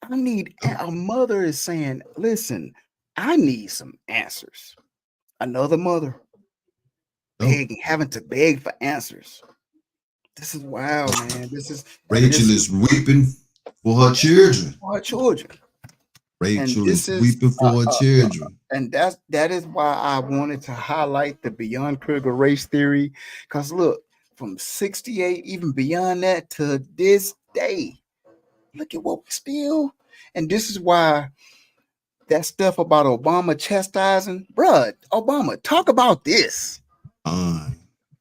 I need a mother is saying, listen, I need some answers. Another mother begging, having to beg for answers. This is wild, man. This is Rachel is weeping for her children. For her children. Rachel is weeping for her children. And that is why I wanted to highlight the beyond critical race theory. Because look, from 68, even beyond that to this day, look at what we still. And this is why that stuff about Obama chastising, bruh, Obama, talk about this.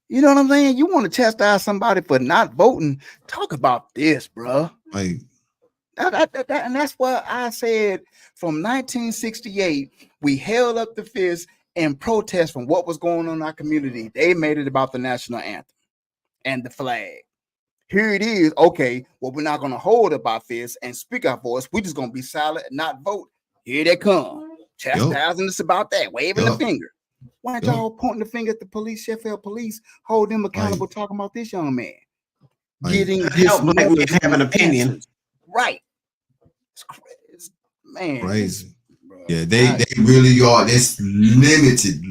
You know what I'm saying? You want to chastise somebody for not voting? Talk about this, bruh. Like, and that's why I said from 1968, we held up the fist and protest from what was going on in our community. They made it about the national anthem and the flag. Here it is. Okay, well, we're not going to hold up our fist and speak our voice. We're just going to be silent and not vote. Here they come. Chastising us about that, waving the finger. Why aren't y'all pointing the finger at the police, Sheffield police, hold them accountable, talking about this young man? Getting help black men have an opinion. Answers. Right. It's crazy. Man. Crazy. Yeah, they really are. There's limited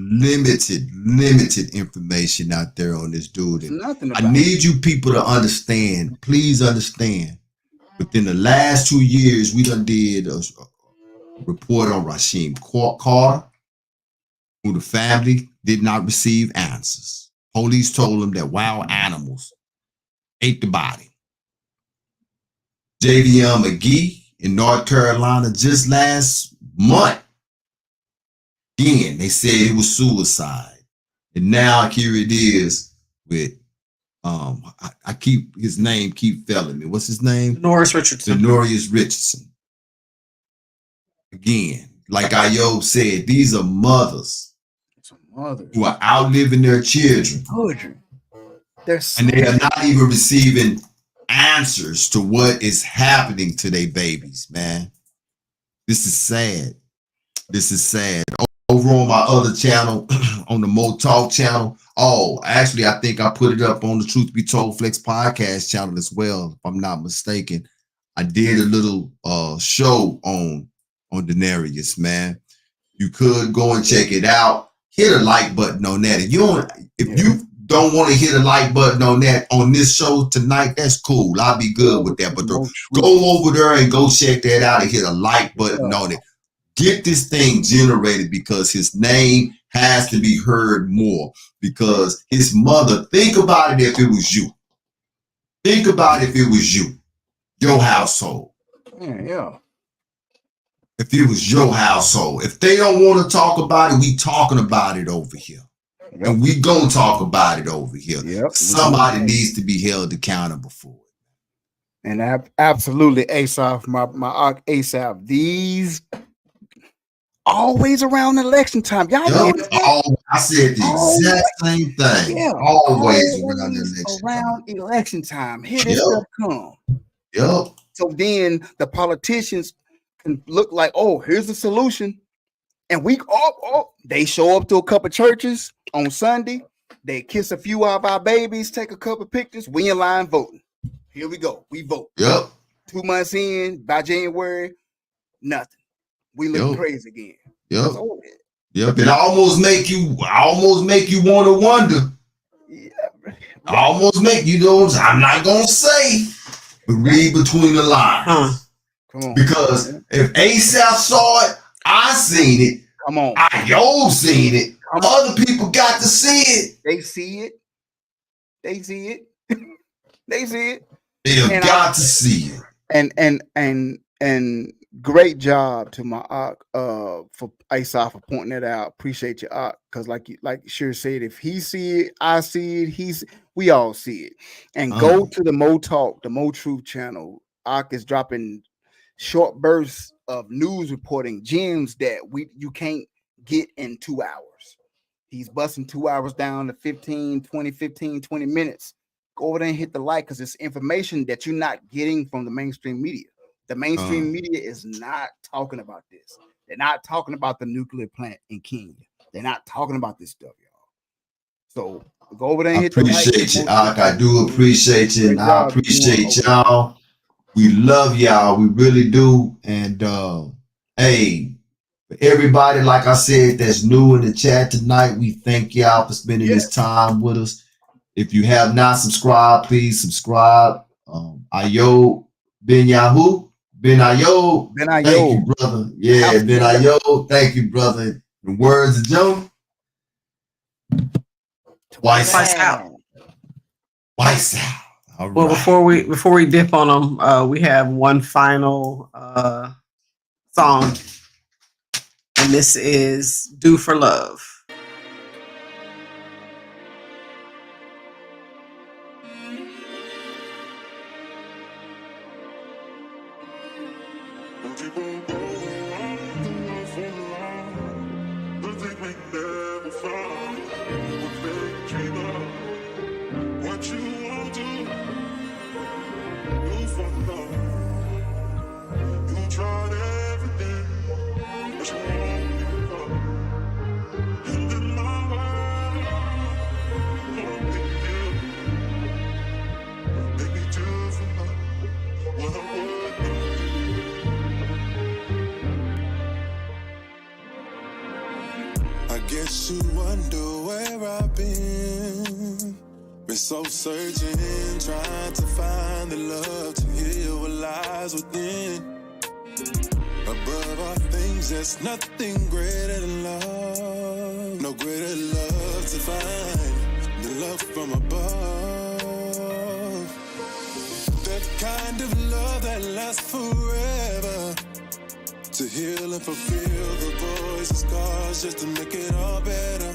information out there on this dude. And I need you people to understand, please understand, within the last 2 years, we done did a report on Rasheem Carter, who the family did not receive answers. Police told them that wild animals ate the body. Javion McGee in North Carolina just last month, again, they said it was suicide. And now here it is with, I keep, his name keep failing me. What's his name? Norris Richardson. Norris Richardson. Again, like Ayo said, these are mothers who are outliving their children. And they are not even receiving answers to what is happening to their babies, man. This is sad. This is sad. Over on my other channel, on the Mo Talk channel. Oh, actually, I think I put it up on the Truth Be Told Flex podcast channel as well, if I'm not mistaken. I did a little show on Denarius, man. You could go and check it out. Hit a like button on that. If you don't want to hit a like button on that on this show tonight, that's cool. I'll be good with that. But go over there and go check that out and hit a like button on it. Get this thing generated because his name has to be heard more. Because his mother, think about it if it was you. Think about it if it was you. Your household. Yeah. If it was your household. If they don't want to talk about it, we talking about it over here. Yep. And we gonna talk about it over here. Yep. Somebody needs to be held accountable for it. And absolutely, Asaph, my Asaph, these always around election time. Y'all know I said the exact same thing. Yeah, always around election time. Here this stuff come. Yep. So then the politicians can look like, oh, here's the solution. And they show up to a couple churches on Sunday. They kiss a few of our babies, take a couple pictures. We in line voting. Here we go. We vote. Yep. 2 months in, by January, nothing. We looking crazy again. Yep. Yep. It almost make you want to wonder. Yeah. Almost make you know. I'm not gonna say, but read between the lines. Come on. Because if ASAP saw it, I seen it. Come on. Yo seen it. Other people got to see it. They see it. They see it. They see it. They have got to see it. And great job to my for Asaph for pointing that out. Appreciate you, because like Sure said, if he see it, I see it. We all see it. And go to the Mo Talk, the Mo Truth channel. Is dropping short bursts of news reporting, gems that you can't get in 2 hours. He's busting 2 hours down to 15, 20 minutes go over there and hit the like because it's information that you're not getting from the mainstream media. The mainstream media is not talking about this. They're not talking about the nuclear plant in Kenya. They're not talking about this stuff, y'all. So go over there and hit the like. Appreciate you, I do appreciate you, and I appreciate y'all. We love y'all. We really do. And hey, for everybody, like I said, that's new in the chat tonight, we thank y'all for spending this time with us. If you have not subscribed, please subscribe. Ayo Ben Yahoo. Ben Ayo. Thank you, brother. Yeah, Ben Ayo. Thank you, brother. The words of Joe. Twice out. Twice out. All well, right. before we dip on them, we have one final song, and this is "Do for Love." I guess you wonder where I've been so searching, trying to find the love to heal what lies within. Above all things, there's nothing greater than love. No greater love to find than love from above. That kind of love that lasts forever. To heal and fulfill the voids and scars just to make it all better.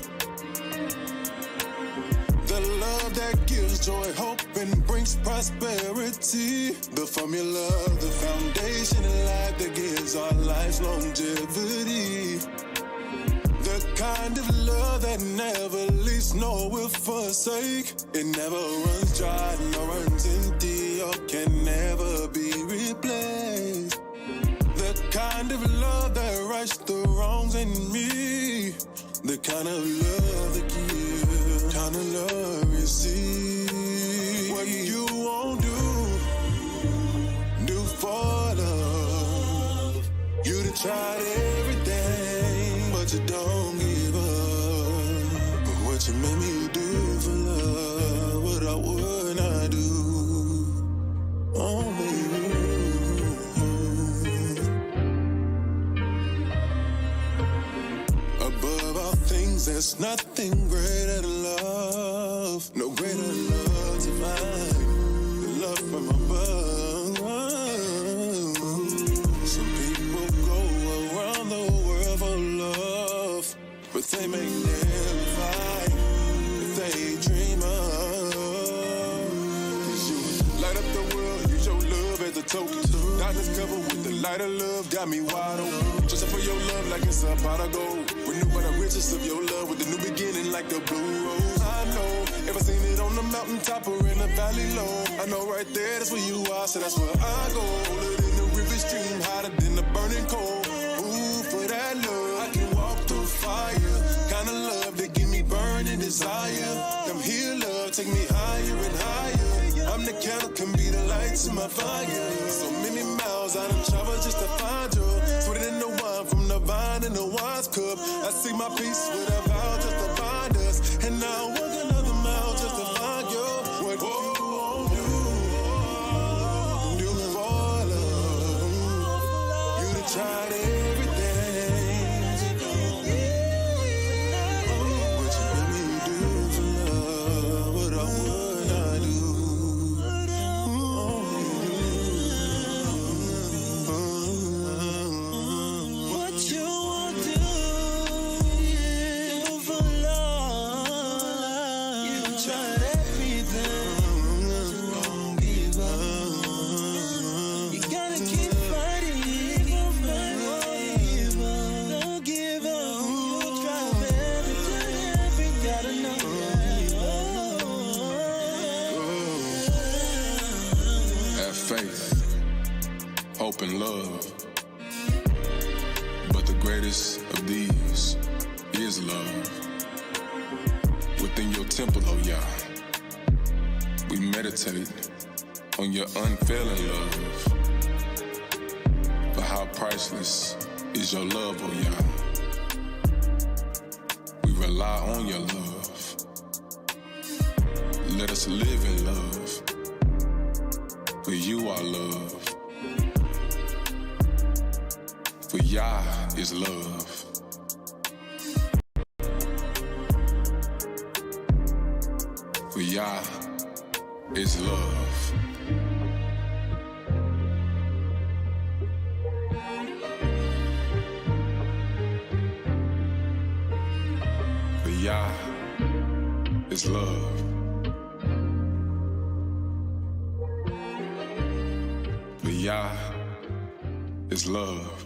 The love that gives joy, hope, and brings prosperity. The formula, the foundation of life that gives our lives longevity. The kind of love that never leaves, nor will forsake. It never runs dry, nor runs empty, or can never be replaced. The kind of love that rights the wrongs in me. The kind of love that gives, kind of love receive. What you won't do for love. You done tried everything, but you don't give up. But what you made me do for love, what I would not do. Only you. Above all things, there's nothing greater than love. No greater love to find. The love from above. Some people go around the world for love, but they may never find what they dream of. 'Cause you light up the world, use your love as a token. Darkness covered with the light of love, got me wide open. Just for your love like it's a pot of gold. Renew by the riches of your love with a new beginning like the blue rose. I know, ever seen it on the mountaintop or in the valley low. I know right there, that's where you are, so that's where I go. Older than the river stream, hotter than the burning coal. Ooh, for that love, I can walk through fire. Kind of love that give me burning desire. Them here love, take me higher and higher. I'm the candle, can be the light to my fire. So many miles I done traveled just to find you. Sweeter than the wine from the vine in the wine's cup. I see my peace with a vow just to find us. And now I walk another mile just to find you. What you won't do for love. You done tried everything. What you let me do for love, what I would not do. What you won't do up in love. But the greatest of these is love. Within your temple, oh Yah, we meditate on your unfailing love. For how priceless is your love, oh Yah. We rely on your love. Let us live in love. For you are love. For Yah is love. For Yah is love. For Yah is love. For Yah is love.